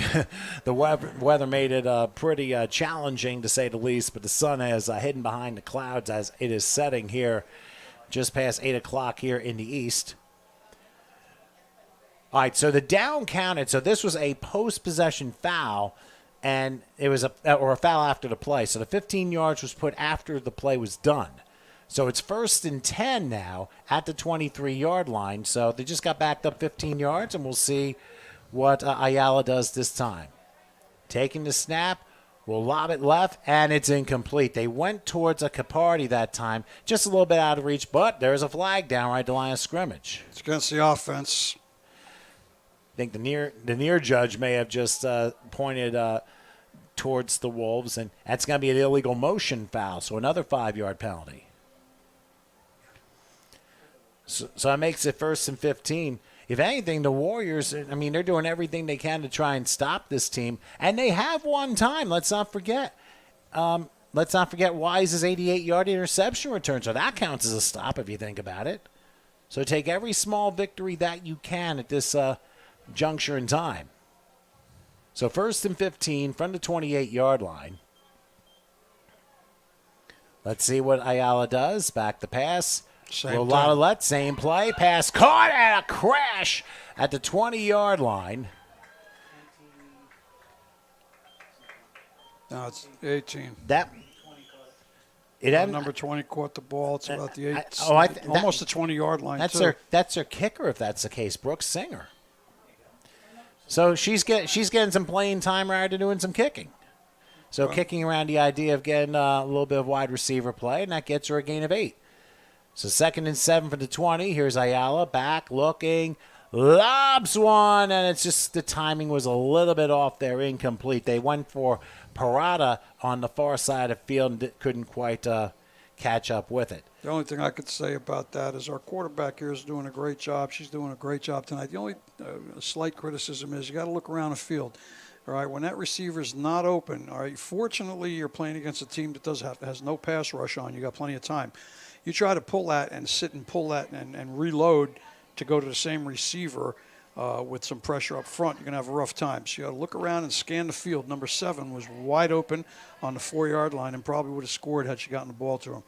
the weather made it pretty challenging, to say the least, but the sun is hidden behind the clouds as it is setting here just past 8 o'clock here in the east. All right, so the down counted. So this was a post-possession foul, and it was a foul after the play. So the 15 yards was put after the play was done. So it's 1st and 10 now at the 23-yard line. So they just got backed up 15 yards, and we'll see what Ayala does this time. Taking the snap, will lob it left, and it's incomplete. They went towards a Capardi that time, just a little bit out of reach, but there's a flag down right at the line of scrimmage. It's against the offense. I think the near judge may have just pointed towards the Wolves, and that's going to be an illegal motion foul, so another 5-yard penalty. So that makes it 1st and 15. If anything, the Warriors, I mean, they're doing everything they can to try and stop this team, and they have one time. Let's not forget. Let's not forget Wise's 88-yard interception return, so that counts as a stop if you think about it. So take every small victory that you can at this juncture in time. So 1st and 15 from the 28-yard line. Let's see what Ayala does. Back the pass. Same play. Pass caught and a crash at the 20-yard line. No, it's 18. Number 20 caught the ball. It's about the almost the 20-yard line. That's their kicker, if that's the case, Brooks Singer. So she's getting some playing time right to doing some kicking. So kicking around the idea of getting a little bit of wide receiver play, and that gets her a gain of 8. So 2nd and 7 for the 20. Here's Ayala back looking, lobs one, and it's just the timing was a little bit off there, incomplete. They went for Parada on the far side of the field and couldn't quite catch up with it. The only thing I could say about that is our quarterback here is doing a great job. She's doing a great job tonight. The only slight criticism is you got to look around the field. All right, when that receiver's not open, all right, fortunately you're playing against a team that has no pass rush on. You got plenty of time. You try to pull that and sit and pull that and reload to go to the same receiver with some pressure up front, you're going to have a rough time. So you got to look around and scan the field. Number 7 was wide open on the 4-yard line and probably would have scored had she gotten the ball to him.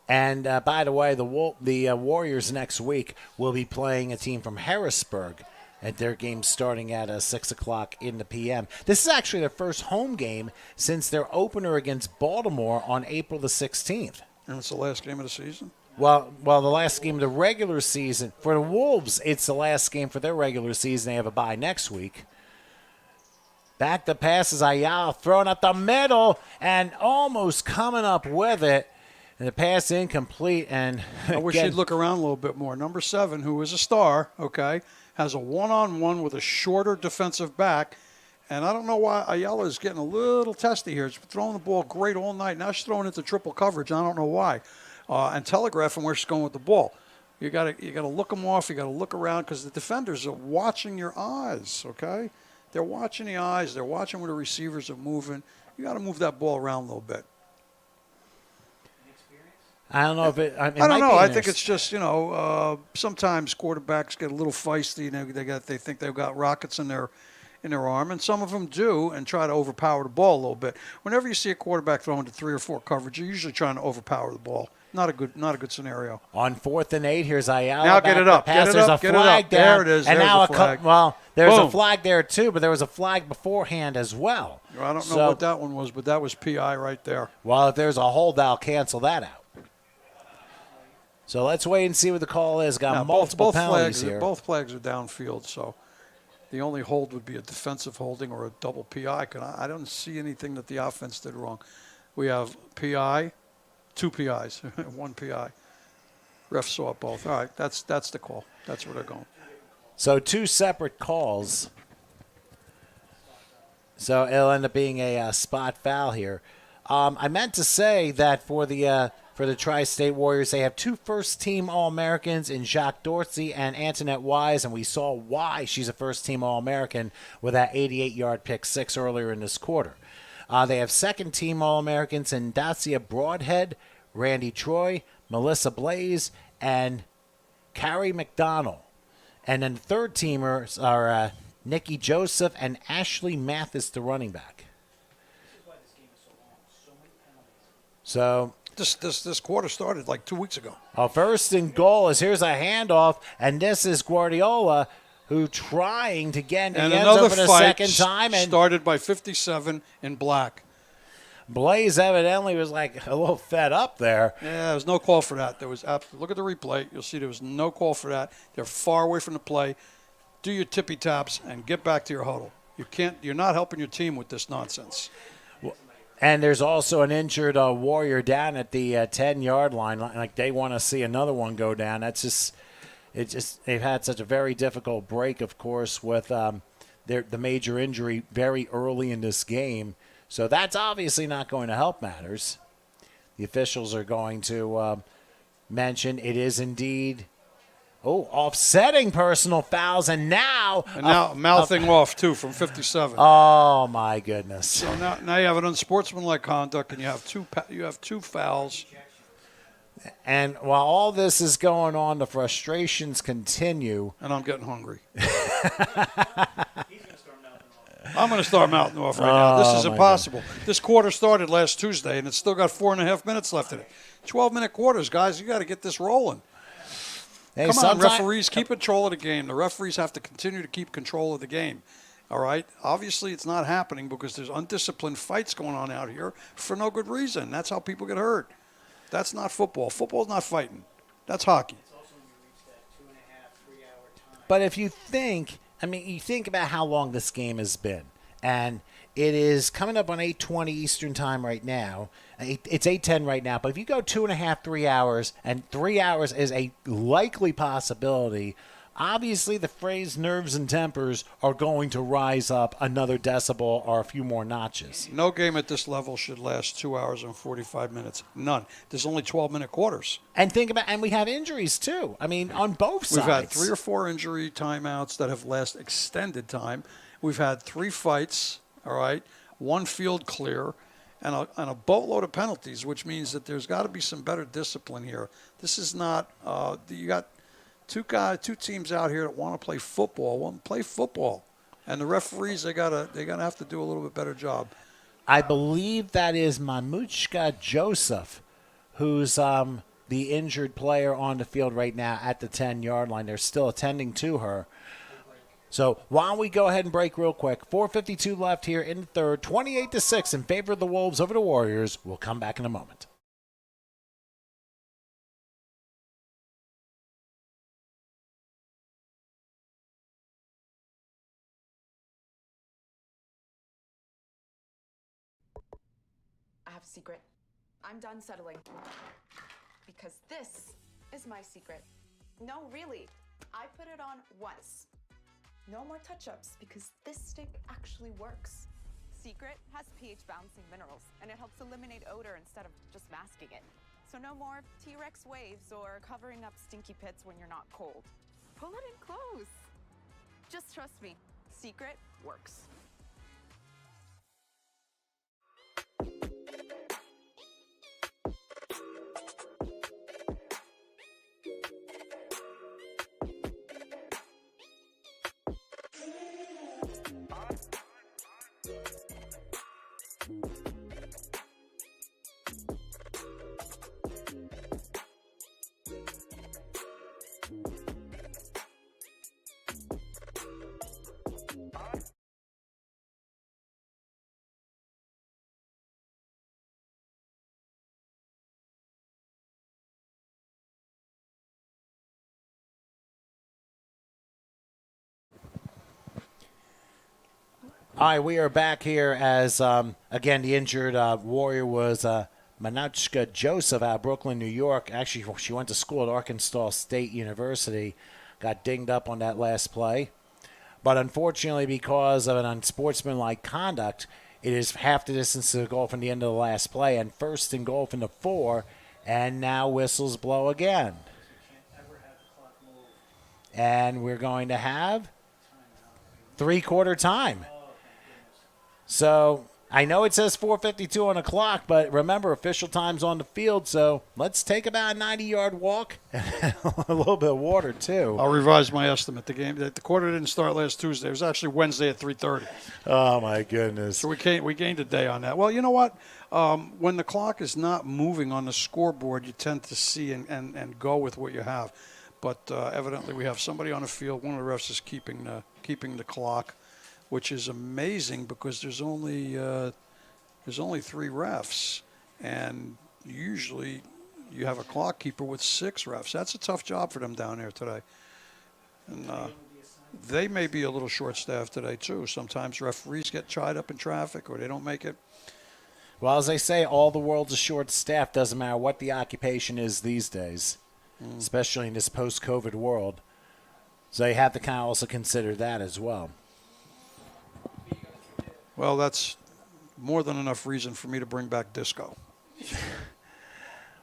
And by the way, the Warriors next week will be playing a team from Harrisburg at their game starting at 6 o'clock in the p.m. This is actually their first home game since their opener against Baltimore on April the 16th. And it's the last game of the season? Well, the last game of the regular season. For the Wolves, it's the last game for their regular season. They have a bye next week. Back the passes, Ayala throwing up the middle and almost coming up with it. And the pass incomplete. And I wish you'd look around a little bit more. Number 7, who is a star, okay, has a one-on-one with a shorter defensive back. And I don't know why Ayala is getting a little testy here. She's throwing the ball great all night. Now she's throwing into triple coverage. I don't know why. And telegraphing where she's going with the ball. You got to look them off. You got to look around because the defenders are watching your eyes, okay? They're watching the eyes. They're watching where the receivers are moving. You got to move that ball around a little bit. I don't know if it. I don't know. I think it's just sometimes quarterbacks get a little feisty. They think they've got rockets in their arm, and some of them do, and try to overpower the ball a little bit. Whenever you see a quarterback throwing to 3 or 4 coverage, you're usually trying to overpower the ball. Not a good scenario. On 4th and 8, here's Ayala. Now get it up. Get it There's up. a flag down. There it is. And There's now a flag. there's Boom. a flag there too, but there was a flag beforehand as well. I don't know what that one was, but that was PI right there. Well, if there's a hold, I'll cancel that out. So let's wait and see what the call is. Got Now, multiple penalties flags, here. Both flags are downfield, so the only hold would be a defensive holding or a double PI. I don't see anything that the offense did wrong. We have PI, 2 PIs, 1 PI. Ref saw it both. All right, that's the call. That's where they're going. So 2 separate calls. So it'll end up being a spot foul here. I meant to say that for the Tri-State Warriors, they have 2 first-team All-Americans in Jacques Dorsey and Antoinette Wise, and we saw why she's a first-team All-American with that 88-yard pick 6 earlier in this quarter. They have second-team All-Americans in Dacia Broadhead, Randy Troy, Melissa Blaze, and Carrie McDonald. And then third-teamers are Nikki Joseph and Ashley Mathis, the running back. So this quarter started like 2 weeks ago. First and goal is here's a handoff, and this is Guardiola, who trying to get in the end zone for the second time. And started by 57 in black. Blaze evidently was like a little fed up there. Yeah, there was no call for that. Look at the replay. You'll see there was no call for that. They're far away from the play. Do your tippy taps and get back to your huddle. You're not helping your team with this nonsense. And there's also an injured Warrior down at the 10-yard line. Like they want to see another one go down. They've had such a very difficult break, of course, with the major injury very early in this game. So that's obviously not going to help matters. The officials are going to mention it is indeed offsetting personal fouls, and now mouthing off too from 57. Oh my goodness! So now you have an unsportsmanlike conduct, and you have two fouls. And while all this is going on, the frustrations continue. And I'm getting hungry. I'm going to start mouthing off right now. This is impossible. This quarter started last Tuesday, and it's still got 4.5 minutes left in it. 12-minute quarters, guys. You got to get this rolling. Hey, come on, referees, keep control of the game. The referees have to continue to keep control of the game. All right? Obviously, it's not happening because there's undisciplined fights going on out here for no good reason. That's how people get hurt. That's not football. Football's not fighting. That's hockey. But if you think about how long this game has been, and it is coming up on 8:20 Eastern time right now. It's 8:10 right now, but if you go 2.5, 3 hours, and 3 hours is a likely possibility, obviously the phrase nerves and tempers are going to rise up another decibel or a few more notches. No game at this level should last 2 hours and 45 minutes. None. There's only 12-minute quarters. And and we have injuries too. I mean, on both sides. We've had 3 or 4 injury timeouts that have lasted extended time. We've had 3 fights, all right, 1 field clear, and a boatload of penalties, which means that there's got to be some better discipline here. This is not you got two teams out here that want to play football. And the referees, they're gonna have to do a little bit better job. I believe that is Mamuchka Joseph, who's the injured player on the field right now at the 10-yard line. They're still attending to her. So why don't we go ahead and break real quick. 4:52 left here in the third. 28-6 in favor of the Wolves over the Warriors. We'll come back in a moment. I have a secret. I'm done settling. Because this is my secret. No, really. I put it on once. No more touch-ups because this stick actually works. Secret has pH-balancing minerals, and it helps eliminate odor instead of just masking it. So no more T-Rex waves or covering up stinky pits when you're not cold. Pull it in close. Just trust me, Secret works. All right, we are back here as, again, the injured Warrior was Manachka Joseph out of Brooklyn, New York. Actually, she went to school at Arkansas State University, got dinged up on that last play. But unfortunately, because of an unsportsmanlike conduct, it is half the distance to the goal from the end of the last play, and first and goal from the 4, and now whistles blow again. And we're going to have three-quarter time. So I know it says 4:52 on the clock, but remember, official time's on the field, so let's take about a 90-yard walk and a little bit of water, too. I'll revise my estimate. The quarter didn't start last Tuesday. It was actually Wednesday at 3:30. Oh, my goodness. So we gained a day on that. Well, you know what? When the clock is not moving on the scoreboard, you tend to see and go with what you have. But evidently we have somebody on the field. One of the refs is keeping the clock, which is amazing because there's only 3 refs, and usually you have a clock keeper with 6 refs. That's a tough job for them down there today. And they may be a little short-staffed today too. Sometimes referees get tied up in traffic or they don't make it. Well, as they say, all the world's a short-staffed. Doesn't matter what the occupation is these days, especially in this post-COVID world. So you have to kind of also consider that as well. Well, that's more than enough reason for me to bring back disco.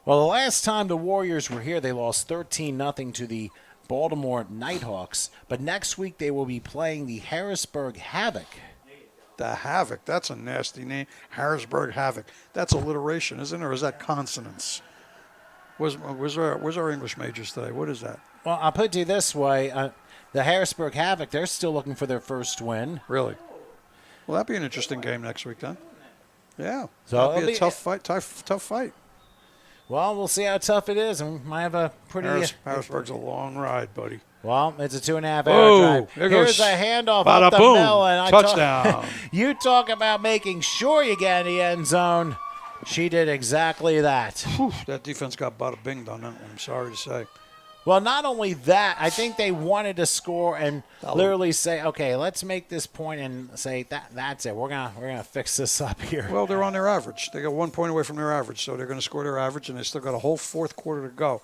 Well, the last time the Warriors were here, they lost 13-0 to the Baltimore Nighthawks. But next week they will be playing the Harrisburg Havoc. The Havoc, that's a nasty name. Harrisburg Havoc. That's alliteration, isn't it? Or is that consonants? Where's our English majors today? What is that? Well, I'll put it to you this way. The Harrisburg Havoc, they're still looking for their first win. Really? Well, that'd be an interesting game next week, then. Yeah. So that'd be a tough fight. Tough fight. Well, we'll see how tough it is, and we might have a pretty. Harrisburg's a long ride, buddy. Well, it's a 2.5-hour drive. Here's a handoff bada up the boom, middle, and touchdown. You talk about making sure you get in the end zone. She did exactly that. Whew, that defense got bada binged on that one, I'm sorry to say. Well, not only that, I think they wanted to score and literally say, okay, let's make this point and say that's it. We're gonna fix this up here. Well, they're on their average. They got 1 point away from their average, so they're going to score their average, and they still got a whole fourth quarter to go.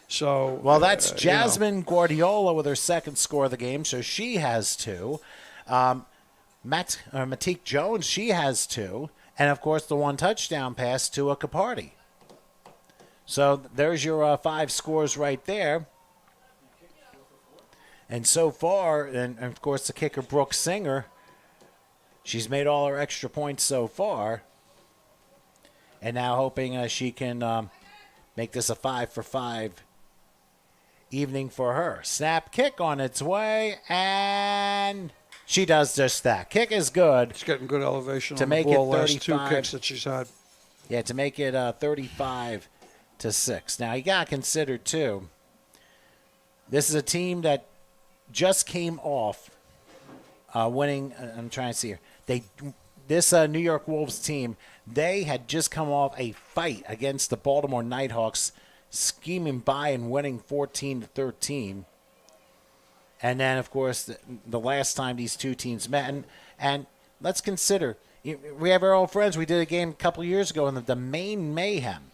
So well, that's Jasmine Guardiola with her second score of the game, so she has 2. Matique Jones, she has 2, and of course the 1 touchdown pass to a Capardi. So there's your 5 scores right there. And so far, and of course the kicker, Brooke Singer, she's made all her extra points so far. And now hoping she can make this a 5-for-5 evening for her. Snap kick on its way, and she does just that. Kick is good. She's getting good elevation to on make the ball. it 35, last 2 kicks that she's had. Yeah, to make it 35-6. Now, you got to consider, too, this is a team that just came off winning. I'm trying to see here. This New York Wolves team, they had just come off a fight against the Baltimore Nighthawks, scheming by and winning 14-13. And then, of course, the last time these two teams met. And let's consider, we have our old friends. We did a game a couple years ago in the Maine Mayhem.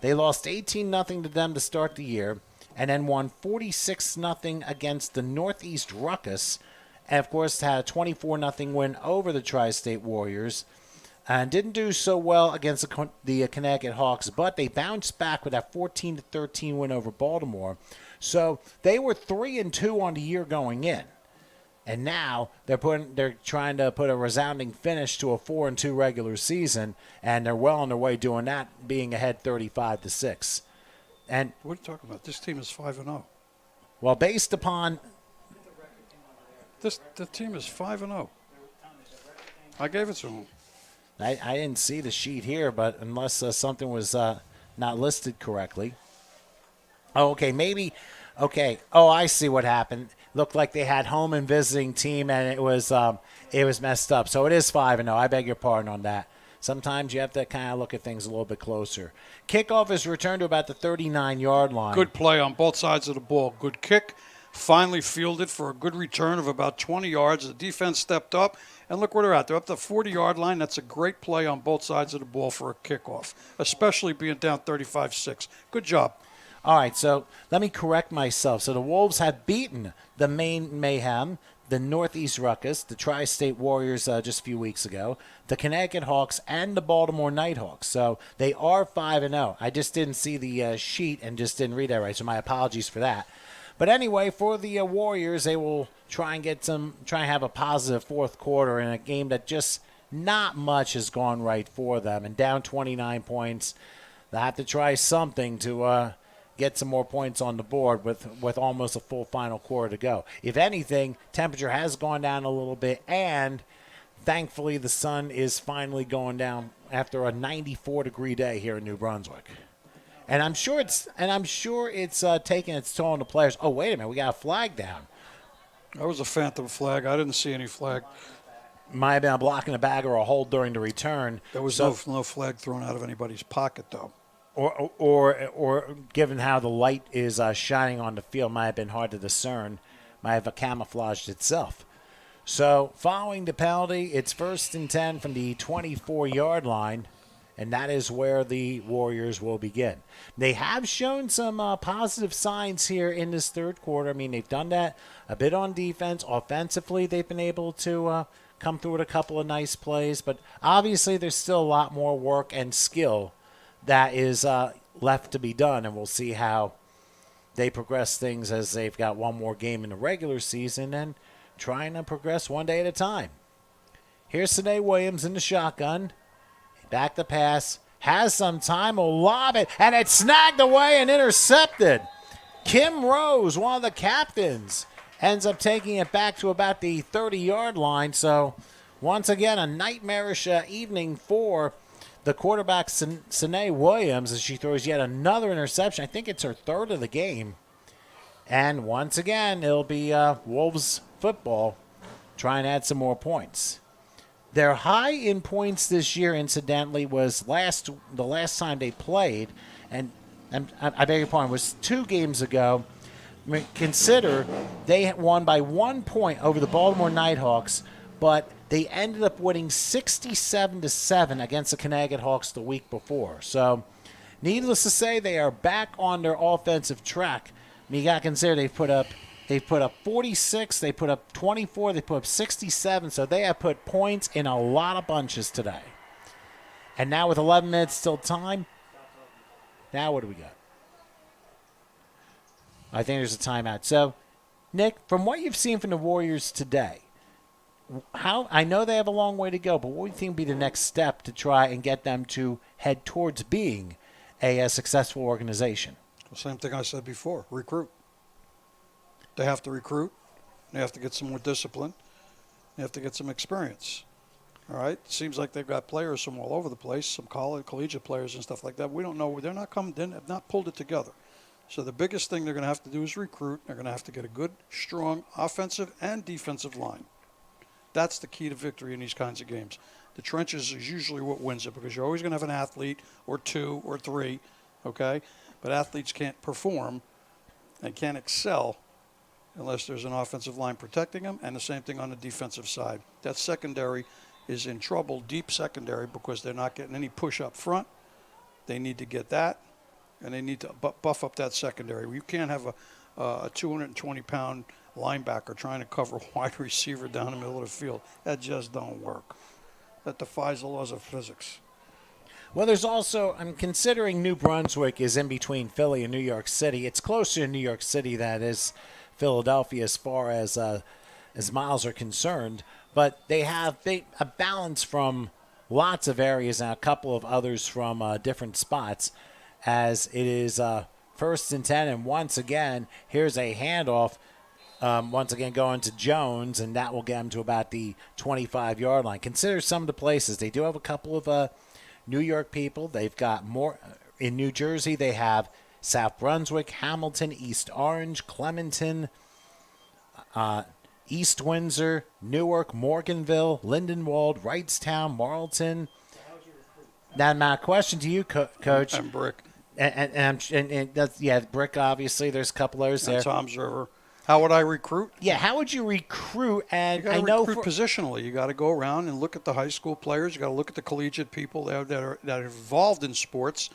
They lost 18-0 to them to start the year, and then won 46-0 against the Northeast Ruckus, and of course had a 24-0 win over the Tri-State Warriors, and didn't do so well against the Connecticut Hawks, but they bounced back with that 14-13 win over Baltimore. So they were 3-2 on the year going in, and now they're trying to put a resounding finish to a 4-2 regular season, and they're well on their way doing that, being ahead 35-6. And what are you talking about? This team is 5-0. Well, based upon the team is 5-0. I gave it to them. I didn't see the sheet here, but unless something was not listed correctly. Oh, okay, maybe. Okay. Oh, I see what happened. Looked like they had home and visiting team, and it was messed up. So it is 5-0. I beg your pardon on that. Sometimes you have to kind of look at things a little bit closer. Kickoff is returned to about the 39-yard line. Good play on both sides of the ball. Good kick finally fielded for a good return of about 20 yards. The defense stepped up, and look where they're at. They're up the 40-yard line. That's a great play on both sides of the ball for a kickoff, especially being down 35-6. Good job. All right, so let me correct myself. So the Wolves have beaten the Maine Mayhem, the Northeast Ruckus, the Tri-State Warriors just a few weeks ago, the Connecticut Hawks, and the Baltimore Nighthawks. So they are 5-0. I just didn't see the sheet and just didn't read that right, so my apologies for that. But anyway, for the Warriors, they will try and have a positive fourth quarter in a game that just not much has gone right for them. And down 29 points, they have to try something to get some more points on the board with almost a full final quarter to go. If anything, temperature has gone down a little bit, and thankfully the sun is finally going down after a 94-degree day here in New Brunswick. And I'm sure it's taking its toll on the players. Oh, wait a minute, we got a flag down. That was a phantom flag. I didn't see any flag. Might have been a block in the bag or a hold during the return. There was no flag thrown out of anybody's pocket, though. Or given how the light is shining on the field, might have been hard to discern. Might have camouflaged itself. So following the penalty, it's 1st and 10 from the 24-yard line, and that is where the Warriors will begin. They have shown some positive signs here in this third quarter. I mean, they've done that a bit on defense. Offensively, they've been able to come through with a couple of nice plays, but obviously there's still a lot more work and skill that is left to be done, and we'll see how they progress things as they've got one more game in the regular season and trying to progress one day at a time. Here's Sine Williams in the shotgun. Back the pass. Has some time. Will lob it, and it's snagged away and intercepted. Kim Rose, one of the captains, ends up taking it back to about the 30-yard line. So once again, a nightmarish evening for the quarterback, Sine Williams, as she throws yet another interception. I think it's her third of the game. And once again, it'll be Wolves football trying to add some more points. Their high in points this year, incidentally, was the last time they played, and I beg your pardon, was 2 games ago. I mean, consider they won by 1 point over the Baltimore Nighthawks, but they ended up winning 67-7 against the Connecticut Hawks the week before. So, needless to say, they are back on their offensive track. I mean, you got to consider they put up 46, they put up 24, they put up 67. So they have put points in a lot of bunches today. And now with 11 minutes still time, now what do we got? I think there's a timeout. So, Nick, from what you've seen from the Warriors today, I know they have a long way to go, but what do you think would be the next step to try and get them to head towards being a successful organization? The same thing I said before, recruit. They have to recruit. They have to get some more discipline. They have to get some experience. All right? It seems like they've got players from all over the place, some collegiate players and stuff like that. We don't know. They have not pulled it together. So the biggest thing they're going to have to do is recruit. They're going to have to get a good, strong offensive and defensive line. That's the key to victory in these kinds of games. The trenches is usually what wins it because you're always going to have an athlete or 2 or 3, okay? But athletes can't perform and can't excel unless there's an offensive line protecting them, and the same thing on the defensive side. That secondary is in trouble, deep secondary, because they're not getting any push up front. They need to get that, and they need to buff up that secondary. You can't have a 220-pound linebacker trying to cover a wide receiver down the middle of the field. That just don't work. That defies the laws of physics. Well, there's also, I'm considering New Brunswick is in between Philly and New York City. It's closer to New York City than it is Philadelphia as far as miles are concerned. But they have a balance from lots of areas and a couple of others from different spots, as it is 1st and 10. And once again, here's a handoff. Once again, going to Jones, and that will get him to about the 25-yard line. Consider some of the places. They do have a couple of New York people. They've got more. In New Jersey, they have South Brunswick, Hamilton, East Orange, Clementon, East Windsor, Newark, Morganville, Lindenwold, Wrightstown, Marlton. Now, my question to you, Coach. And Brick. And that's, Brick, obviously. There's a couple others there. Tom's River. How would I recruit? Yeah, how would you recruit? And You got I to know recruit positionally. You got to go around and look at the high school players. You got to look at the collegiate people that are involved in sports.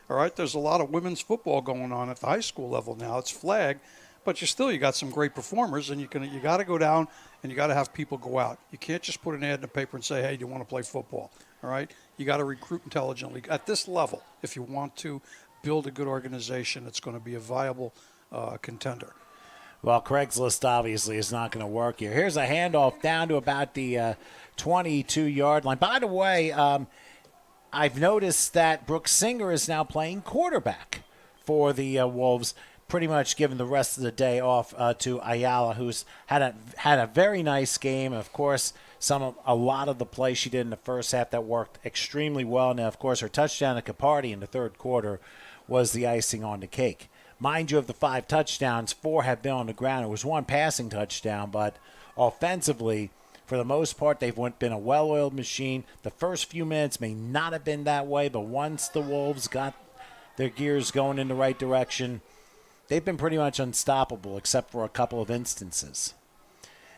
All right, there's a lot of women's football going on at the high school level now. It's flag, but you got some great performers, and you got to go down and you got to have people go out. You can't just put an ad in the paper and say, "Hey, do you want to play football?" All right, you got to recruit intelligently at this level if you want to build a good organization that's going to be a viable contender. Well, Craigslist obviously is not going to work here. Here's a handoff down to about the 22-yard line. By the way, I've noticed that Brooke Singer is now playing quarterback for the Wolves, pretty much giving the rest of the day off to Ayala, who's had a very nice game. Of course, a lot of the play she did in the first half that worked extremely well. Now, of course, her touchdown at Capardi in the third quarter was the icing on the cake. Mind you, of the 5 touchdowns, 4 have been on the ground. It was 1 passing touchdown, but offensively, for the most part, they've been a well-oiled machine. The first few minutes may not have been that way, but once the Wolves got their gears going in the right direction, they've been pretty much unstoppable, except for a couple of instances.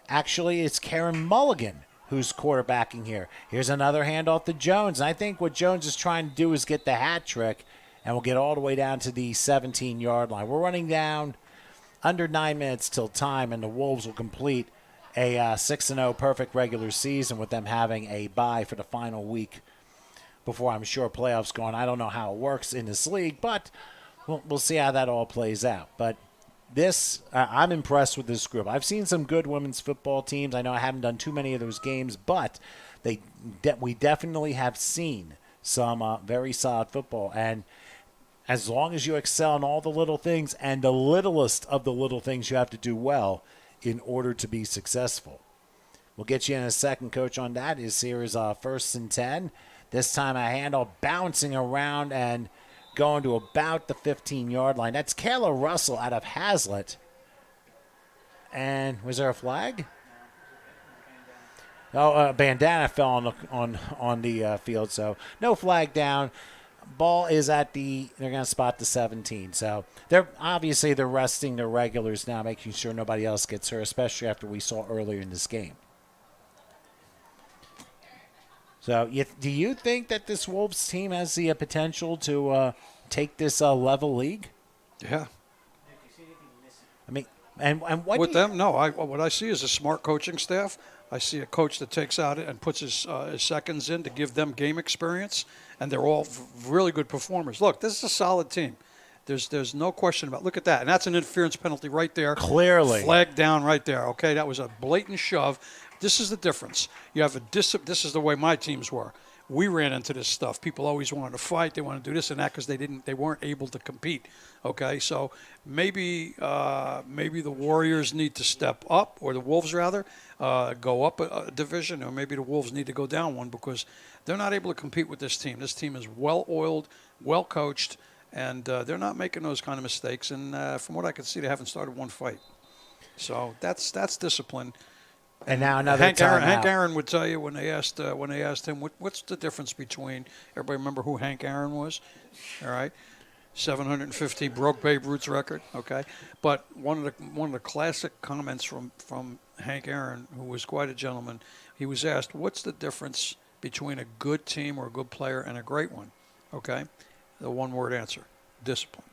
Actually, it's Karen Mulligan who's quarterbacking here. Here's another handoff to Jones. And I think what Jones is trying to do is get the hat trick, and we'll get all the way down to the 17-yard line. We're running down under 9 minutes till time, and the Wolves will complete a 6-0 perfect regular season with them having a bye for the final week before, I'm sure, playoffs going. I don't know how it works in this league, but we'll see how that all plays out. But I'm impressed with this group. I've seen some good women's football teams. I know I haven't done too many of those games, but we definitely have seen some very solid football. And as long as you excel in all the little things, and the littlest of the little things you have to do well in order to be successful. We'll get you in a second, Coach, on that. Here's 1st and 10. This time a handle bouncing around and going to about the 15-yard line. That's Kayla Russell out of Hazlitt. And was there a flag? Oh, a bandana fell on the field, so no flag down. Ball is they're going to spot the 17. So they're resting their regulars now, making sure nobody else gets hurt, especially after we saw earlier in this game. So do you think that this Wolves team has the potential to take this level league? Yeah. I mean, and what with them? No. What I see is a smart coaching staff. I see a coach that takes out and puts his seconds in to give them game experience, and they're all really good performers. Look, this is a solid team. There's no question about it. Look at that. And that's an interference penalty right there. Clearly. Flag down right there. Okay, that was a blatant shove. This is the difference. You have this is the way my teams were. We ran into this stuff. People always wanted to fight. They wanted to do this and that because they weren't able to compete. Okay, so maybe the Warriors need to step up, or the Wolves rather, go up a division, or maybe the Wolves need to go down one because they're not able to compete with this team. This team is well-oiled, well-coached, and they're not making those kind of mistakes. And from what I can see, they haven't started one fight. So that's discipline. And now another Hank Aaron would tell you when they asked him what's the difference between, everybody remember who Hank Aaron was, all right, 750 broke Babe Ruth's record, okay, but one of the classic comments from Hank Aaron, who was quite a gentleman, he was asked what's the difference between a good team or a good player and a great one, okay, the one-word answer: discipline.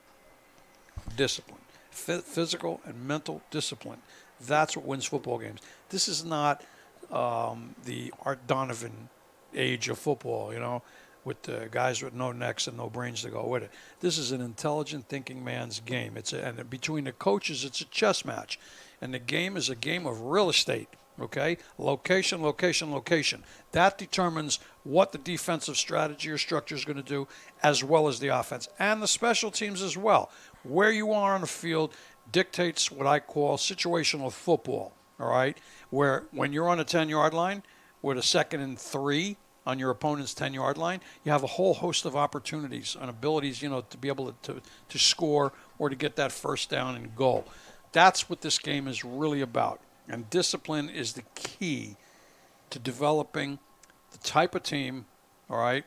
Physical and mental discipline. That's what wins football games. This is not the Art Donovan age of football, with the guys with no necks and no brains to go with it. This is an intelligent thinking man's game. And between the coaches, it's a chess match. And the game is a game of real estate, okay? Location, location, location. That determines what the defensive strategy or structure is going to do, as well as the offense. And the special teams as well. Where you are on the field dictates what I call situational football, all right? Where when you're on a 10-yard line with a 2nd and 3 on your opponent's 10-yard line, you have a whole host of opportunities and abilities, to be able to score or to get that first down and goal. That's what this game is really about. And discipline is the key to developing the type of team, all right,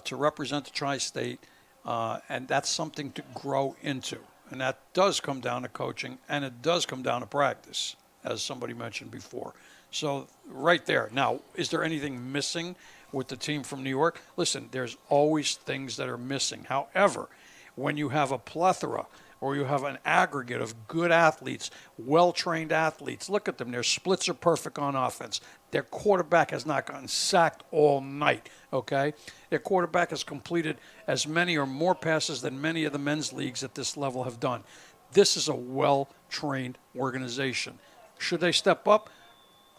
to represent the Tri-State, and that's something to grow into. And that does come down to coaching, and it does come down to practice, as somebody mentioned before. So right there. Now, is there anything missing with the team from New York? Listen, there's always things that are missing. However, when you have a plethora or you have an aggregate of good athletes, well-trained athletes, look at them. Their splits are perfect on offense. Their quarterback has not gotten sacked all night, okay? Their quarterback has completed as many or more passes than many of the men's leagues at this level have done. This is a well-trained organization. Should they step up?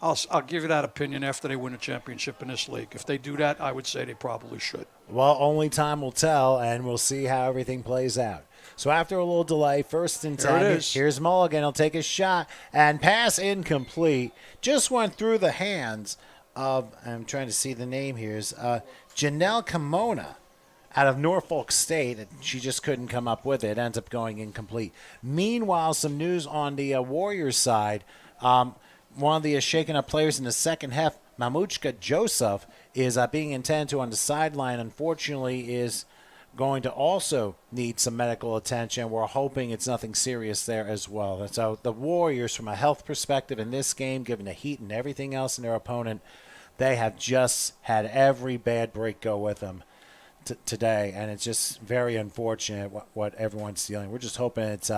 I'll give you that opinion after they win a championship in this league. If they do that, I would say they probably should. Well, only time will tell, and we'll see how everything plays out. So after a little delay, 1st and 10. Here it is. Here's Mulligan. He'll take a shot, and pass incomplete. Just went through the hands of, I'm trying to see the name here, is Janelle Kimona out of Norfolk State. She just couldn't come up with it. It ends up going incomplete. Meanwhile, some news on the Warriors side. One of the shaken up players in the second half, Mamuchka Joseph, is being attended to on the sideline. Unfortunately, is going to also need some medical attention. We're hoping it's nothing serious there as well. And so the Warriors, from a health perspective in this game, given the heat and everything else in their opponent, they have just had every bad break go with them today. And it's just very unfortunate what everyone's dealing. We're just hoping it's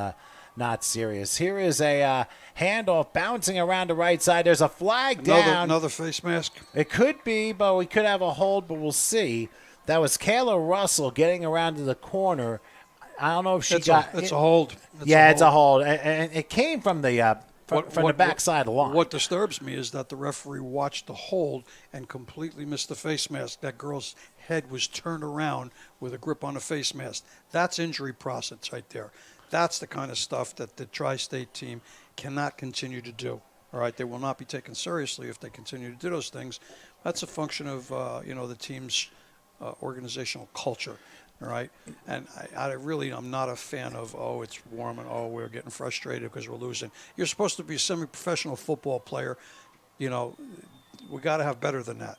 not serious. Here is a handoff bouncing around the right side. There's a flag down. Another face mask? It could be, but we could have a hold, but we'll see. That was Kayla Russell getting around to the corner. I don't know if it's a hold. It's a hold. And it came from the from the backside line. What disturbs me is that the referee watched the hold and completely missed the face mask. That girl's head was turned around with a grip on the face mask. That's injury process right there. That's the kind of stuff that the Tri-State team cannot continue to do. All right, they will not be taken seriously if they continue to do those things. That's a function of the team's organizational culture. All right, and I'm not a fan of it's warm and we're getting frustrated because we're losing. You're supposed to be a semi-professional football player. We got to have better than that.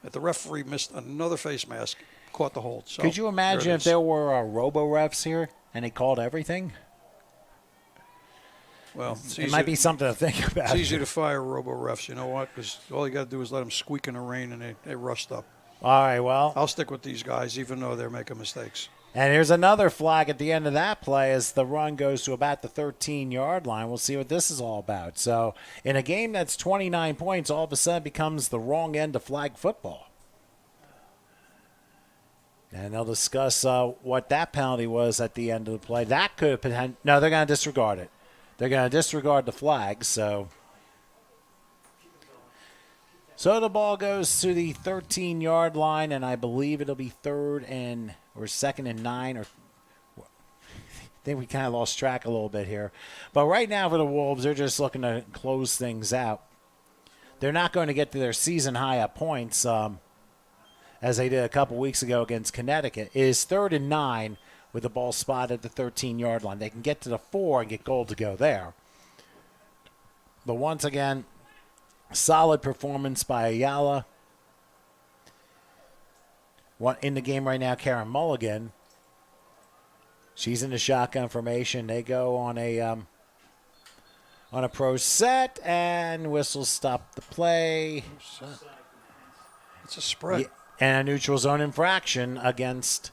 If the referee missed another face mask, caught the hold. So could you imagine if there were robo-refs here and they called everything? Well, it might be something to think about. It's easy to fire robo-refs. You know what? Because all you got to do is let them squeak in the rain and they rust up. All right, well. I'll stick with these guys even though they're making mistakes. And here's another flag at the end of that play as the run goes to about the 13-yard line. We'll see what this is all about. So in a game that's 29 points, all of a sudden becomes the wrong end of flag football. And they'll discuss what that penalty was at the end of the play. That could have been – no, they're going to disregard it. They're going to disregard the flag, so the ball goes to the 13-yard line, and I believe it'll be 2nd and 9. Or I think we kind of lost track a little bit here. But right now for the Wolves, they're just looking to close things out. They're not going to get to their season-high at points as they did a couple weeks ago against Connecticut. It is 3rd and 9. With the ball spotted at the 13-yard line. They can get to the 4 and get goal to go there. But once again, solid performance by Ayala. In the game right now, Karen Mulligan. She's in the shotgun formation. They go on a pro set, and whistles stop the play. It's a spread. Yeah, and a neutral zone infraction against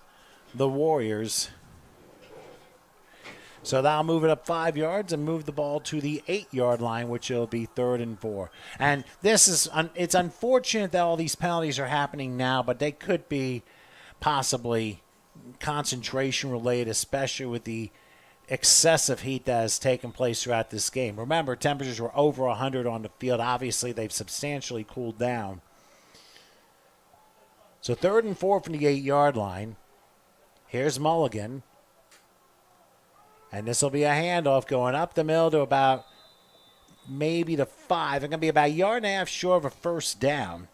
the Warriors. So that'll move it up 5 yards and move the ball to the 8-yard line, which will be 3rd and 4. And this is it's unfortunate that all these penalties are happening now, but they could be possibly concentration related, especially with the excessive heat that has taken place throughout this game. Remember, temperatures were over 100 on the field. Obviously, they've substantially cooled down. So 3rd and 4 from the 8-yard line. Here's Mulligan. And this will be a handoff going up the middle to about maybe the 5. They're going to be about a yard and a half short of a first down.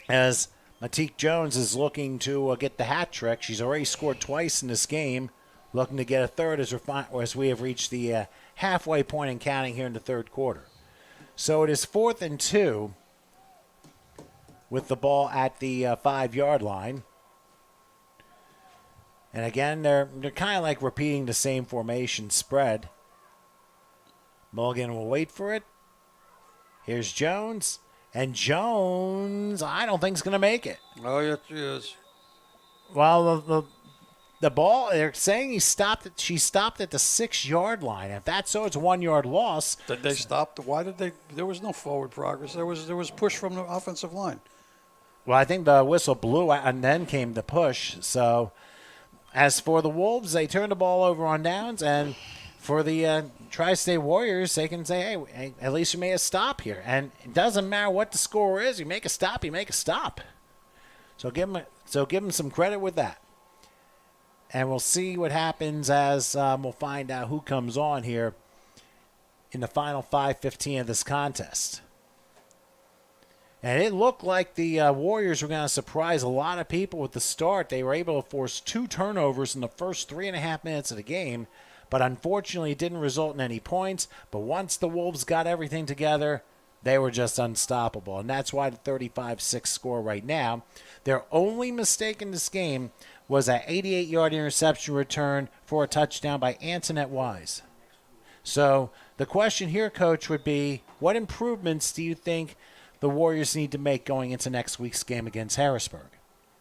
As Matique Jones is looking to get the hat trick. She's already scored twice in this game. Looking to get a third as we have reached the halfway point and counting here in the third quarter. So it is 4th and 2 with the ball at the 5-yard line. And again, they're kind of like repeating the same formation spread. Mulligan will wait for it. Here's Jones. And Jones, I don't think is going to make it. Oh, yes, she is. Well, the ball, they're saying she stopped at the 6-yard line. If that's so, it's a 1-yard loss. Did they stop? Why did they? There was no forward progress. There was push from the offensive line. Well, I think the whistle blew, and then came the push. So, as for the Wolves, they turned the ball over on downs, and for the Tri-State Warriors, they can say, hey, at least you made a stop here. And it doesn't matter what the score is. You make a stop, you make a stop. So give them some credit with that. And we'll see what happens as we'll find out who comes on here in the final 5:15 of this contest. And it looked like the Warriors were going to surprise a lot of people with the start. They were able to force 2 turnovers in the first 3.5 minutes of the game, but unfortunately it didn't result in any points. But once the Wolves got everything together, they were just unstoppable. And that's why the 35-6 score right now. Their only mistake in this game was an 88-yard interception return for a touchdown by Antoinette Wise. So the question here, Coach, would be, what improvements do you think the Warriors need to make going into next week's game against Harrisburg?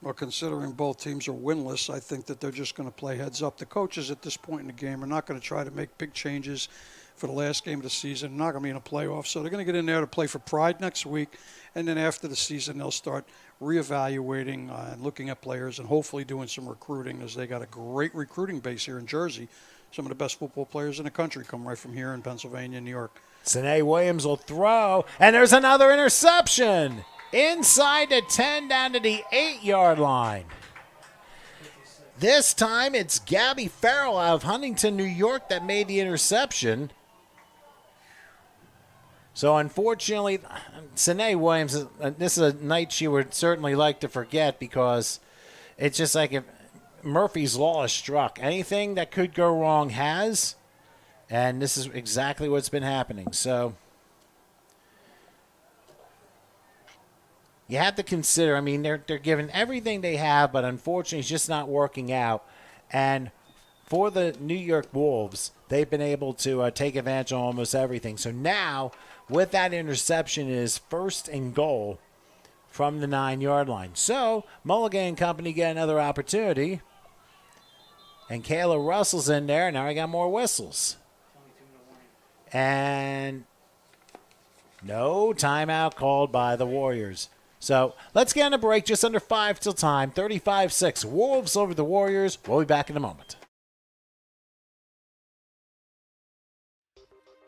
Well, considering both teams are winless, I think that they're just going to play heads up. The coaches at this point in the game are not going to try to make big changes for the last game of the season. They're not going to be in a playoff, so they're going to get in there to play for pride next week, and then after the season they'll start reevaluating and looking at players and hopefully doing some recruiting, as they got a great recruiting base here in Jersey. Some of the best football players in the country come right from here in Pennsylvania and New York. Sine Williams will throw, and there's another interception inside the 10 down to the 8-yard line. This time it's Gabby Farrell out of Huntington, New York that made the interception. So unfortunately, Sine Williams, this is a night she would certainly like to forget, because it's just like if Murphy's Law is struck. Anything that could go wrong has, and this is exactly what's been happening. So you have to consider, I mean, they're giving everything they have, but unfortunately it's just not working out. And for the New York Wolves, they've been able to take advantage of almost everything. So now, with that interception, it is 1st and goal from the 9-yard line. So Mulligan and company get another opportunity. And Kayla Russell's in there. Now I got more whistles. And no timeout called by the Warriors. So let's get on a break. Just under 5 till time. 35-6. Wolves over the Warriors. We'll be back in a moment.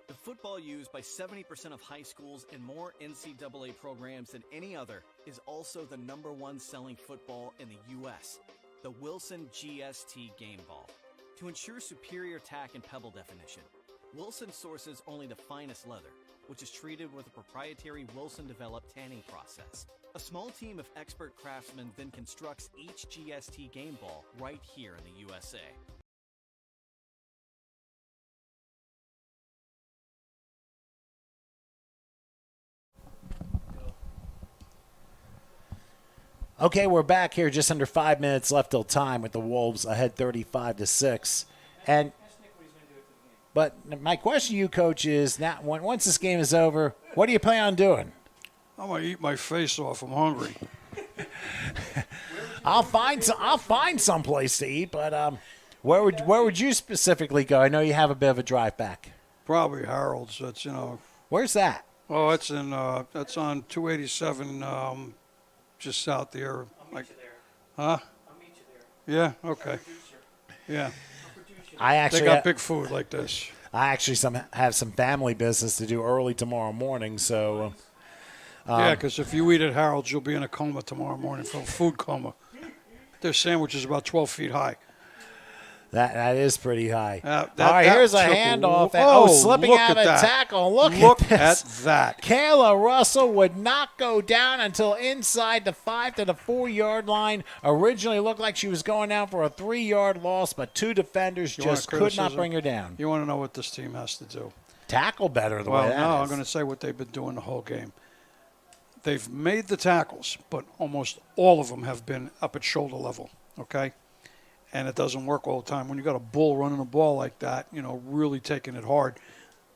The football used by 70% of high schools and more NCAA programs than any other is also the #1 selling football in the U.S., the Wilson GST game ball. To ensure superior tack and pebble definition, Wilson sources only the finest leather, which is treated with a proprietary Wilson-developed tanning process. A small team of expert craftsmen then constructs each GST game ball right here in the USA. Okay, we're back here. Just under 5 minutes left till time with the Wolves ahead 35-6. But my question to you, Coach, is now once this game is over, what do you plan on doing? I'm going to eat my face off. I'm hungry. I'll find some place to eat, but where would you specifically go? I know you have a bit of a drive back. Probably Harold's. That's, Where's that? Oh, it's in that's on 287, just south there. I'll meet you there. Huh? I'll meet you there. Yeah. Okay. Yeah. They got big food like this. I actually have some family business to do early tomorrow morning, so. Yeah, because if you eat at Harold's, you'll be in a coma tomorrow morning, from food coma. Their sandwich is about 12 feet high. That is pretty high. All right, here's a handoff. Slipping out of a tackle. Look at that. Kayla Russell would not go down until inside the 5 to the 4-yard line. Originally looked like she was going down for a 3-yard loss, but 2 defenders just could not bring her down. You want to know what this team has to do? Tackle better the way that is. I'm going to say what they've been doing the whole game. They've made the tackles, but almost all of them have been up at shoulder level, okay? and it doesn't work all the time. When you got a bull running the ball like that, really taking it hard.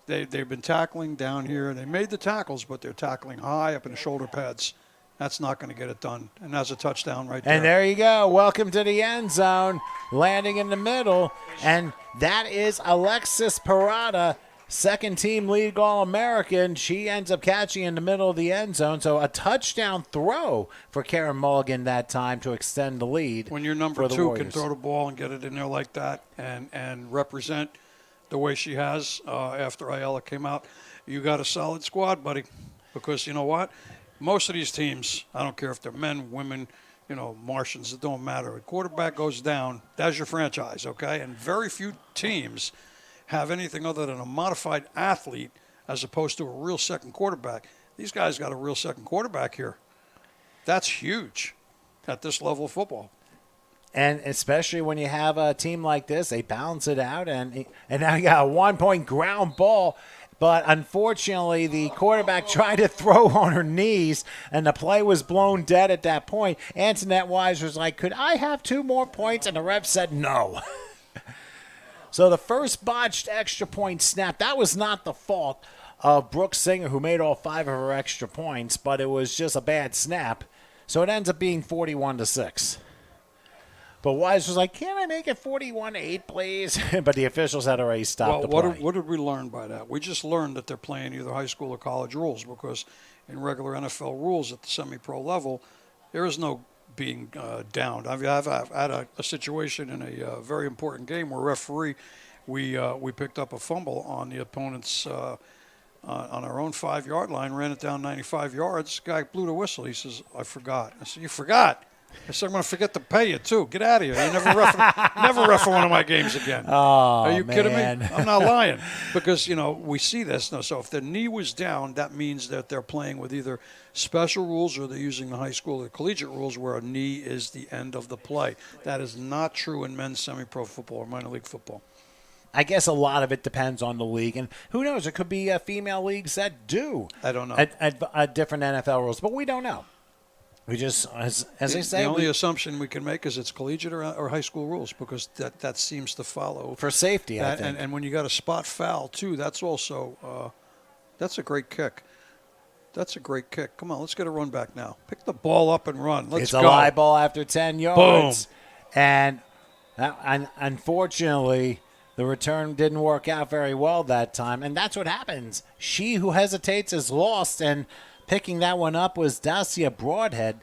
They've been tackling down here. They made the tackles, but they're tackling high up in the shoulder pads. That's not going to get it done. And that's a touchdown right there. And there you go. Welcome to the end zone. Landing in the middle. And that is Alexis Parada, second-team league All-American. She ends up catching in the middle of the end zone. So a touchdown throw for Karen Mulligan that time to extend the lead. When your number for the 2 Warriors. can throw the ball and get it in there like that and represent the way she has after Ayala came out, you got a solid squad, buddy. Because you know what? Most of these teams, I don't care if they're men, women, Martians, it don't matter. A quarterback goes down, that's your franchise, okay? And very few teams have anything other than a modified athlete as opposed to a real second quarterback. These guys got a real second quarterback here. That's huge at this level of football. And especially when you have a team like this, they balance it out, and now you got a 1-point ground ball. But unfortunately, the quarterback tried to throw on her knees, and the play was blown dead at that point. Antoinette Wise was like, could I have 2 more points? And the ref said no. So the first botched extra point snap, that was not the fault of Brooke Singer, who made all 5 of her extra points, but it was just a bad snap. So it ends up being 41-6. But Wise was like, can I make it 41-8, please? But the officials had already stopped the play. What did we learn by that? We just learned that they're playing either high school or college rules, because in regular NFL rules at the semi-pro level, there is no being downed. I've had a situation in a very important game where referee, we picked up a fumble on the opponent's on our own 5-yard line, ran it down 95 yards. Guy blew the whistle. He says, I forgot. I said, you forgot? I said, I'm going to forget to pay you, too. Get out of here. You never ref one of my games again. Oh, Are you kidding me? man. I'm not lying. Because, we see this. No, so if the knee was down, that means that they're playing with either special rules or they're using the high school or collegiate rules where a knee is the end of the play. That is not true in men's semi-pro football or minor league football. I guess a lot of it depends on the league. And who knows? There could be female leagues that do. I don't know. At different NFL rules. But we don't know. We just, as I say, the only assumption we can make is it's collegiate or high school rules, because that seems to follow for safety. I think. And when you got a spot foul too, that's also that's a great kick. That's a great kick. Come on, let's get a run back now. Pick the ball up and run. Let's go. It's a live ball after 10 yards. Boom. And unfortunately, the return didn't work out very well that time. And that's what happens. She who hesitates is lost, and picking that one up was Dacia Broadhead.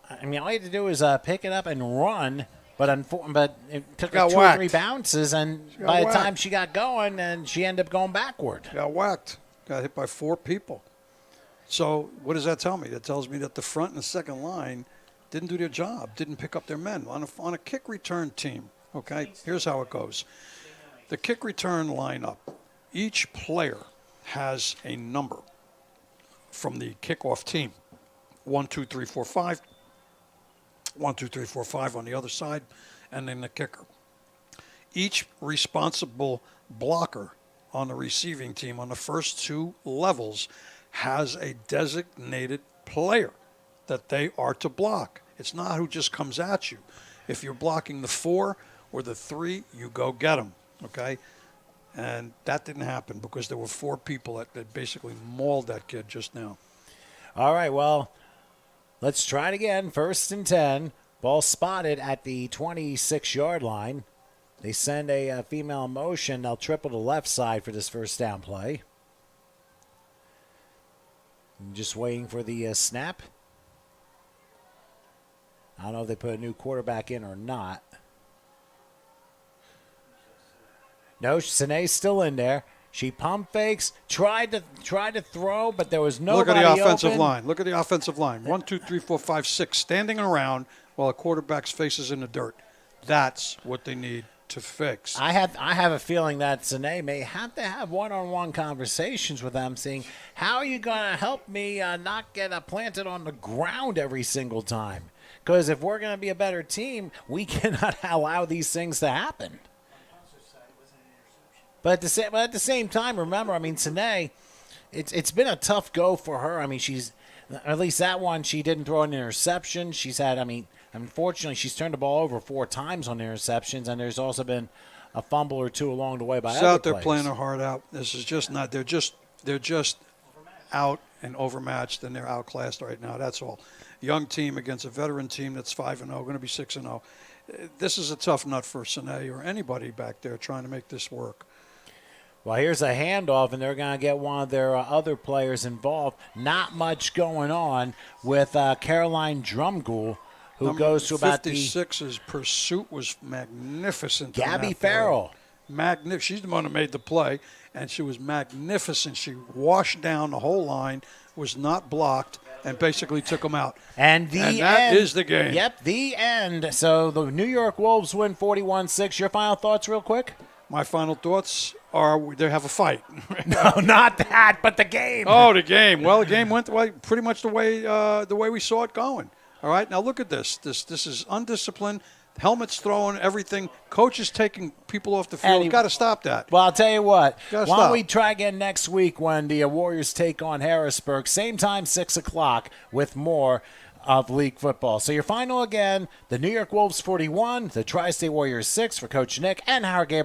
I mean, all you had to do is pick it up and run, but it took her 2 or 3 bounces, and by the time she got going, and she ended up going backward. Got whacked. Got hit by 4 people. So what does that tell me? That tells me that the front and the second line didn't do their job, didn't pick up their men. On a kick return team, okay, here's how it goes. The kick return lineup, each player has a number from the kickoff team. 1, 2, 3, 4, 5. 1, 2, 3, 4, 5 on the other side, and then the kicker. Each responsible blocker on the receiving team on the first 2 levels has a designated player that they are to block. It's not who just comes at you. If you're blocking the 4 or the 3, you go get them, okay? And that didn't happen because there were 4 people that basically mauled that kid just now. All right, well, let's try it again. 1st and 10. Ball spotted at the 26-yard line. They send a female in motion. They'll triple the left side for this first down play. I'm just waiting for the snap. I don't know if they put a new quarterback in or not. No, Sine's still in there. She pump fakes, tried to throw, but there was nobody open. Look at the offensive open. line. Look at the offensive line. 1, 2, 3, 4, 5, 6, standing around while a quarterback's face is in the dirt. That's what they need to fix. I have a feeling that Sine may have to have one-on-one conversations with them, saying, how are you going to help me not get planted on the ground every single time? Because if we're going to be a better team, we cannot allow these things to happen. But at the same time, remember, I mean, Sine, it's been a tough go for her. I mean, she's, at least that one, she didn't throw an interception. She's had, I mean, Unfortunately, she's turned the ball over 4 times on interceptions, and there's also been a fumble or 2 along the way by She's other out there players. playing her heart out. This is just not. They're just out and overmatched, and they're outclassed right now. That's all. Young team against a veteran team that's 5-0, going to be 6-0. This is a tough nut for Sine or anybody back there trying to make this work. Well, here's a handoff, and they're going to get one of their other players involved. Not much going on with Caroline Drumgool, who Number goes to about 56's pursuit was magnificent. Gabby Farrell. She's the one who made the play, and she was magnificent. She washed down the whole line, was not blocked, and basically took them out. And that is the game. Yep, the end. So the New York Wolves win 41-6. Your final thoughts real quick? My final thoughts are they have a fight. No, not that, but the game. Oh, the game. Well, the game went pretty much the way we saw it going. All right, now look at this. This is undisciplined. Helmets throwing, everything. Coaches taking people off the field. Got to stop that. Well, I'll tell you what. Gotta Why stop. don't we try again next week when the Warriors take on Harrisburg? Same time, 6 o'clock, with more of league football. So your final again, the New York Wolves 41, the Tri-State Warriors 6 for Coach Nick and Howard Gabriel.